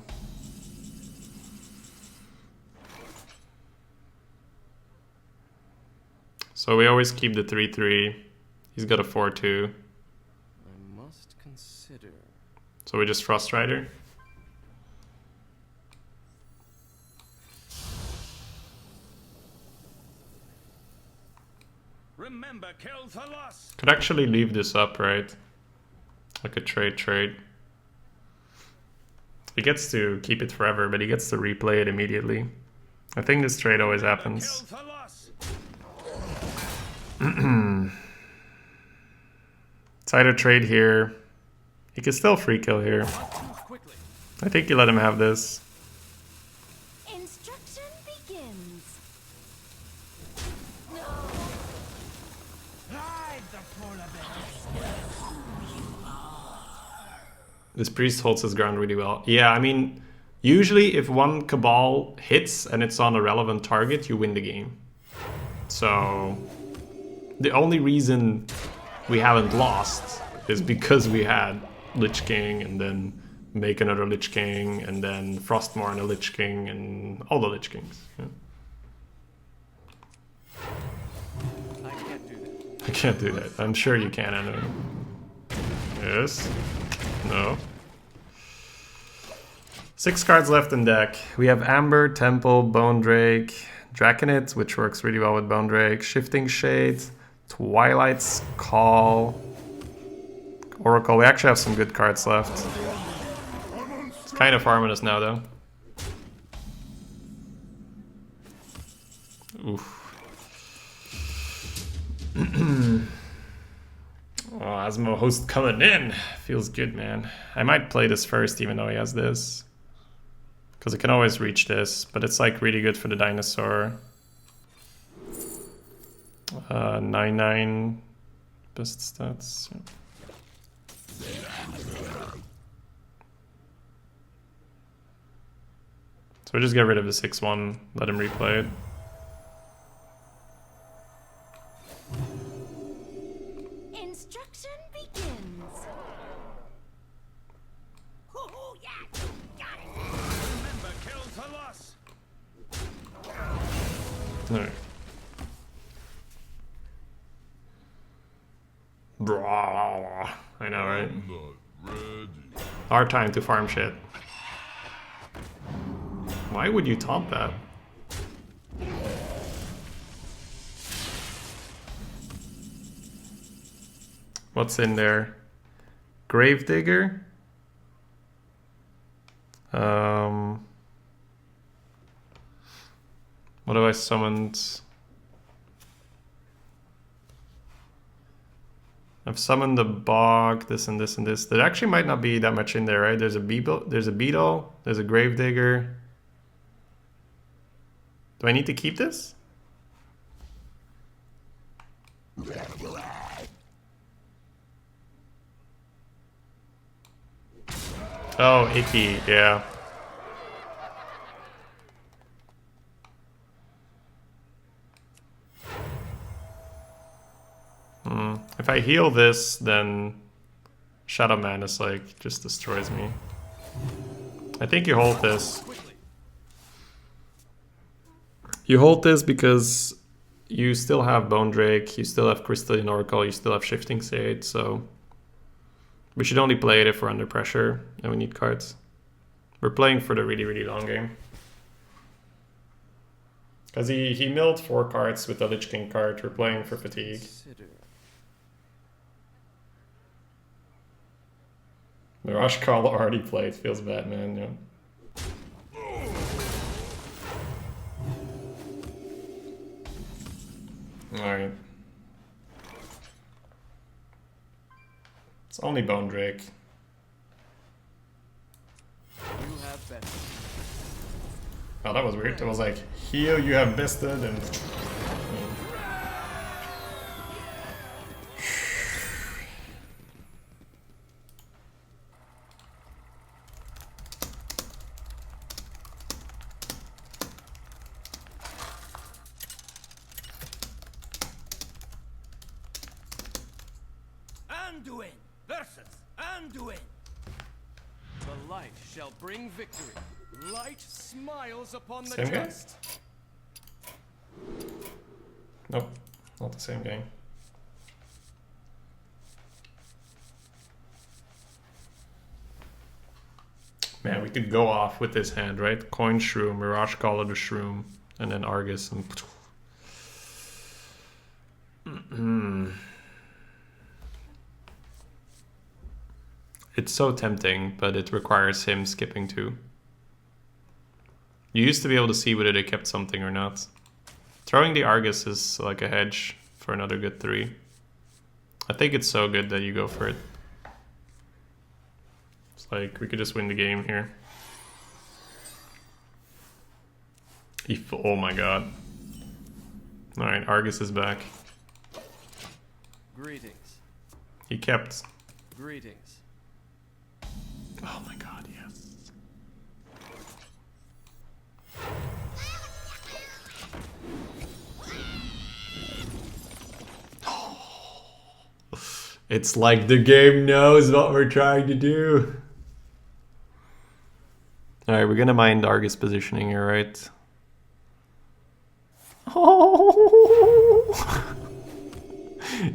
So we always keep the 3-3. He's got a 4-2. I must consider. So we just Frost Rider. Remember, kill the loss. Could actually leave this up, right? Like a trade. He gets to keep it forever, but he gets to replay it immediately. I think this trade always happens. Kill the loss. It's either trade here. He can still free kill here. Quickly. I think you let him have this. Instruction begins. Hide the polar bears. This priest holds his ground really well. Yeah, I mean, usually if one Cabal hits and it's on a relevant target, you win the game. So the only reason we haven't lost is because we had Lich King and then make another Lich King and then Frostmourne and a Lich King and all the Lich Kings. Yeah. I can't do that. I can't do that. I'm sure you can, Anna. Yes. No. 6 cards left in deck. We have Amber, Temple, Bone Drake, Draconite, which works really well with Bone Drake, Shifting Shade, Twilight's Call, Oracle. We actually have some good cards left. It's kind of farming us now, though. Oof. Oh, Asmo host coming in. Feels good, man. I might play this first, even though he has this. Because I can always reach this, but it's like really good for the dinosaur. 9-9 best stats. Yeah. So we just get rid of the 6-1, let him replay it. Instruction begins. Oh, yeah, got it. Remember, kill the loss. Alright. Blah. I know, right? Hard time to farm shit. Why would you taunt that? What's in there? Gravedigger? What have I summoned? I've summoned the bog, this and this and this. There actually might not be that much in there, right? There's a beetle, there's a gravedigger. Do I need to keep this? Oh, icky, yeah. If I heal this, then Shadow Madness like just destroys me. I think you hold this. You hold this because you still have Bone Drake, you still have Crystalline Oracle, you still have Shifting Shade, so we should only play it if we're under pressure and we need cards. We're playing for the really, really long game. Because he milled 4 cards with the Lich King card, we're playing for fatigue. The Rush Call already played, feels bad, man, yeah. Alright. It's only Bone Drake. You have been. Oh, that was weird. It was like, heal, you have bested, and... Anduin versus Anduin. The light shall bring victory. Light smiles upon the Same guy? just. Nope, not the same game. Man, we could go off with this hand, right? Coin Shroom, Mirage Collar the Shroom, and then Argus and... It's so tempting, but it requires him skipping too. You used to be able to see whether they kept something or not. Throwing the Argus is like a hedge for another good 3. I think it's so good that you go for it. It's like, we could just win the game here. Oh my god. Alright, Argus is back. Greetings. He kept. Greetings. Oh my god, yes. It's like the game knows what we're trying to do. Alright, we're gonna mind Argus positioning here, right? Oh.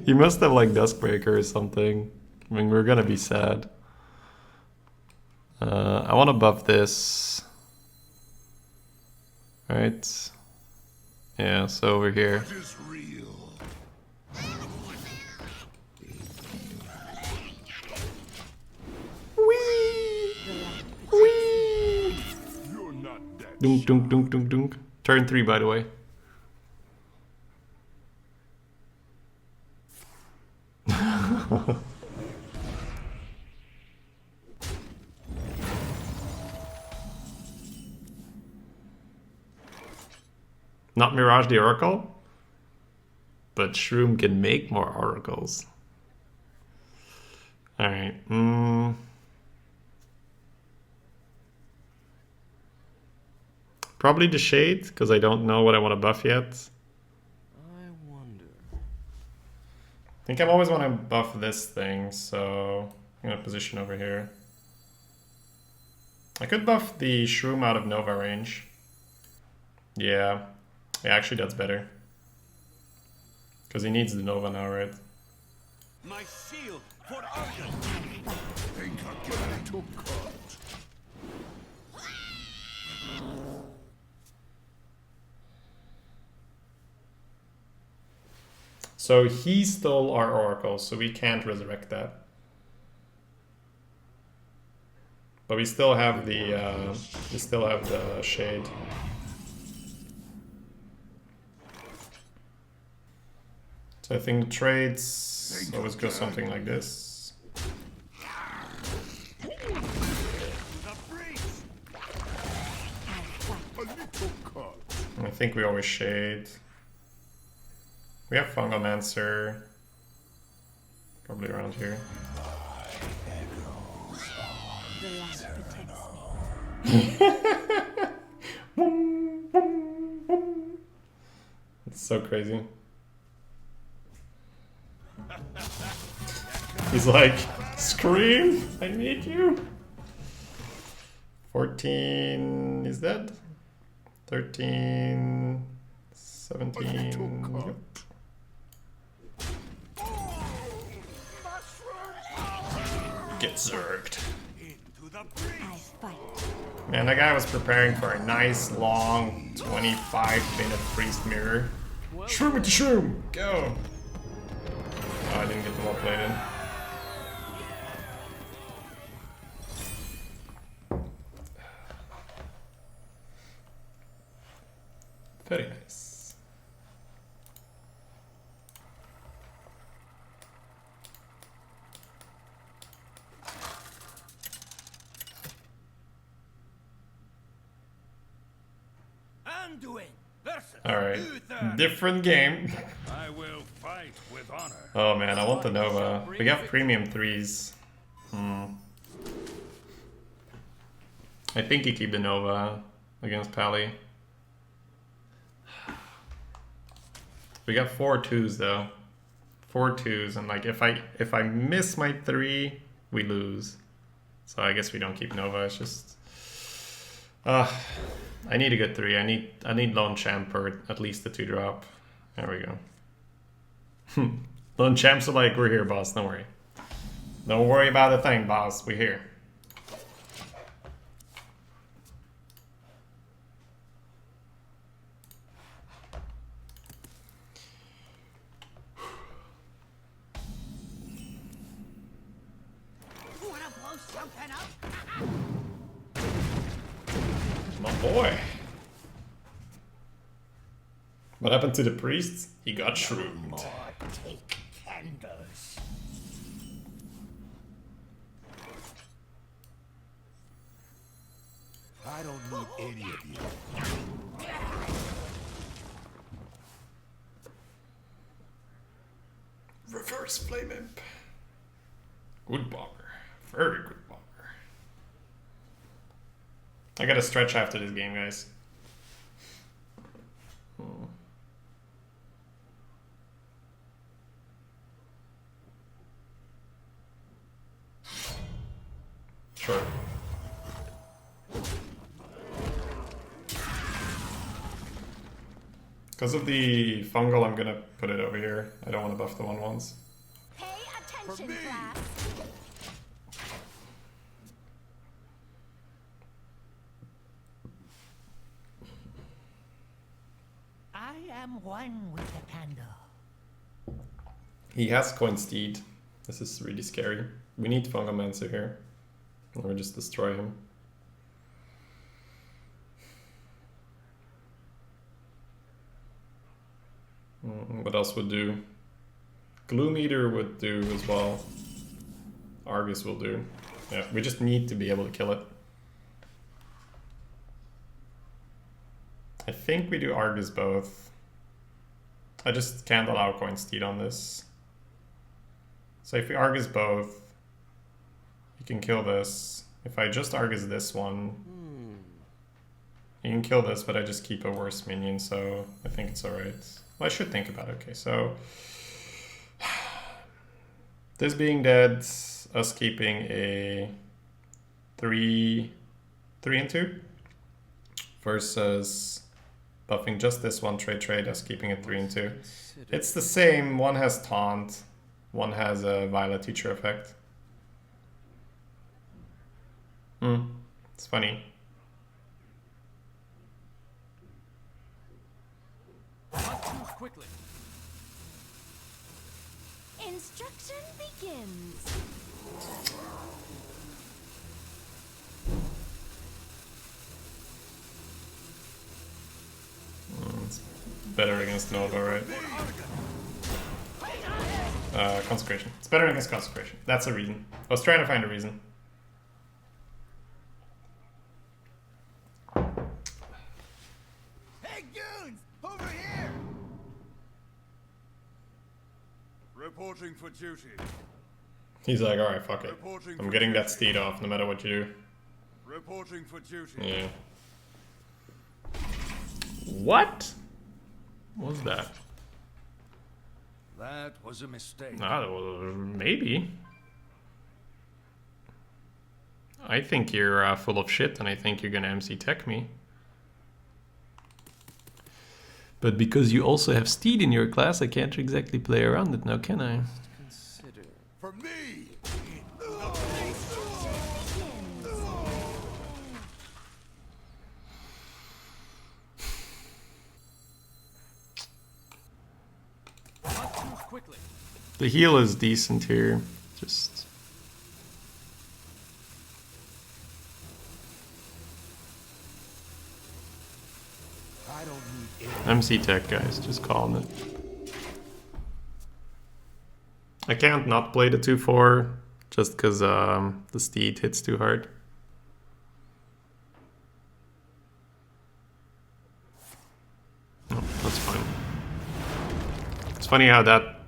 He must have like Duskbreaker or something. I mean, we're gonna be sad. I want to buff this. Right? Yeah, so over here. What is real? You're not that. Dunk, dunk, dunk, dunk, dunk. Turn 3, by the way. Not Mirage the Oracle, but Shroom can make more oracles. Alright. Probably the Shade, because I don't know what I want to buff yet. I wonder. I think I always want to buff this thing, so I'm going to position over here. I could buff the Shroom out of Nova range. Yeah. Yeah, actually that's better. Because he needs the Nova now, right? My shield for Argus. Think I get a little cut. So he stole our Oracle, so we can't resurrect that. But we still have the Shade. So I think the trades always go something like this. A little cut. And I think we always Shade. We have Fungomancer. Probably around here. The light protects me. It's so crazy. He's like, scream, I need you. 14 is dead. 13, 17. Yep. Get zerged. I fight. Man, that guy was preparing for a nice long 25-minute priest mirror. Shroom with the shroom! Go! Oh, I didn't get the well played in. Very nice. Anduin versus Alright, Uther. different game. I will fight with honor. Oh man, I want the Nova. We got premium 3s. I think you keep the Nova against Pally. We got 4 2s though. 4 2s, and like if I miss my 3, we lose. So I guess we don't keep Nova. It's just I need a good 3. I need Lone Champ or at least a 2-drop. There we go. Lone Champs are like, we're here, boss. Don't worry. Don't worry about a thing, boss. We're here. Wanna blow something up? My boy. What happened to the priest? He got shroomed. More take candles. I don't need any of you. Reverse Flame Imp. Good bomber. Very good bomber. I gotta stretch after this game, guys. Sure. Because of the fungal, I'm gonna put it over here. I don't want to buff the 1/1s. Pay attention, class. I am one with the candle. He has Coin Steed. This is really scary. We need Fungalmancer here. Or just destroy him. What else would do? Gloom Eater would do as well. Argus will do. Yeah, we just need to be able to kill it. I think we do Argus both. I just can't allow Coin Steed on this. So if we Argus both, you can kill this. If I just Argus this one, you can kill this, but I just keep a worse minion, so I think it's alright. Well, I should think about it. Okay, so this being dead, us keeping a 3/2 versus buffing just this one trade, us keeping a 3/2. It's the same. One has taunt, one has a Violet Teacher effect. It's funny. Quickly. Instruction begins. It's better against Nova, right? Consecration. It's better against Consecration. That's a reason. I was trying to find a reason. Hey, goons! Over here! Reporting for duty. He's like, alright, fuck it. I'm getting that steed off no matter what you do. Reporting for duty. Yeah. What? What was that? That was a mistake. Maybe. I think you're full of shit and I think you're gonna MC tech me. But because you also have Steed in your class, I can't exactly play around it now, can I? Consider. For me! Quickly. The heal is decent here. Just... I don't need any. MC tech, guys. Just calling it. I can't not play the 2/4 just because the Steed hits too hard. No, that's fine. It's funny how that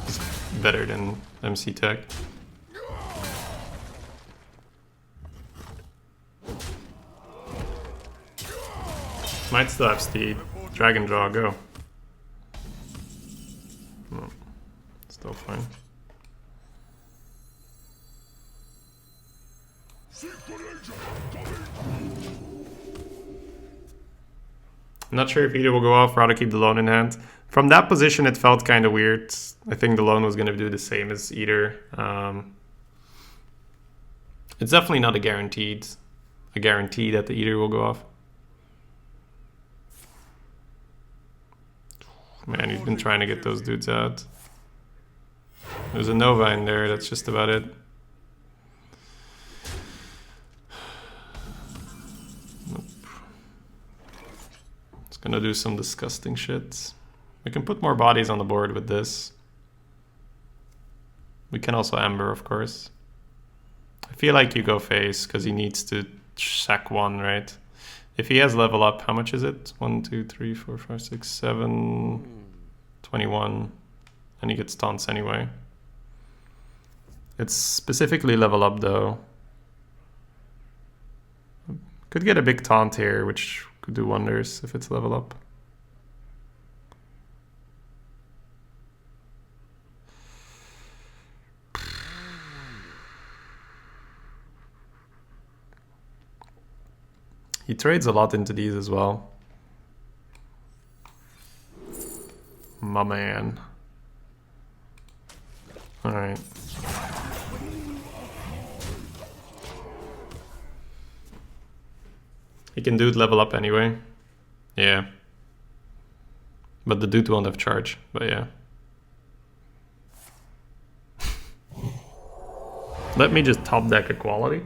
is better than MC tech. Might still have Steed. Dragon Draw, go. No, still fine. I'm not sure if either will go off, rather keep the loan in hand. From that position, it felt kind of weird. I think the loan was going to do the same as either. It's definitely not a guarantee that the either will go off. Man, he's been trying to get those dudes out. There's a Nova in there, that's just about it. Nope. It's gonna do some disgusting shit. We can put more bodies on the board with this. We can also Ember, of course. I feel like you go face, because he needs to sack one, right? If he has level up, how much is it? 1, 2, 3, 4, 5, 6, 7, 21. And he gets taunts anyway. It's specifically level up though. Could get a big taunt here, which could do wonders if it's level up. He trades a lot into these as well. My man. Alright. He can do it level up anyway. Yeah. But the dude won't have charge, but yeah. Let me just top deck equality.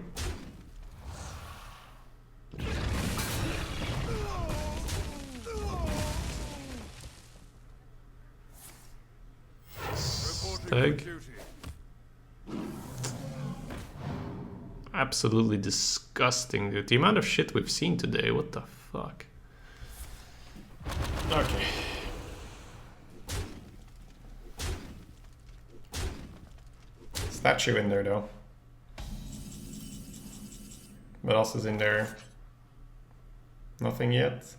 Stag. Absolutely disgusting, dude. The amount of shit we've seen today, what the fuck? Okay. Statue in there though. What else is in there? Nothing yet?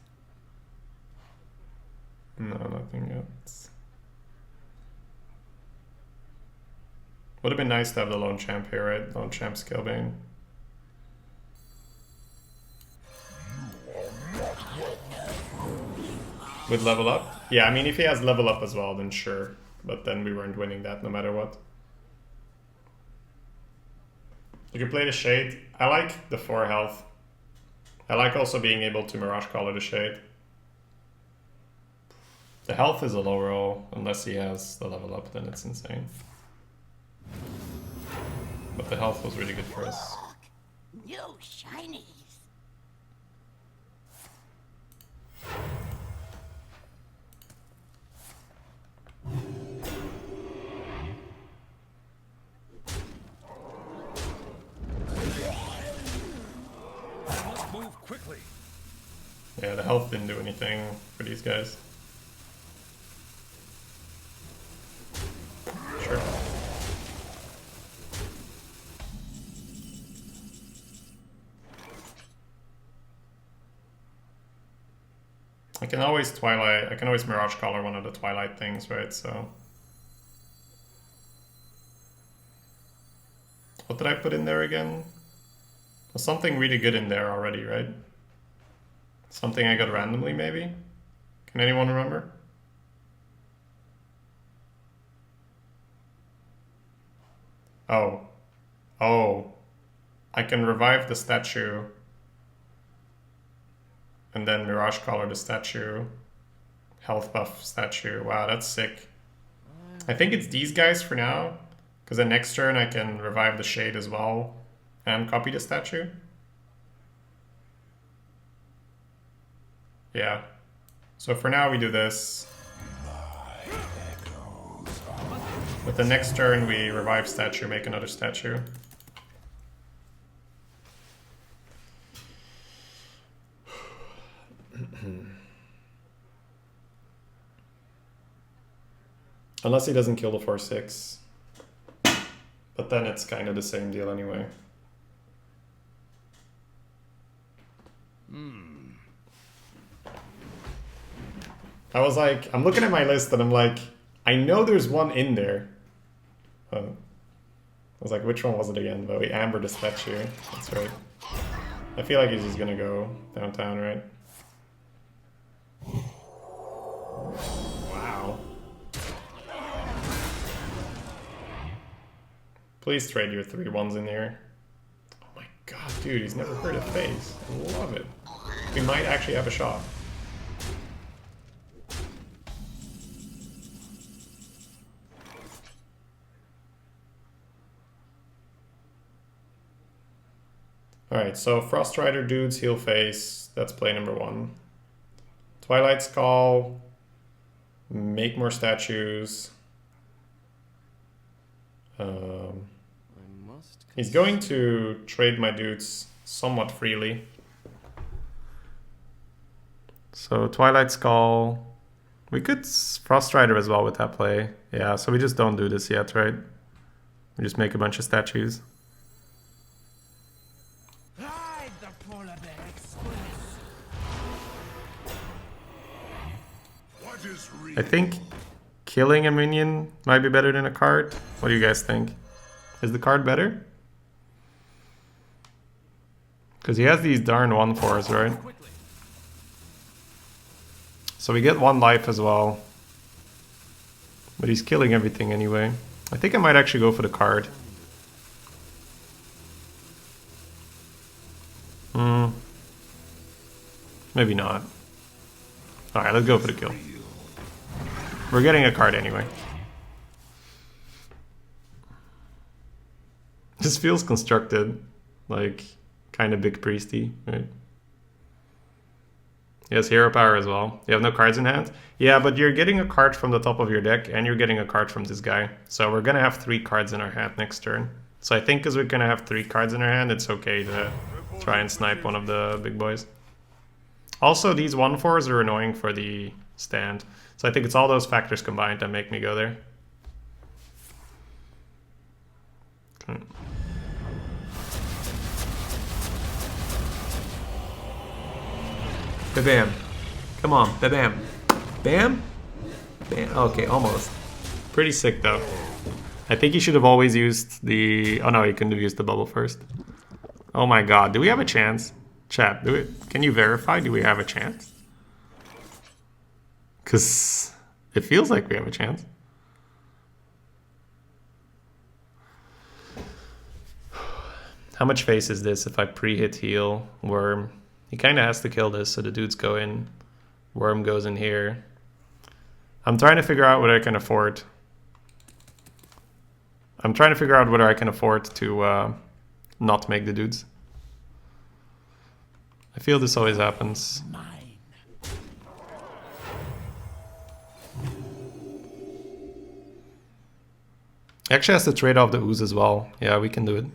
No, nothing yet. Would have been nice to have the Lone Champ here, right? Lone Champ Scalebane. With level up? Yeah, I mean, if he has level up as well, then sure. But then we weren't winning that no matter what. You can play the Shade. I like the 4 health. I like also being able to Mirage Collar the Shade. The health is a low roll, unless he has the level up, then it's insane. But the health was really good for us. New shinies. Let's move quickly. Yeah, the health didn't do anything for these guys. Sure. I can always Mirage Collar one of the Twilight things, right? So what did I put in there again? There's something really good in there already, right? Something I got randomly, maybe? Can anyone remember? Oh, I can revive the statue and then Mirage Collar the statue, health buff statue. Wow, that's sick. I think it's these guys for now, because the next turn I can revive the Shade as well and copy the statue. Yeah. So for now we do this. With the next turn we revive statue, make another statue. Unless he doesn't kill the 4/6. But then it's kind of the same deal anyway. I was like, I'm looking at my list and I'm like, I know there's one in there. I was like, which one was it again? But we ambered the statue. That's right. I feel like he's just gonna go downtown, right? Wow. Please trade your 3/1s in here. Oh my god, dude, he's never heard of face. I love it. We might actually have a shot. Alright, so Frost Rider dudes, heal face. That's play number 1. Twilight's Call. Make more statues. He's going to trade my dudes somewhat freely. So Twilight's Call. We could Frost Rider as well with that play. Yeah, so we just don't do this yet, right? We just make a bunch of statues. Hide the polar bear express. What is real? I think killing a minion might be better than a card. What do you guys think? Is the card better? Because he has these darn 1/4s, right? So we get 1 life as well. But he's killing everything anyway. I think I might actually go for the card. Maybe not. Alright, let's go for the kill. We're getting a card anyway. This feels constructed. Like, kind of big priesty, right? He has hero power as well. You have no cards in hand? Yeah, but you're getting a card from the top of your deck, and you're getting a card from this guy. So we're gonna have 3 cards in our hand next turn. So I think because we're gonna have 3 cards in our hand, it's okay to try and snipe one of the big boys. Also, these 1/4s are annoying for the stand. So I think it's all those factors combined that make me go there. Okay. Ba-bam. Come on, ba-bam. Bam? Bam. Okay, almost. Pretty sick, though. I think he should have always used the... Oh, no, he couldn't have used the bubble first. Oh my god, do we have a chance? Chat, can you verify? Do we have a chance? Because it feels like we have a chance. How much face is this if I pre-hit heal? Worm. He kind of has to kill this, so the dudes go in. Worm goes in here. I'm trying to figure out what I can afford. I'm trying to figure out whether I can afford to not make the dudes. I feel this always happens. He actually has to trade off the ooze as well. Yeah, we can do it.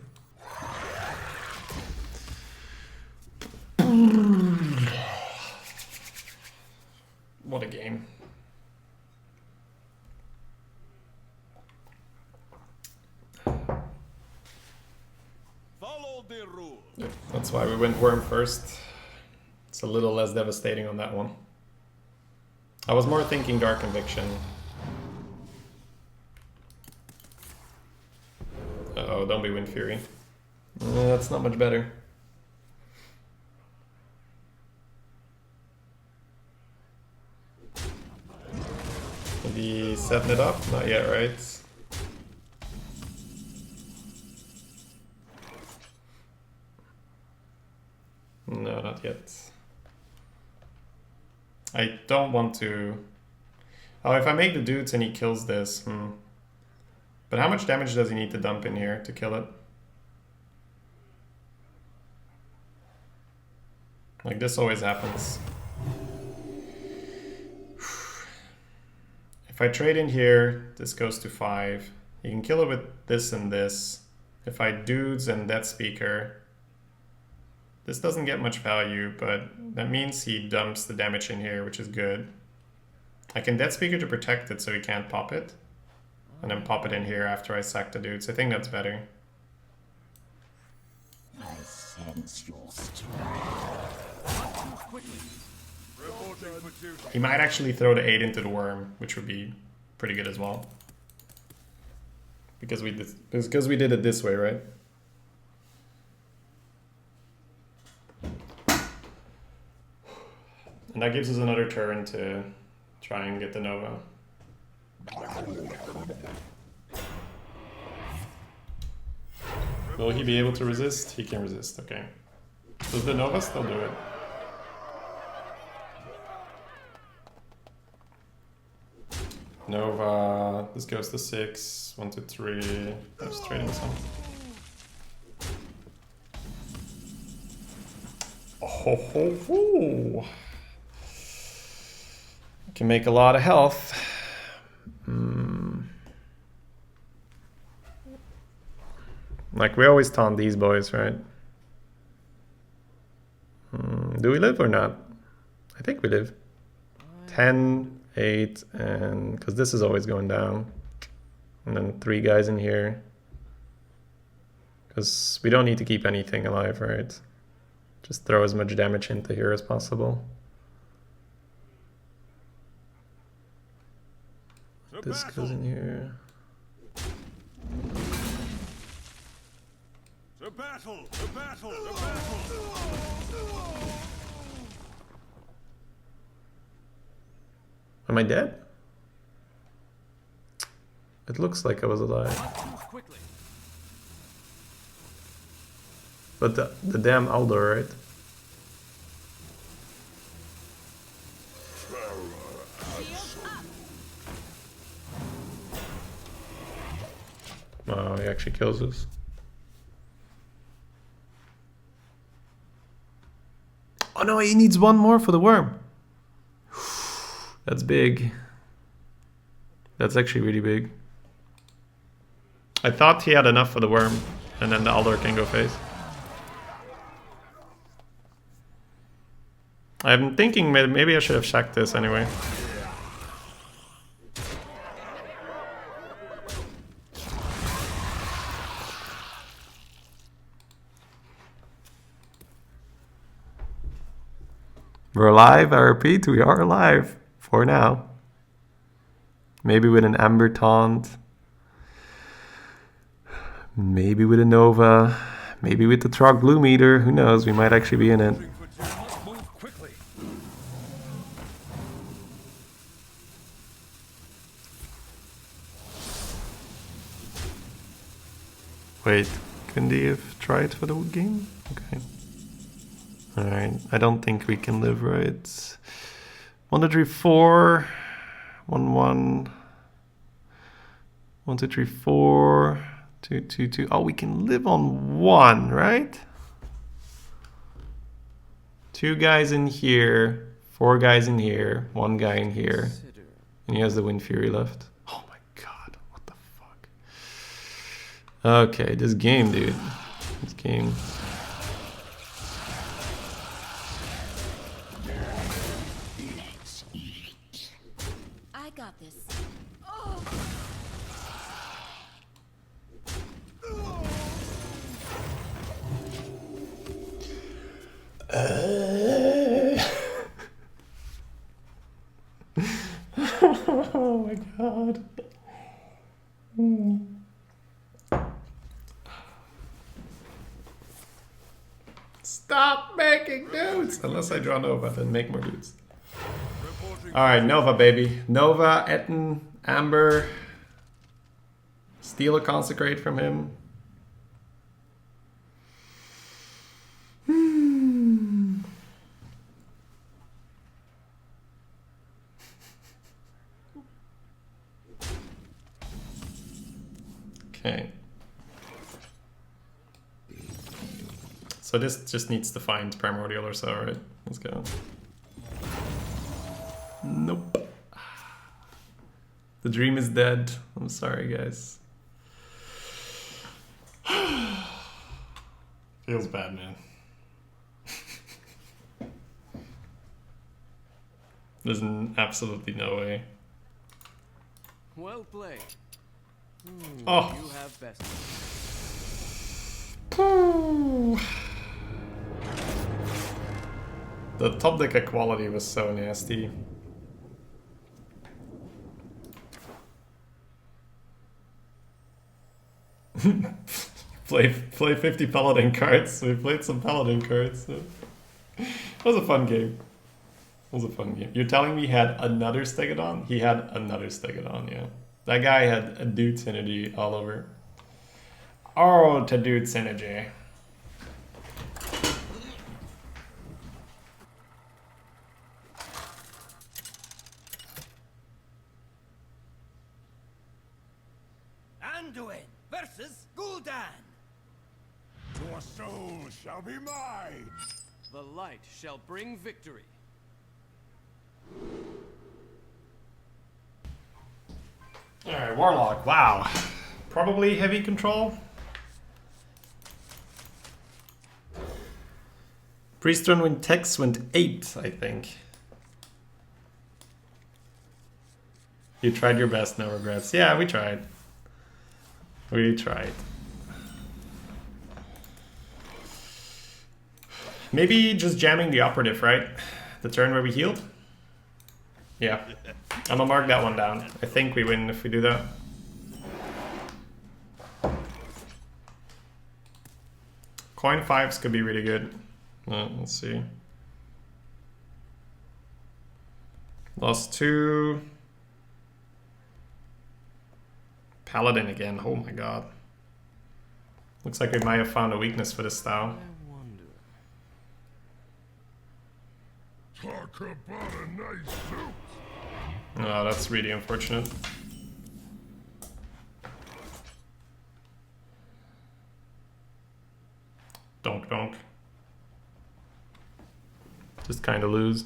What a game. Follow the rules. Yep, that's why we went worm first. It's a little less devastating on that one. I was more thinking Dark Conviction. Uh-oh, don't be Wind Fury. That's not much better. Maybe setting it up? Not yet, right? No, not yet. I don't want to... Oh, if I make the dudes and he kills this, But how much damage does he need to dump in here to kill it? Like, this always happens. If I trade in here, this goes to 5. You can kill it with this and this. If I dudes and Death Speaker, this doesn't get much value, but that means he dumps the damage in here, which is good. I can Death Speaker to protect it so he can't pop it. And then pop it in here after I sack the dudes. I think that's better. I sense your strength. Reporting for duty. He might actually throw the 8 into the worm, which would be pretty good as well. because we did it this way, right? And that gives us another turn to try and get the Nova. Will he be able to resist? He can resist, okay. Does the Nova still do it? Nova, this goes to 6, 1, 2, 3, let's trade him some. Oh, ho, ho. Can make a lot of health. Like we always taunt these boys, right? Do we live or not? I think we live. 10, 8, and because this is always going down. And then 3 guys in here. Because we don't need to keep anything alive, right? Just throw as much damage into here as possible. This goes in here. The battle! The battle! The battle! Am I dead? It looks like I was alive. But the damn Aldor, right? Oh, he actually kills us. Oh no, he needs one more for the worm. That's big. That's actually really big. I thought he had enough for the worm, and then the Aldor can go face. I'm thinking maybe I should have checked this anyway. We're alive, I repeat, we are alive. For now. Maybe with an Amber Taunt. Maybe with a Nova. Maybe with the Trog Blue Meter. Who knows, we might actually be in it. Move quickly. Wait, couldn't he have tried for the game? Okay. Alright, I don't think we can live, right? 1, 2, 3, 4. 1, 1. 1, 2, 3, 4. 2, 2, 2. Oh, we can live on 1, right? 2 guys in here. 4 guys in here. 1 guy in here. And he has the Wind Fury left. Oh my god, what the fuck? Okay, this game, dude. This game. I got this. Oh my god. Stop making dudes! Unless I draw Nova, then make more dudes. Alright, Nova, baby. Nova, Etten, Amber. Steal a Consecrate from him. Okay. So this just needs to find Primordial or so, right? Let's go. Nope. The dream is dead. I'm sorry, guys. Feels bad, man. There's absolutely no way. Well played. Oh. You have best. The top deck equality was so nasty. play 50 paladin cards. We played some paladin cards. So. It was a fun game. It was a fun game. You're telling me he had another Stegodon? He had another Stegodon, yeah. That guy had a dude synergy all over. Oh, to dude synergy. Anduin versus Gul'dan. Your soul shall be mine. The light shall bring victory. Alright, Warlock, wow. Probably heavy control. Priest run when Tex went 8, I think. You tried your best, no regrets. Yeah, we tried. We tried. Maybe just jamming the operative, right? The turn where we healed? Yeah. I'm gonna mark that one down. I think we win if we do that. Coin 5s could be really good. Let's see. Lost 2. Paladin again. Oh my god. Looks like we might have found a weakness for this style. Talk about a nice suit. Oh, that's really unfortunate. Donk donk. Just kind of lose.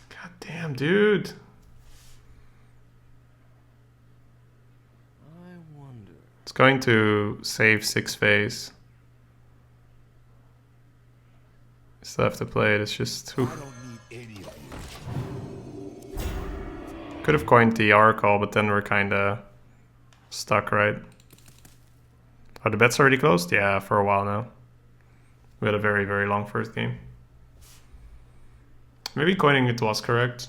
God damn, dude. I wonder. It's going to save 6 phase. Still have to play it, it's just... I Oof. don't need any of you. Could have coined the Oracle, but then we're kind of stuck, right? Are the bets already closed? Yeah, for a while now. We had a very, very long first game. Maybe coining it was correct.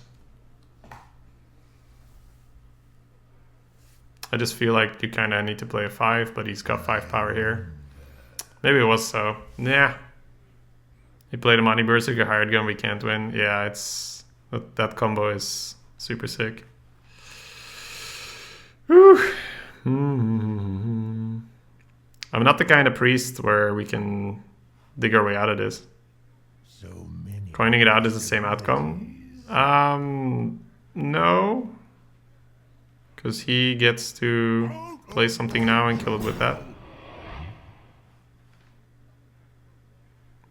I just feel like you kind of need to play a 5, but he's got 5 power here. Maybe it was so. Yeah. He played a Money Berserker hired gun, we can't win. Yeah, it's... That combo is super sick. Whew. I'm not the kind of priest where we can dig our way out of this. So many. Coining it out is the same outcome? No. Because he gets to play something now and kill it with that.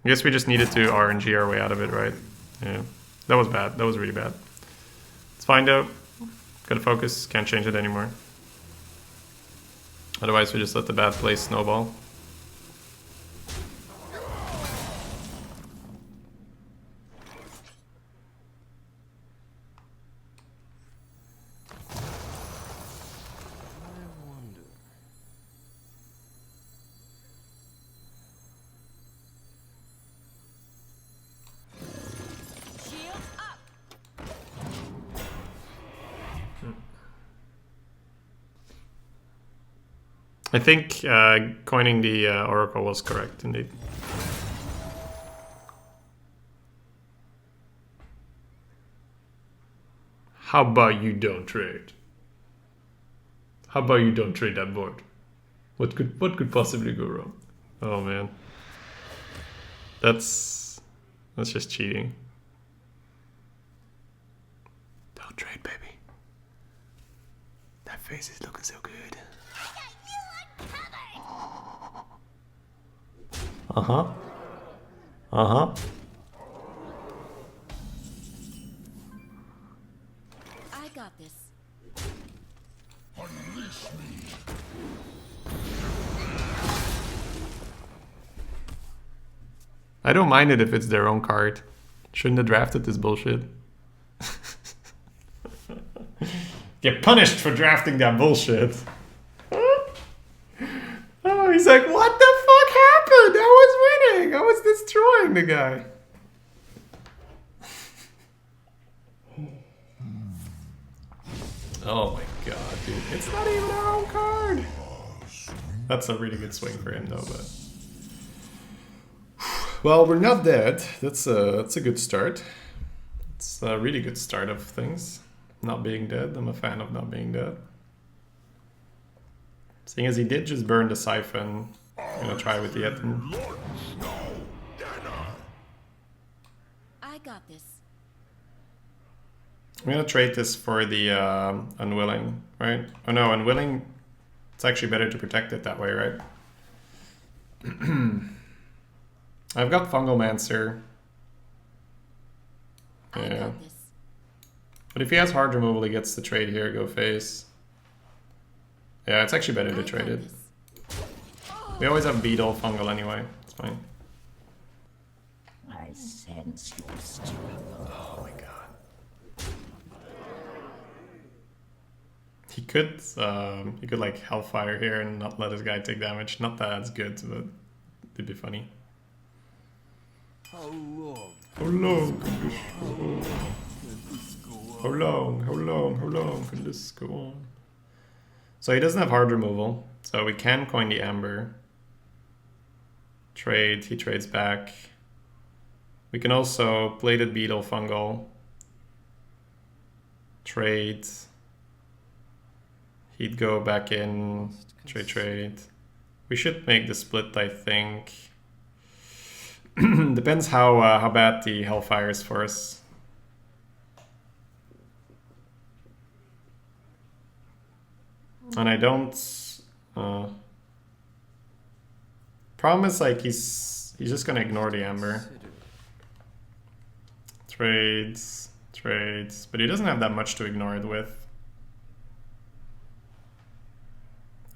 I guess we just needed to RNG our way out of it, right? Yeah. That was bad. That was really bad. Let's find out. Gotta focus. Can't change it anymore. Otherwise, we just let the bad play snowball. Shield up. I think coining the Oracle was correct, indeed. How about you don't trade? How about you don't trade that board? What could possibly go wrong? Oh man, that's just cheating. Don't trade, baby. That face is looking so good. Uh-huh. Uh-huh. I got this. Unleash me. I don't mind it if it's their own card. Shouldn't have drafted this bullshit. Get punished for drafting that bullshit. Oh, he's like, what the fuck happened? I was winning. I was destroying the guy. Oh my god. dude. It's not even our own card! That's a really good swing for him though, but... Well, we're not dead. That's a good start. It's a really good start of things. Not being dead. I'm a fan of not being dead. Seeing as he did just burn the siphon, I'm gonna try with the Etten. I got this. I'm gonna trade this for the Unwilling, right? Oh no, Unwilling, it's actually better to protect it that way, right? I've got Fungalmancer. I Yeah. got this. But if he has hard removal, he gets the trade here, go face. Yeah, it's actually better to I trade got it. this. We always have Beetle, Fungal anyway. It's fine. I sense your struggle. Oh my god. He could like Hellfire here and not let his guy take damage. Not that it's good, but it'd be funny. How long? How long can this go on? How long can this go on? So he doesn't have hard removal, so we can coin the Amber. Trade, he trades back. We can also Bladed Beetle, Fungal. Trade. He'd go back in, trade. We should make the split, I think. Depends how bad the Hellfire is for us. And I don't... problem is like he's just gonna ignore the Amber. Trades, but he doesn't have that much to ignore it with.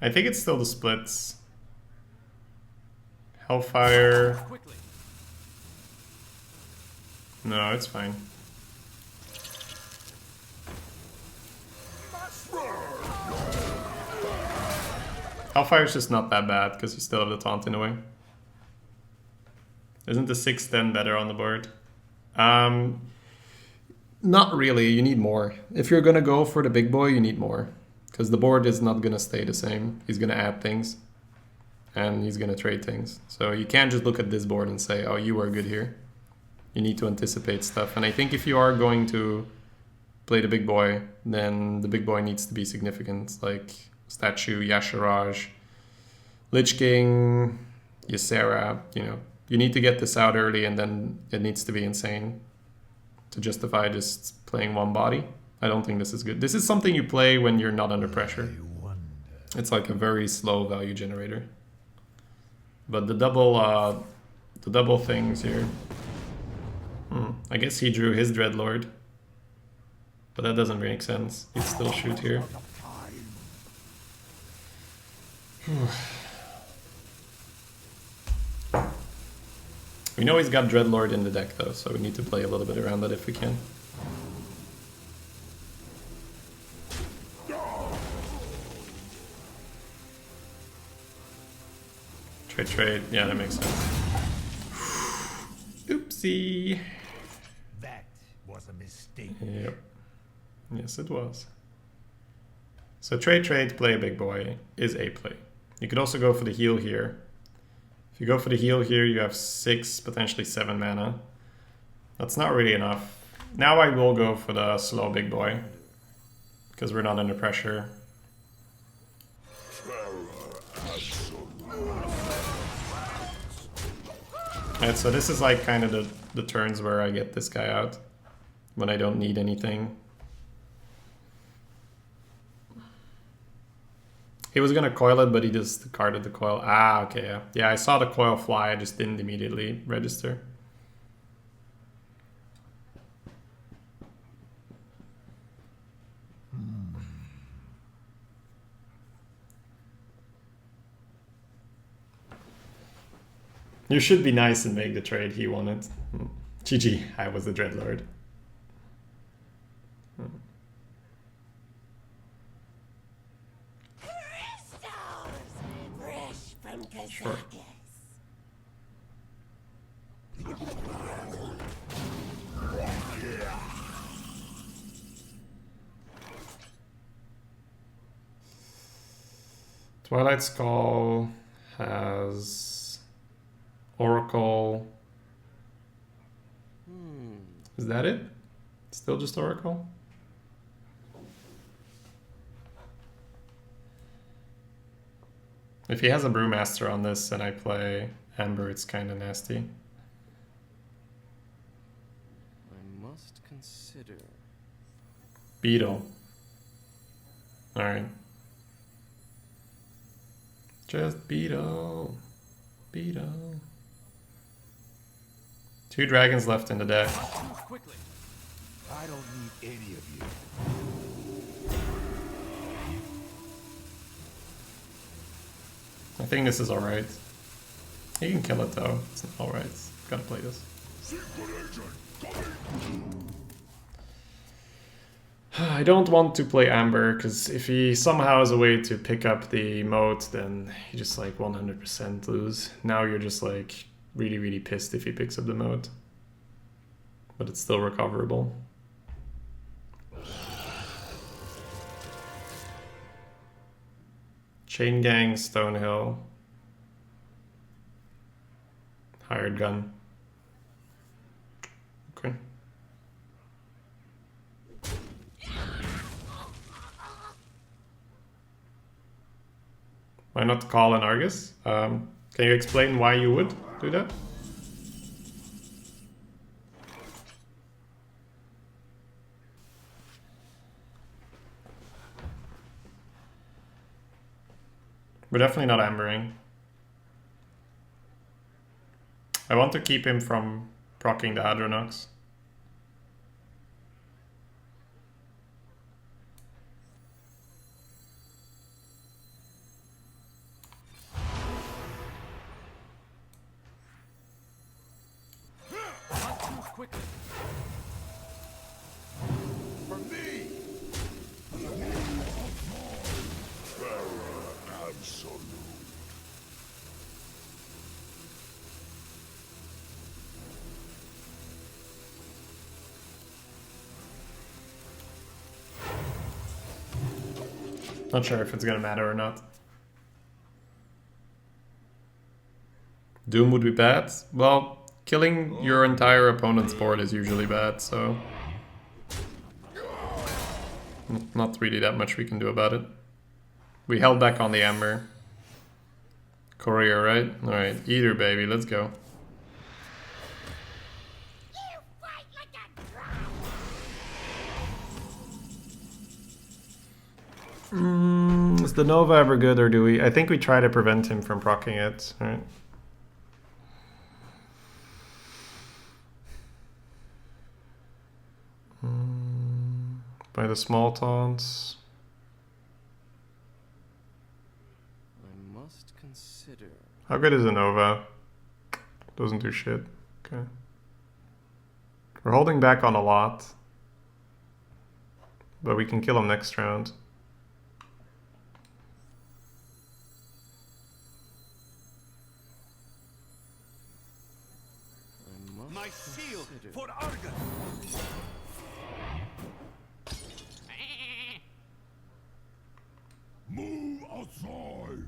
I think it's still the splits. Hellfire. Quickly. No, it's fine. Hellfire's just not that bad because you still have the taunt in a way. Isn't the 6-10 better on the board? Not really, you need more. If you're gonna go for the big boy, you need more. Because the board is not gonna stay the same. He's gonna add things. And he's gonna trade things. So you can't just look at this board and say, oh, you are good here. You need to anticipate stuff. And I think if you are going to play the big boy, then the big boy needs to be significant. Like Statue, Yasharaj, Lich King, Ysera, you know. You need to get this out early and then it needs to be insane to justify just playing one body. I don't think this is good. This is something you play when you're not under pressure. It's like a very slow value generator. But the double things here. I guess he drew his Dreadlord. But that doesn't make sense. He'd still shoot here. We know he's got Dreadlord in the deck though, so we need to play a little bit around that if we can. Trade. Yeah, that makes sense. Oopsie. That was a mistake. Yep. Yes, it was. So trade, play a big boy is a play. You could also go for the heal here. If you go for the heal here, you have 6, potentially 7 mana. That's not really enough. Now I will go for the slow big boy. Because we're not under pressure. And so this is like kind of the turns where I get this guy out. When I don't need anything. He was gonna coil it, but he just discarded the coil. Ah, okay, yeah. Yeah, I saw the coil fly, I just didn't immediately register. You should be nice and make the trade he wanted. GG, I was the Dreadlord. Fresh from Kazakis. Sure. Twilight Skull has Oracle. Is that it? Still just Oracle? If he has a Brewmaster on this and I play Amber, it's kind of nasty. I must consider. Beetle. Alright. Just Beetle. Beetle. 2 dragons left in the deck. Move quickly. I don't need any of you. I think this is alright. He can kill it though. It's not alright. Gotta play this. I don't want to play Amber, because if he somehow has a way to pick up the moat, then you just like 100% lose. Now you're just like really, really pissed if he picks up the moat. But it's still recoverable. Chain Gang, Stonehill. Hired Gun. Okay. Why not call an Argus? Can you explain why you would do that? We're definitely not ambering. I want to keep him from proccing the Hadronox. Move quickly. For me! Absolute. Not sure if it's gonna matter or not. Doom would be bad. Well, killing your entire opponent's board is usually bad, so not really that much we can do about it. We held back on the Amber. Courier, right? Alright, Eater, baby, let's go. You fight like a drum. Is the Nova ever good, or do we... I think we try to prevent him from proccing it, right? By the small taunts. I must consider. How good is a Nova? Doesn't do shit. Okay. We're holding back on a lot. But we can kill him next round. My shield for Argus. Move outside!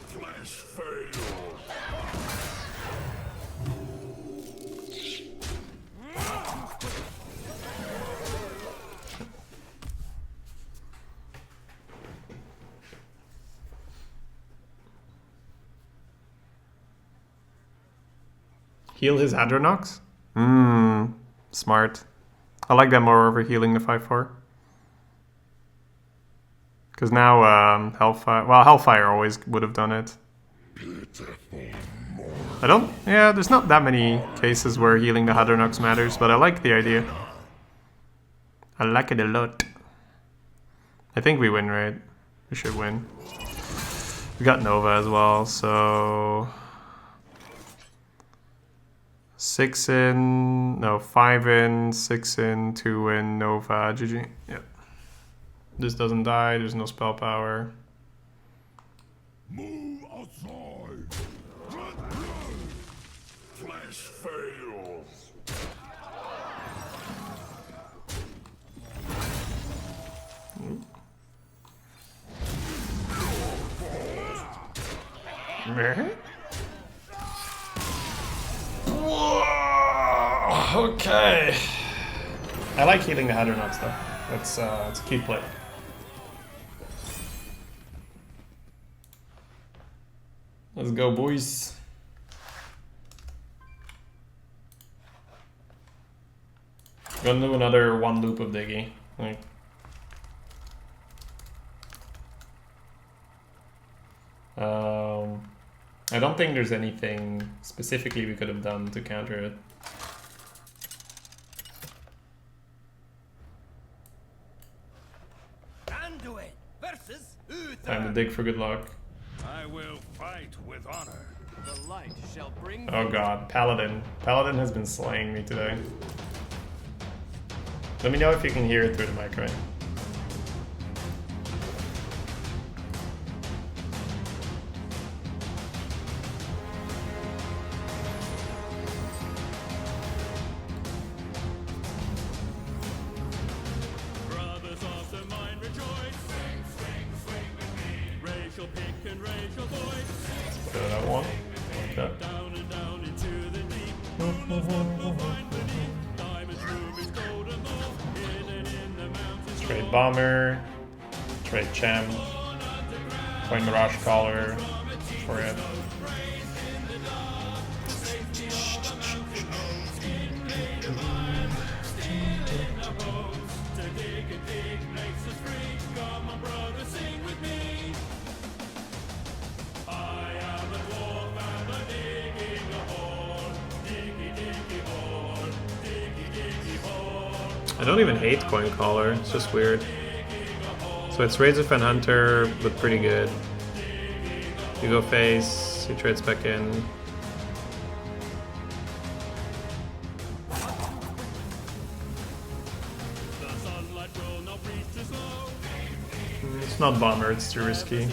Flash fail! Heal his Hadronox? Smart. I like that more over healing the 5-4. Because now Hellfire... Well, Hellfire always would have done it. I don't... Yeah, there's not that many cases where healing the Hadronox matters, but I like the idea. I like it a lot. I think we win, right? We should win. We got Nova as well, so... 6 in... No, 5 in, 6 in, 2 in, Nova, GG. Yep. This doesn't die, there's no spell power. Move outside! Flash fails! Whoa, okay. I like healing the Hadronauts though. It's a cute play. Let's go, boys. Gonna do another one loop of Diggy. Like, I don't think there's anything specifically we could have done to counter it. Anduin versus Uther. Time to dig for good luck. I will fight with honor. The light shall bring Oh god, Paladin. Paladin has been slaying me today. Let me know if you can hear it through the mic, right? Brothers of the mind rejoice. Swing, swing, swing with me. Racial pick and racial voice. Go to that one. Okay. Down and down into the deep. Rulers what we'll find beneath. Diamonds, rubies, gold and more. Hidden in the mountains. Trade Bomber. Trade Champ. Coin Mirage Collar. For it. I don't even hate Coin Collar, it's just weird. So it's Razor Fan Hunter, but pretty good. You go face, he trades back in. It's not Bomber, it's too risky.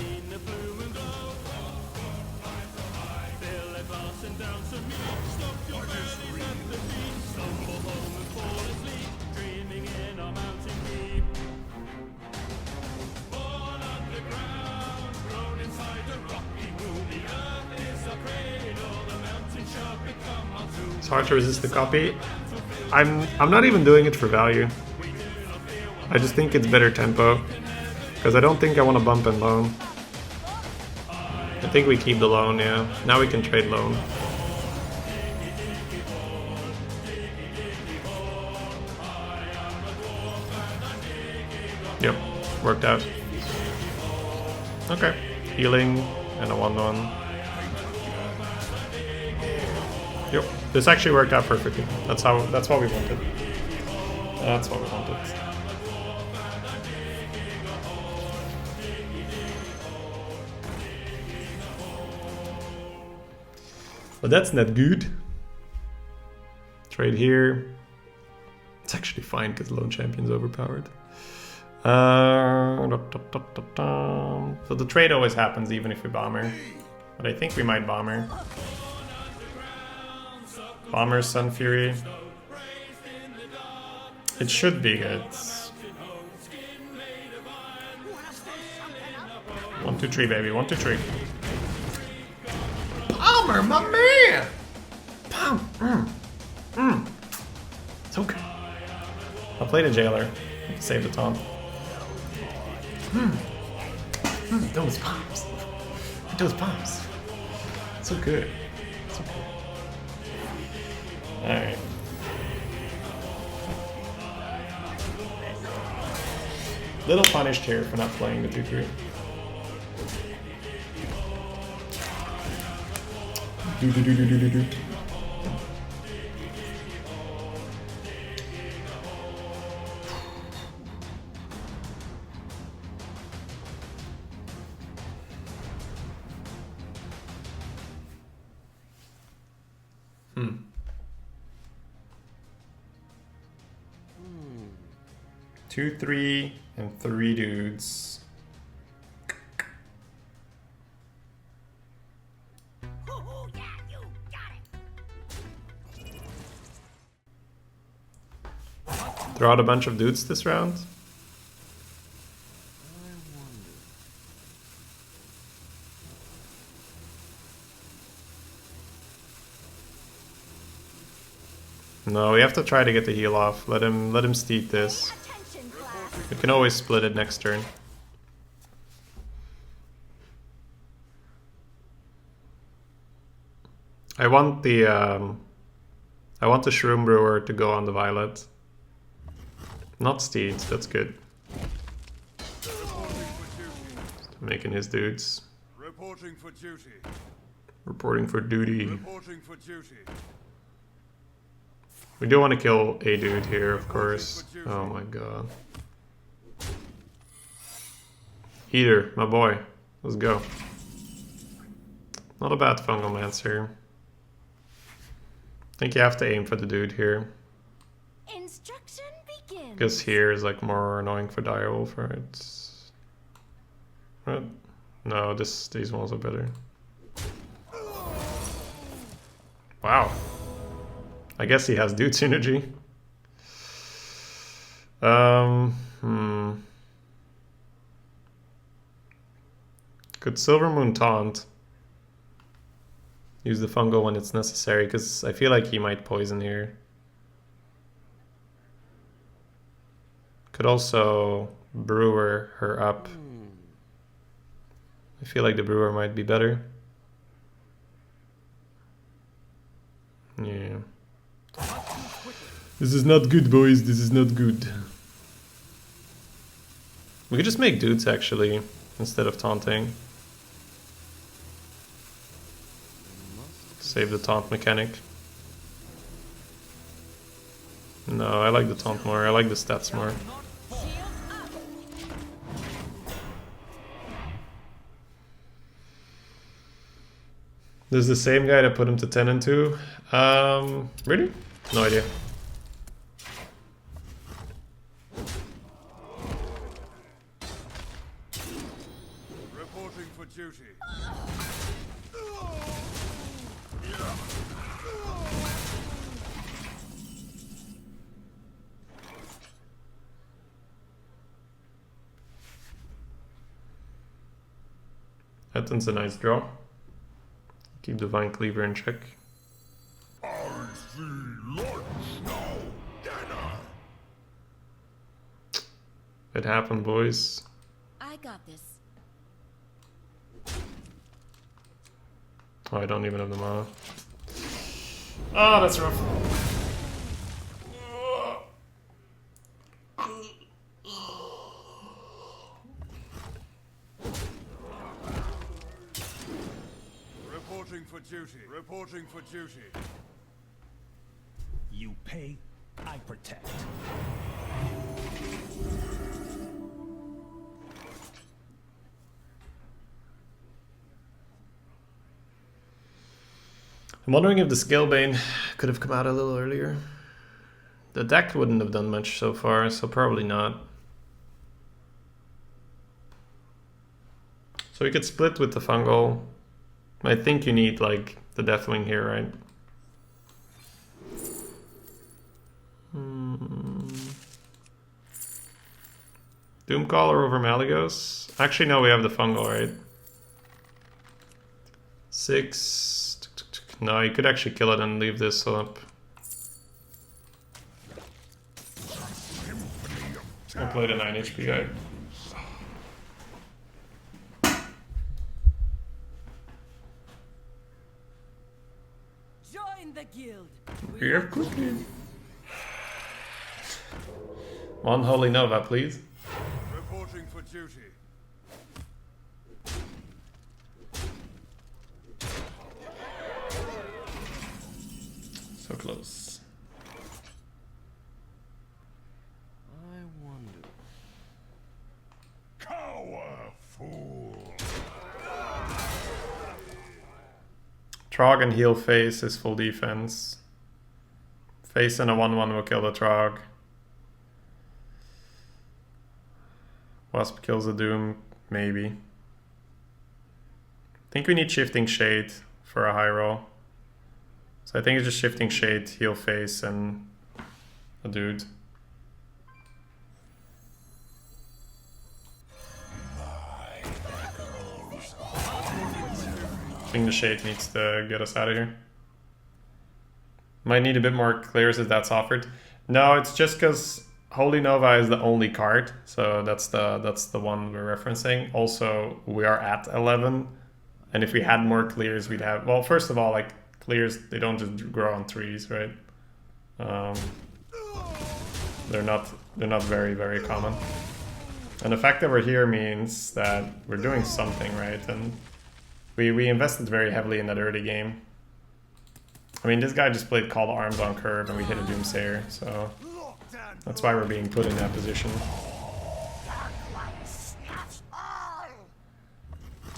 It's hard to resist the copy. I'm not even doing it for value. I just think it's better tempo. Because I don't think I want to bump and loan. I think we keep the loan, yeah. Now we can trade loan. Yep, worked out. Okay, healing and a 1-1. Yep, this actually worked out perfectly. That's what we wanted. That's what we wanted. But that's not good. Trade here. It's actually fine because Lone Champion's overpowered. So the trade always happens even if we bomber. But I think we might bomber. Bomber, Sun Fury. It should be good. 1, 2, 3, baby. 1, 2, 3. Bomber, my man! Bomber. So good. I'll play the Jailer. Save the taunt. Those bombs. Those bombs. So good. So good. Alright. Little punished here for not playing the 2-3. Do. Hmm. 2, 3, and 3 dudes. Oh, yeah, you got it. Throw out a bunch of dudes this round. No, we have to try to get the heal off. Let him steed this. Attention, class. We can always split it next turn. I want the Shroom Brewer to go on the Violet. Not Steeds, that's good. Making his dudes. Reporting for duty. Reporting for duty. Reporting for duty. We do want to kill a dude here, of course. Oh my god. Heater, my boy. Let's go. Not a bad Fungalmancer. I think you have to aim for the dude here. Instruction begins. Because here is like more annoying for Direwolf, right? Right? No, these ones are better. Wow. I guess he has dude synergy. Could Silvermoon taunt? Use the fungal when it's necessary, because I feel like he might poison here. Could also brewer her up. I feel like the brewer might be better. Yeah. This is not good, boys. This is not good. We could just make dudes, actually, instead of taunting. Save the taunt mechanic. No, I like the taunt more. I like the stats more. This is the same guy that put him to 10 and 2. Really? No idea. Reporting for duty. Etton's a nice draw. Keep Divine Cleaver in check. I see lunch now, dinner. It happened, boys. I got this. Oh, I don't even have the mana. Oh, that's rough. Reporting for duty. Reporting for duty. You pay, I protect. I'm wondering if the Scalebane could have come out a little earlier. The deck wouldn't have done much so far, so probably not. So we could split with the Fungal. I think you need like the Deathwing here, right? Doomcaller over Malygos. Actually, no, we have the Fungal, right? 6. No, you could actually kill it and leave this up. I'll play the 9 HP guy. Join the guild. Here quickly. One Holy Nova, please. Reporting for duty. So close. I wonder. Cower, fool. Trog and heal face is full defense. Face and a 1/1 will kill the Trog. Wasp kills the Doom, maybe. I think we need Shifting Shade for a high roll. So I think it's just Shifting Shade, heal face, and a dude. I think the Shade needs to get us out of here. Might need a bit more clears if that's offered. No, it's just because Holy Nova is the only card, so that's the one we're referencing. Also, we are at 11, and if we had more clears, we'd have. Well, first of all, like clears, they don't just grow on trees, right? They're not very common. And the fact that we're here means that we're doing something, right? And we invested very heavily in that early game. I mean, this guy just played Call to Arms on curve and we hit a Doomsayer, so that's why we're being put in that position.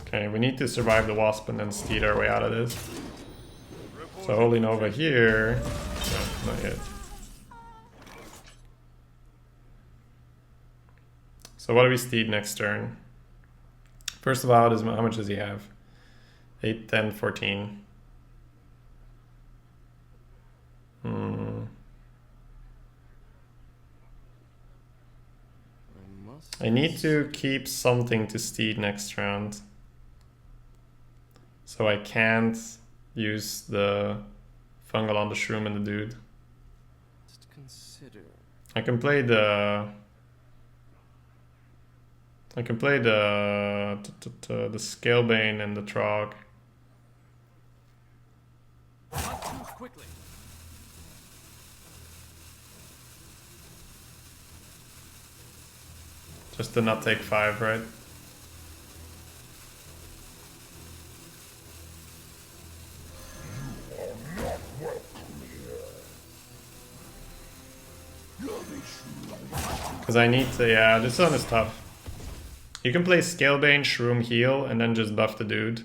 Okay, we need to survive the Wasp and then steed our way out of this. So Holy Nova here. No, not yet. So what do we steed next turn? First of all, how much does he have? 8, 10, 14. I need to keep something to steed next round. So I can't use the fungal on the shroom and the dude. Just consider. I can play the Scalebane and the Trog. Not too quickly. Just to not take 5, right? Because I need to, yeah, this one is tough. You can play Scalebane, Shroom, heal, and then just buff the dude.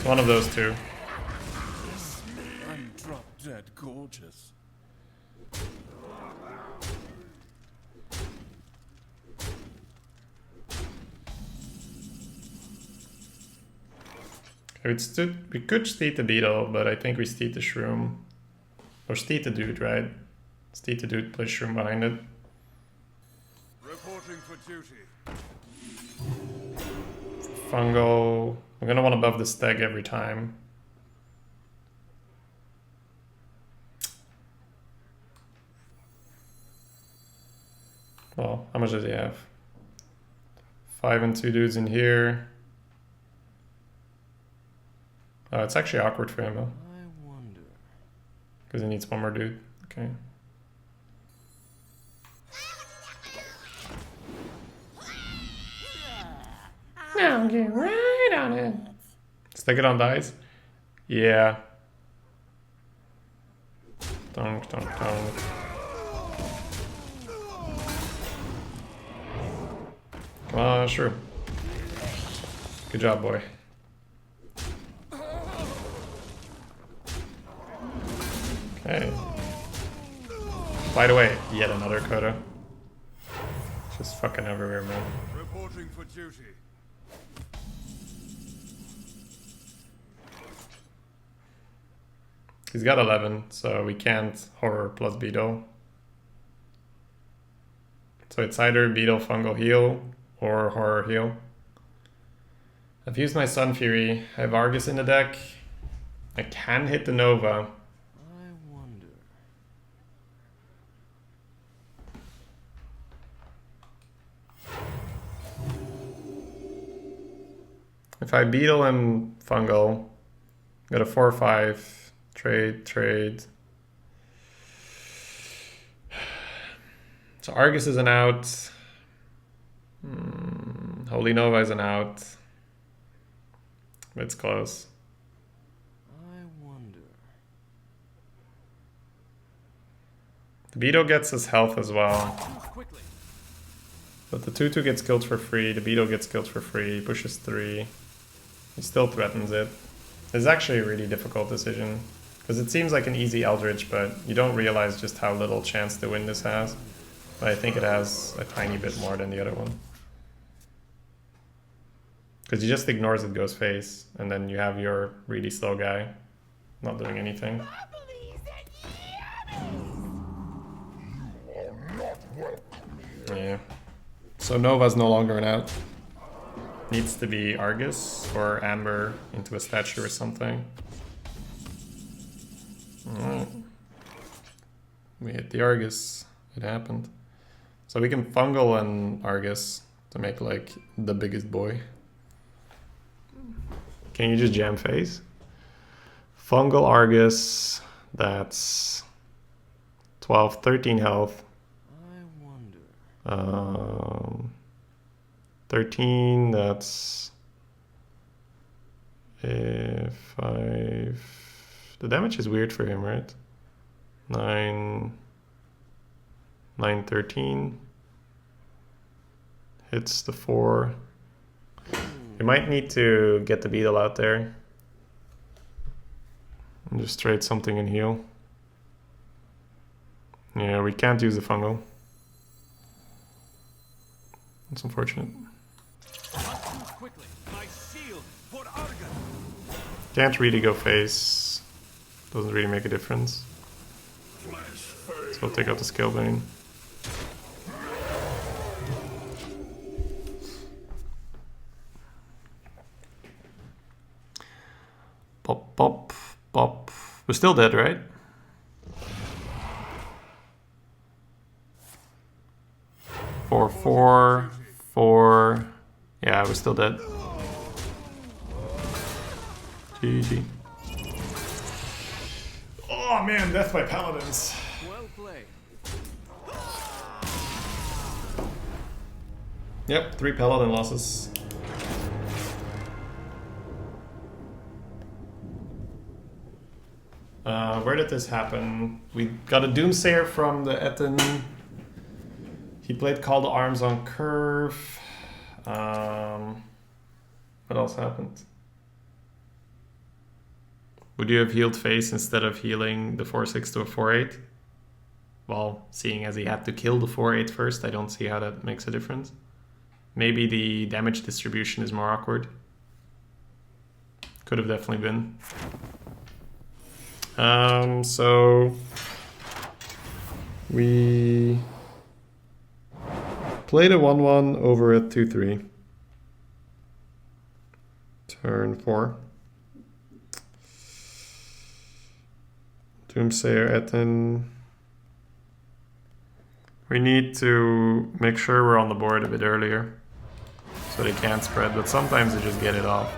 One of those two. I'm drop dead gorgeous. We could steed the beetle, but I think we steed the shroom. Or steed the dude, right? Steed the dude, play shroom behind it. Reporting for duty. Fungal. I'm gonna want to buff the stag every time. Well, how much does he have? 5 and 2 dudes in here. It's actually awkward for him, though. I wonder. Because he needs one more dude. Okay. Now get right on it. Stick it on dice? Yeah. Donk, donk, donk. Sure. Good job, boy. Okay. Fight away. Yet another Coda. Just fucking everywhere, man. Reporting for duty. He's got 11, so we can't horror plus beetle. So it's either beetle fungal heal or horror heal. I've used my Sun Fury. I have Argus in the deck. I can hit the Nova. I wonder. If I beetle and fungal, got a 4/5. Trade. So Argus is an out. Holy Nova is an out. It's close. I wonder. The Beetle gets his health as well. Quickly. But the 2/2 gets killed for free. The Beetle gets killed for free. He pushes 3. He still threatens it. It's actually a really difficult decision. Because it seems like an easy Eldritch, but you don't realize just how little chance to win this has. But I think it has a tiny bit more than the other one. Because he just ignores it, goes face, and then you have your really slow guy not doing anything. Yeah. So Nova's no longer an out. Needs to be Argus or Amber into a statue or something. We hit the Argus. It happened. So we can fungal and Argus to make like the biggest boy. Can you just jam phase? Fungal Argus, that's 12, 13 health. I wonder. 13, that's 5. The damage is weird for him, right? 9, 13. Hits the 4. We might need to get the beetle out there. And just trade something and heal. Yeah, we can't use the fungal. That's unfortunate. Quickly, my shield for Argus. Can't really go face. Doesn't really make a difference. So I'll take out the scale vein. Pop, pop, pop. We're still dead, right? Four. Yeah, we're still dead. GG. Oh man, death by paladins. Well played. Yep, 3 paladin losses. Where did this happen? We got a Doomsayer from the Etten. He played Call to Arms on Curve. What else happened? Would you have healed face instead of healing the 4-6 to a 4-8? Well, seeing as he had to kill the 4-8 first, I don't see how that makes a difference. Maybe the damage distribution is more awkward. Could have definitely been. So we played a 1-1 over at 2-3. Turn 4. Doomsayer Etten. We need to make sure we're on the board a bit earlier so they can't spread, but sometimes they just get it off.